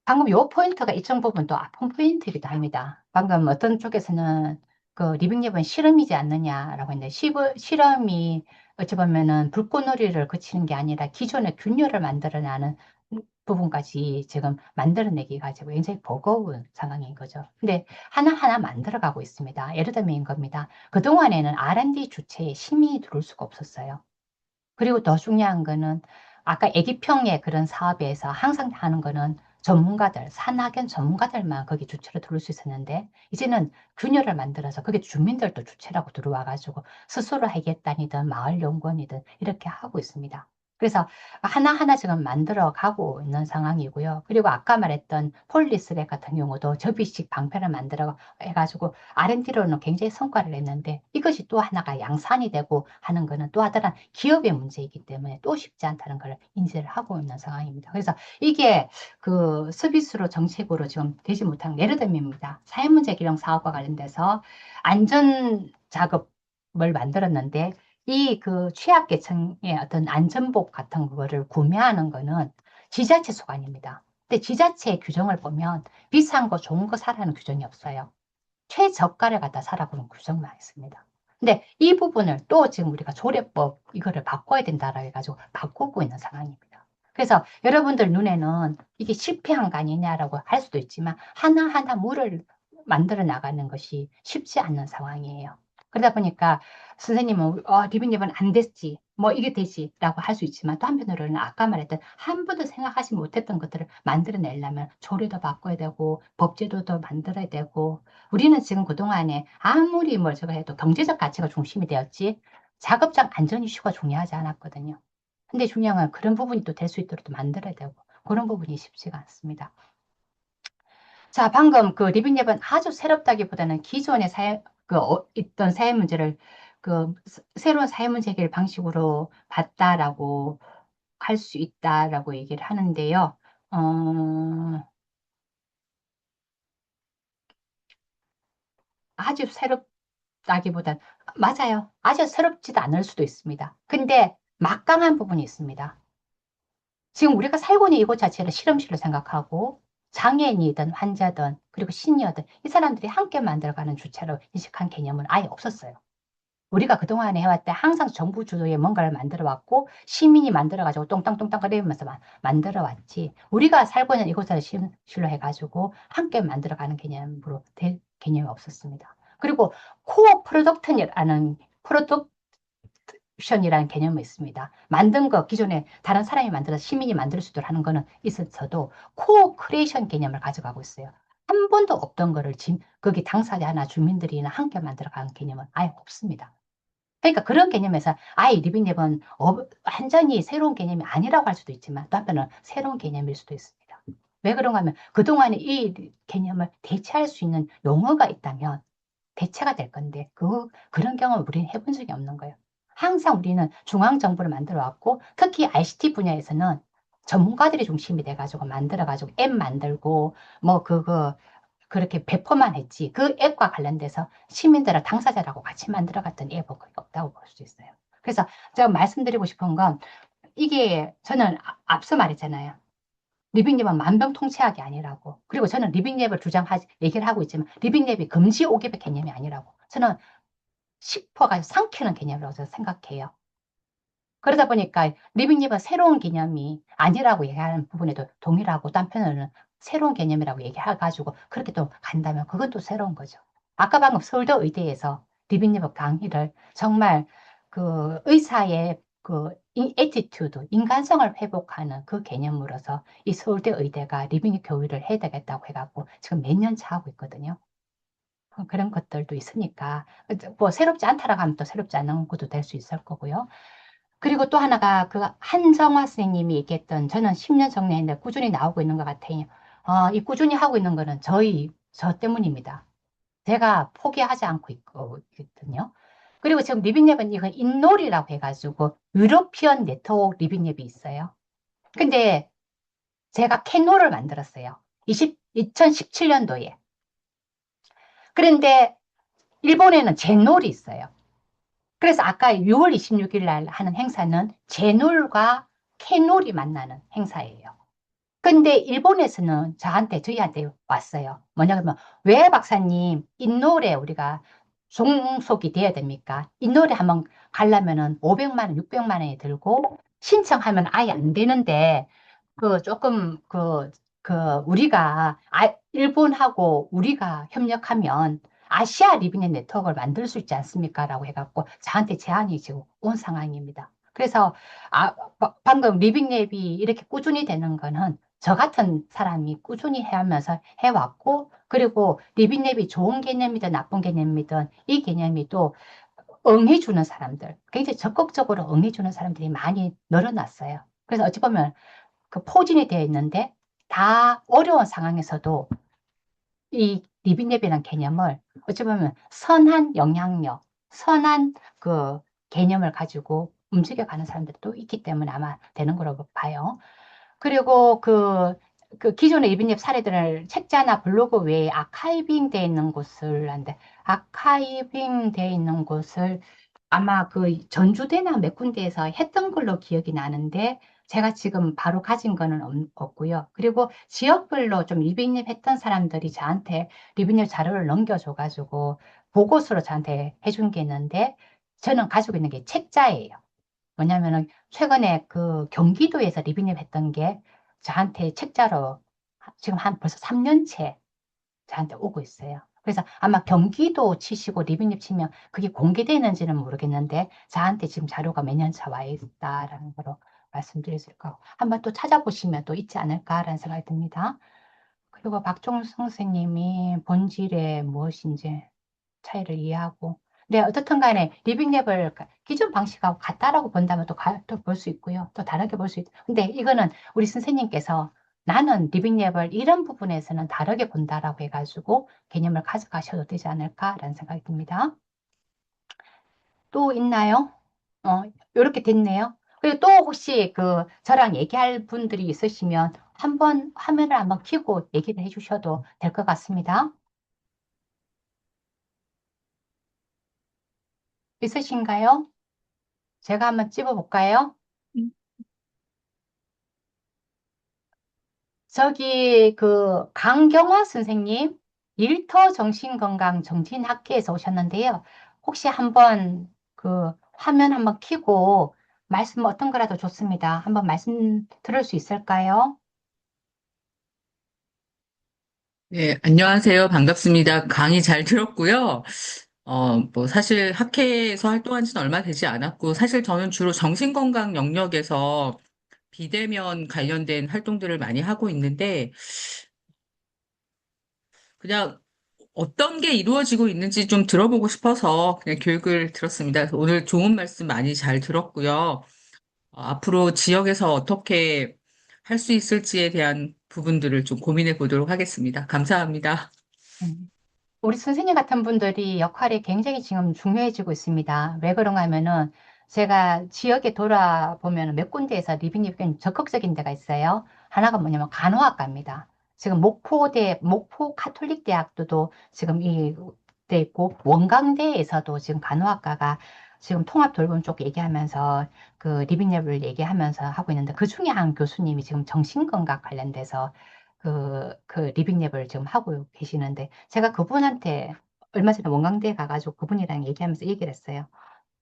방금 요 포인트가 이쪽 부분도 아픈 포인트이기도 합니다. 방금 어떤 쪽에서는 그 리빙랩은 실험이지 않느냐라고 했는데 실험이 어찌 보면은 불꽃놀이를 그치는 게 아니라 기존의 균열을 만들어내는 부분까지 지금 만들어내기가 지금 굉장히 버거운 상황인 거죠. 근데 하나하나 만들어가고 있습니다. 예를 들면 겁니다. 그동안에는 R&D 주체에 심의 들어올 수가 없었어요. 그리고 더 중요한 거는 아까 애기평의 그런 사업에서 항상 하는 거는 전문가들, 산학연 전문가들만 거기 주체로 들어올 수 있었는데 이제는 균열을 만들어서 그게 주민들도 주체라고 들어와가지고 스스로 하겠다니든 마을연구원이든 이렇게 하고 있습니다. 그래서 하나하나 지금 만들어 가고 있는 상황이고요. 그리고 아까 말했던 폴리스랩 같은 경우도 접이식 방패를 만들어 해가지고 R&D로는 굉장히 성과를 냈는데 이것이 또 하나가 양산이 되고 하는 거는 또 하나는 기업의 문제이기 때문에 또 쉽지 않다는 걸 인지를 하고 있는 상황입니다. 그래서 이게 그 서비스로 정책으로 지금 되지 못한 예를 들면입니다. 사회문제 기록 사업과 관련돼서 안전 작업을 만들었는데 이 그 취약계층의 어떤 안전복 같은 거를 구매하는 거는 지자체 소관입니다. 근데 지자체의 규정을 보면 비싼 거 좋은 거 사라는 규정이 없어요. 최저가를 갖다 사라고는 규정만 있습니다. 근데 이 부분을 또 지금 우리가 조례법 이거를 바꿔야 된다라고 해가지고 바꾸고 있는 상황입니다. 그래서 여러분들 눈에는 이게 실패한 거 아니냐라고 할 수도 있지만 하나하나 물을 만들어 나가는 것이 쉽지 않은 상황이에요. 그러다 보니까 선생님은 리빙랩은 안 됐지 뭐 이게 되지라고 할 수 있지만 또 한편으로는 아까 말했던 한 번도 생각하지 못했던 것들을 만들어내려면 조례도 바꿔야 되고 법제도도 만들어야 되고 우리는 지금 그동안에 아무리 뭘 저거 해도 경제적 가치가 중심이 되었지 작업장 안전 이슈가 중요하지 않았거든요. 근데 중요한 건 그런 부분이 또 될 수 있도록 또 만들어야 되고 그런 부분이 쉽지가 않습니다. 자, 방금 그 리빙랩은 아주 새롭다기보다는 기존의 있던 사회 문제를 새로운 사회 문제 해결 방식으로 봤다라고 할 수 있다라고 얘기를 하는데요. 어, 아주 새롭다기보단, 맞아요. 아주 새롭지도 않을 수도 있습니다. 근데 막강한 부분이 있습니다. 지금 우리가 살고 있는 이곳 자체를 실험실로 생각하고 장애인이든 환자든 그리고 시니어든 이 사람들이 함께 만들어가는 주체로 인식한 개념은 아예 없었어요. 우리가 그동안에 해왔대 항상 정부 주도의 뭔가를 만들어 왔고 시민이 만들어가지고 똥땅똥땅 거리면서 만들어 왔지. 우리가 살고 있는 이곳을 실로 해가지고 함께 만들어가는 개념으로 될 개념이 없었습니다. 그리고 코어 프로덕트라는 프로덕션이라는 개념이 있습니다. 만든 거 기존에 다른 사람이 만들어서 시민이 만들 수 있도록 하는 거는 있었어도 코어 크리에이션 개념을 가져가고 있어요. 한 번도 없던 거를 거기 당사자나 주민들이나 함께 만들어가는 개념은 아예 없습니다. 그러니까 그런 개념에서 아예 리빙랩은 완전히 새로운 개념이 아니라고 할 수도 있지만 또 한편은 새로운 개념일 수도 있습니다. 왜 그런가 하면 그동안에 이 개념을 대체할 수 있는 용어가 있다면 대체가 될 건데 그런 경험을 우리는 해본 적이 없는 거예요. 항상 우리는 중앙정부를 만들어 왔고 특히 ICT 분야에서는 전문가들이 중심이 돼가지고 만들어가지고 앱 만들고 뭐 그렇게 배포만 했지 그 앱과 관련돼서 시민들을 당사자라고 같이 만들어갔던 앱은 거의 없다고 볼 수 있어요. 그래서 제가 말씀드리고 싶은 건 이게 저는 앞서 말했잖아요. 리빙랩은 만병통치약이 아니라고. 그리고 저는 리빙랩을 얘기를 하고 있지만 리빙랩이 금지 오개백 개념이 아니라고. 저는 싶어가지고 삼키는 개념이라고 저는 생각해요. 그러다 보니까 리빙랩은 새로운 개념이 아니라고 얘기하는 부분에도 동일하고 또 한편으로는 새로운 개념이라고 얘기해가지고 그렇게 또 간다면 그건 또 새로운 거죠. 아까 방금 서울대 의대에서 리빙랩 강의를 정말 그 의사의 그 애티튜드, 인간성을 회복하는 그 개념으로서 이 서울대 의대가 리빙랩 교육을 해야 되겠다고 해갖고 지금 몇 년 차 하고 있거든요. 그런 것들도 있으니까 뭐 새롭지 않다라고 하면 또 새롭지 않은 것도 될 수 있을 거고요. 그리고 또 하나가 그 한정화 선생님이 얘기했던 저는 10년 정리했는데 꾸준히 나오고 있는 것 같아요. 이 꾸준히 하고 있는 거는 저 때문입니다. 제가 포기하지 않고 있거든요. 그리고 지금 리빙랩은 이거 인놀이라고 해가지고 유로피언 네트워크 리빙랩이 있어요. 근데 제가 캔놀을 만들었어요. 2017년도에. 그런데 일본에는 젠놀이 있어요. 그래서 아까 6월 26일 날 하는 행사는 제놀과 캐놀이 만나는 행사예요. 근데 일본에서는 저희한테 왔어요. 뭐냐면, 왜 박사님, 인노래 우리가 종속이 돼야 됩니까? 인노래 한번 가려면은 500만 원, 600만 원이 들고, 신청하면 아예 안 되는데, 조금, 우리가, 일본하고 우리가 협력하면 아시아 리빙의 네트워크를 만들 수 있지 않습니까? 라고 해갖고 저한테 제안이 지금 온 상황입니다. 그래서, 방금 리빙랩이 이렇게 꾸준히 되는 거는 저 같은 사람이 꾸준히 해하면서 해왔고, 그리고 리빙랩이 좋은 개념이든 나쁜 개념이든 이 개념이 또 응해주는 사람들, 굉장히 적극적으로 응해주는 사람들이 많이 늘어났어요. 그래서 어찌 보면 그 포진이 되어 있는데 다 어려운 상황에서도 이 리빙랩이라는 개념을 어찌 보면 선한 영향력, 선한 그 개념을 가지고 움직여가는 사람들도 있기 때문에 아마 되는 거라고 봐요. 그리고 그 기존의 리빙랩 사례들을 책자나 블로그 외에 아카이빙 돼 있는 곳을 한데 아카이빙 돼 있는 곳을 아마 그 전주대나 몇 군데에서 했던 걸로 기억이 나는데 제가 지금 바로 가진 거는 없고요. 그리고 지역별로 좀 리빙랩 했던 사람들이 저한테 리빙랩 자료를 넘겨줘가지고 보고서로 저한테 해준 게 있는데 저는 가지고 있는 게 책자예요. 뭐냐면은 최근에 그 경기도에서 리빙랩 했던 게 저한테 책자로 지금 한 벌써 3년째 저한테 오고 있어요. 그래서 아마 경기도 치시고 리빙랩 치면 그게 공개되는지는 모르겠는데 저한테 지금 자료가 몇 년 차 와 있다라는 거로 말씀드릴 수 있고 한번 또 찾아보시면 또 있지 않을까라는 생각이 듭니다. 그리고 박종성 선생님이 본질의 무엇인지 차이를 이해하고 네, 어떻든 간에 리빙랩을 기존 방식하고 같다라고 본다면 또 볼 수 있고요. 또 다르게 볼 수 있고. 근데 이거는 우리 선생님께서 나는 리빙랩을 이런 부분에서는 다르게 본다라고 해가지고 개념을 가져가셔도 되지 않을까라는 생각이 듭니다. 또 있나요? 이렇게 됐네요. 그리고 또 혹시 저랑 얘기할 분들이 있으시면 한번 화면을 한번 켜고 얘기를 해주셔도 될 것 같습니다. 있으신가요? 제가 한번 찝어볼까요? 음. 저기 그 강경화 선생님 일터 정신건강 정신학회에서 오셨는데요. 혹시 한번 그 화면 한번 켜고 말씀 어떤 거라도 좋습니다. 한번 말씀 들을 수 있을까요? 네, 안녕하세요. 반갑습니다. 강의 잘 들었고요. 사실 학회에서 활동한 지는 얼마 되지 않았고, 사실 저는 주로 정신건강 영역에서 비대면 관련된 활동들을 많이 하고 있는데, 그냥 어떤 게 이루어지고 있는지 좀 들어보고 싶어서 그냥 교육을 들었습니다. 그래서 오늘 좋은 말씀 많이 잘 들었고요. 앞으로 지역에서 어떻게 할 수 있을지에 대한 부분들을 좀 고민해 보도록 하겠습니다. 감사합니다. 음. 우리 선생님 같은 분들이 역할이 굉장히 지금 중요해지고 있습니다. 왜 그런가 하면은 제가 지역에 돌아보면 몇 군데에서 리빙리빙 적극적인 데가 있어요. 하나가 뭐냐면 간호학과입니다. 지금 목포 카톨릭 대학도 지금 돼 있고 원광대에서도 지금 간호학과가 지금 통합 돌봄 쪽 얘기하면서 그 리빙랩을 얘기하면서 하고 있는데 그 중에 한 교수님이 지금 정신건강 관련돼서 그 리빙랩을 지금 하고 계시는데 제가 그분한테 얼마 전에 원광대에 가가지고 그분이랑 얘기하면서 얘기를 했어요.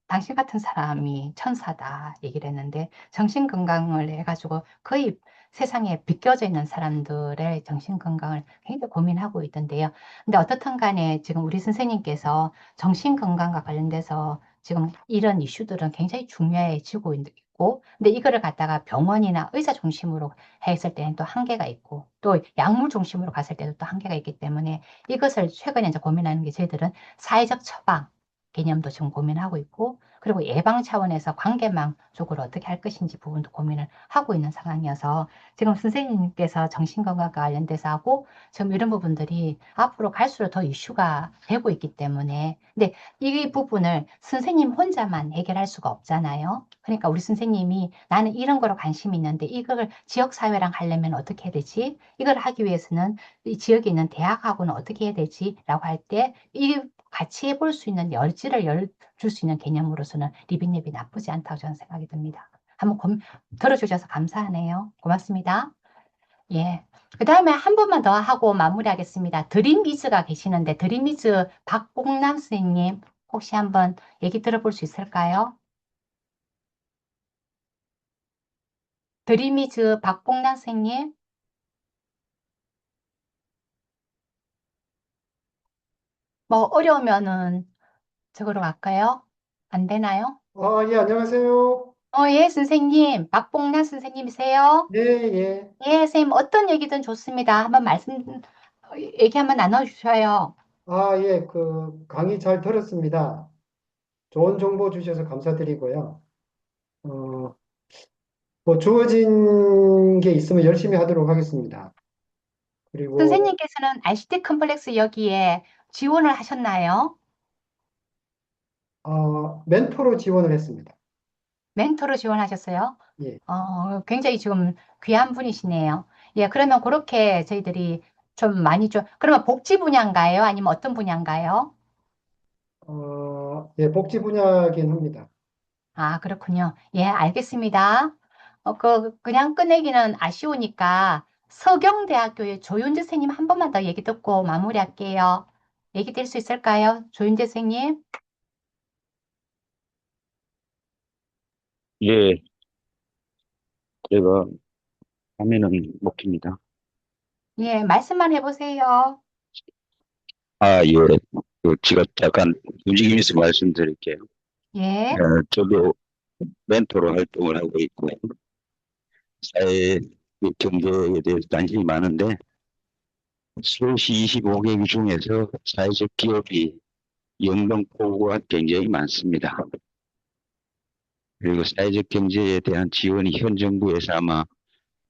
당신 같은 사람이 천사다 얘기를 했는데 정신건강을 해가지고 거의 세상에 비껴져 있는 사람들의 정신건강을 굉장히 고민하고 있던데요. 근데 어떻든 간에 지금 우리 선생님께서 정신건강과 관련돼서 지금 이런 이슈들은 굉장히 중요해지고 있고, 근데 이거를 갖다가 병원이나 의사 중심으로 했을 때는 또 한계가 있고, 또 약물 중심으로 갔을 때도 또 한계가 있기 때문에 이것을 최근에 이제 고민하는 게 저희들은 사회적 처방, 개념도 지금 고민하고 있고, 그리고 예방 차원에서 관계망 쪽으로 어떻게 할 것인지 부분도 고민을 하고 있는 상황이어서 지금 선생님께서 정신건강과 관련돼서 하고 지금 이런 부분들이 앞으로 갈수록 더 이슈가 되고 있기 때문에 근데 이 부분을 선생님 혼자만 해결할 수가 없잖아요. 그러니까 우리 선생님이 나는 이런 거로 관심이 있는데 이걸 지역사회랑 하려면 어떻게 해야 되지? 이걸 하기 위해서는 이 지역에 있는 대학하고는 어떻게 해야 되지? 라고 할 때 이 같이 해볼 수 있는 여지를 줄 수 있는 개념으로서는 리빙랩이 나쁘지 않다고 저는 생각이 듭니다. 한번 들어주셔서 감사하네요. 고맙습니다. 예. 그 다음에 한 번만 더 하고 마무리하겠습니다. 드림미즈가 계시는데 드림미즈 박봉남 선생님 혹시 한번 얘기 들어볼 수 있을까요? 드림미즈 박봉남 선생님 뭐 어려우면은 저거로 갈까요? 안 되나요? 예, 안녕하세요. 예, 선생님. 박봉남 선생님이세요? 예, 예. 예, 선생님, 어떤 얘기든 좋습니다. 한번 얘기 한번 나눠주셔요. 예, 강의 잘 들었습니다. 좋은 정보 주셔서 감사드리고요. 어, 뭐, 주어진 게 있으면 열심히 하도록 하겠습니다. 그리고, 선생님께서는 ICT 컴플렉스 여기에 지원을 하셨나요? 멘토로 지원을 했습니다. 멘토로 지원하셨어요? 예, 굉장히 지금 귀한 분이시네요. 예, 그러면 그렇게 저희들이 좀 많이 그러면 복지 분야인가요? 아니면 어떤 분야인가요? 예, 복지 분야긴 합니다. 아, 그렇군요. 예, 알겠습니다. 그냥 끝내기는 아쉬우니까 서경대학교의 조윤재 선생님 한 번만 더 얘기 듣고 마무리할게요. 얘기 될 수 있을까요? 조윤재 선생님? 예, 제가 화면은 못 켭니다. 예, 말씀만 해보세요. 예. 제가 잠깐 움직이면서 말씀드릴게요. 예, 저도 멘토로 활동을 하고 있고, 사회 경제에 대해서 관심이 많은데, 서울시 25개 중에서 사회적 기업이 영등포구가 굉장히 많습니다. 그리고 사회적 경제에 대한 지원이 현 정부에서 아마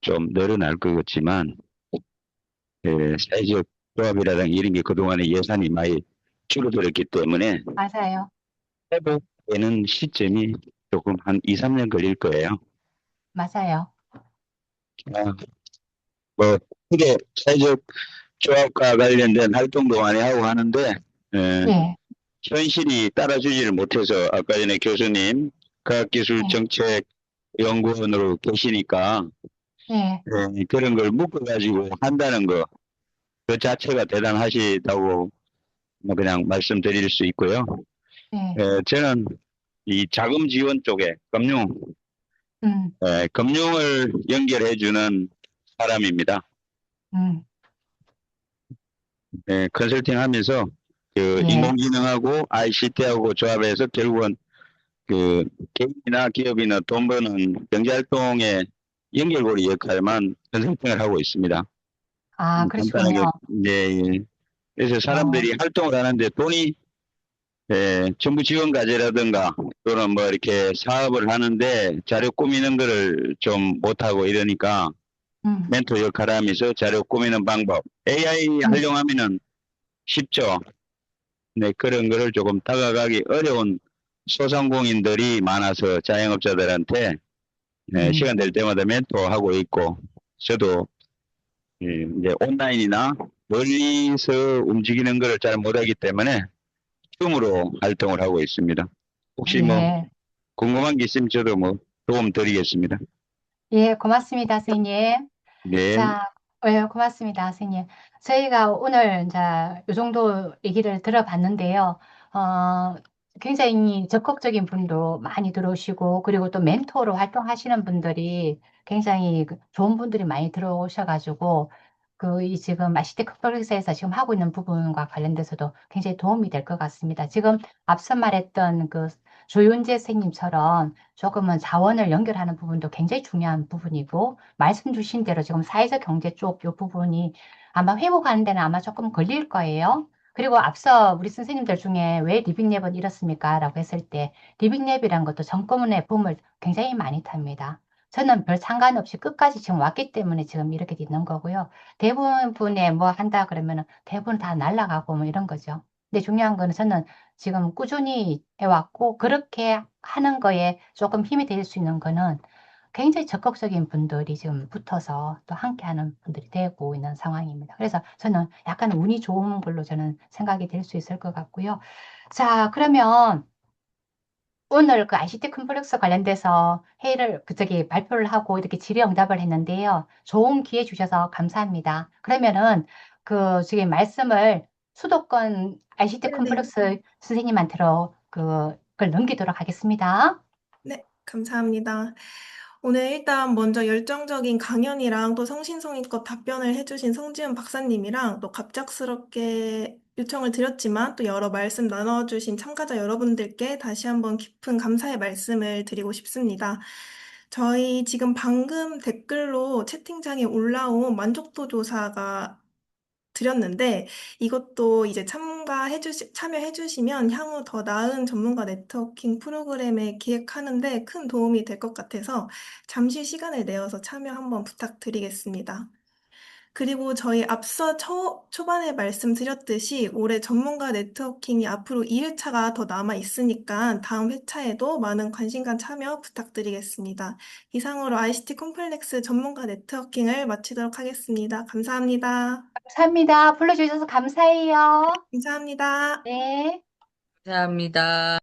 좀 늘어날 것 같지만, 사회적 조합이라든가 이런 게 그동안에 예산이 많이 줄어들었기 때문에 맞아요. 회복되는 시점이 조금 한 2, 3년 걸릴 거예요. 맞아요. 아, 뭐 크게 사회적 조합과 관련된 활동도 많이 하고 하는데 예, 현실이 따라주지를 못해서 아까 전에 교수님 네, 과학기술정책연구원으로 계시니까 네, 그런 걸 묶어가지고 한다는 거 그 자체가 대단하시다고 뭐 그냥 말씀드릴 수 있고요. 네, 저는 이 자금 지원 쪽에 음, 금융을 연결해주는 사람입니다. 음, 컨설팅 하면서 그 예, 인공지능하고 ICT하고 조합해서 결국은 그 개인이나 기업이나 돈 버는 경제활동의 연결고리 역할만 컨설팅을 하고 있습니다. 아, 간단하게, 그러시군요. 예. 그래서 어, 사람들이 활동을 하는데 돈이 정부 지원 과제라든가 또는 뭐 이렇게 사업을 하는데 자료 꾸미는 거를 좀 못하고 이러니까 음, 멘토 역할을 하면서 자료 꾸미는 방법. AI 음, 활용하면은 쉽죠. 네, 그런 거를 조금 다가가기 어려운 소상공인들이 많아서 자영업자들한테 음, 시간 될 때마다 멘토하고 있고 저도 이제 온라인이나 멀리서 움직이는 거를 잘 못하기 때문에 줌으로 활동을 하고 있습니다. 혹시 뭐 예, 궁금한 게 있으면 저도 뭐 도움 드리겠습니다. 예, 고맙습니다, 선생님. 네, 자, 예, 고맙습니다, 선생님. 저희가 오늘 이제 요 정도 얘기를 들어봤는데요. 어, 굉장히 적극적인 분도 많이 들어오시고, 그리고 또 멘토로 활동하시는 분들이 굉장히 좋은 분들이 많이 들어오셔가지고, 이 지금 ICT 컨퍼런스에서 지금 하고 있는 부분과 관련돼서도 굉장히 도움이 될 것 같습니다. 지금 앞서 말했던 조윤재 선생님처럼 조금은 자원을 연결하는 부분도 굉장히 중요한 부분이고, 말씀 주신 대로 지금 사회적 경제 쪽 이 부분이 아마 회복하는 데는 아마 조금 걸릴 거예요. 그리고 앞서 우리 선생님들 중에 왜 리빙랩은 이렇습니까? 라고 했을 때 리빙랩이라는 것도 정권의 붐을 굉장히 많이 탑니다. 저는 별 상관없이 끝까지 지금 왔기 때문에 지금 이렇게 있는 거고요. 대부분의 뭐 한다 그러면은 대부분 다 날아가고 뭐 이런 거죠. 근데 중요한 거는 저는 지금 꾸준히 해왔고 그렇게 하는 거에 조금 힘이 될 수 있는 거는 굉장히 적극적인 분들이 지금 붙어서 또 함께하는 분들이 되고 있는 상황입니다. 그래서 저는 약간 운이 좋은 걸로 저는 생각이 될 수 있을 것 같고요. 자, 그러면 오늘 ICT 컴플렉스 관련돼서 회의를 발표를 하고 이렇게 질의응답을 했는데요. 좋은 기회 주셔서 감사합니다. 그러면은 지금 말씀을 수도권 ICT 네네. 컴플렉스 선생님한테로 그걸 넘기도록 하겠습니다. 네, 감사합니다. 오늘 일단 먼저 열정적인 강연이랑 또 성신성의껏 답변을 해주신 성지은 박사님이랑 또 갑작스럽게 요청을 드렸지만 또 여러 말씀 나눠주신 참가자 여러분들께 다시 한번 깊은 감사의 말씀을 드리고 싶습니다. 저희 지금 방금 댓글로 채팅창에 올라온 만족도 조사가 드렸는데 이것도 이제 참여해주시면 향후 더 나은 전문가 네트워킹 프로그램을 기획하는데 큰 도움이 될 것 같아서 잠시 시간을 내어서 참여 한번 부탁드리겠습니다. 그리고 저희 앞서 초반에 말씀드렸듯이 올해 전문가 네트워킹이 앞으로 2회차가 더 남아 있으니까 다음 회차에도 많은 관심과 참여 부탁드리겠습니다. 이상으로 ICT 콤플렉스 전문가 네트워킹을 마치도록 하겠습니다. 감사합니다. 감사합니다. 불러주셔서 감사해요. 감사합니다. 네. 감사합니다.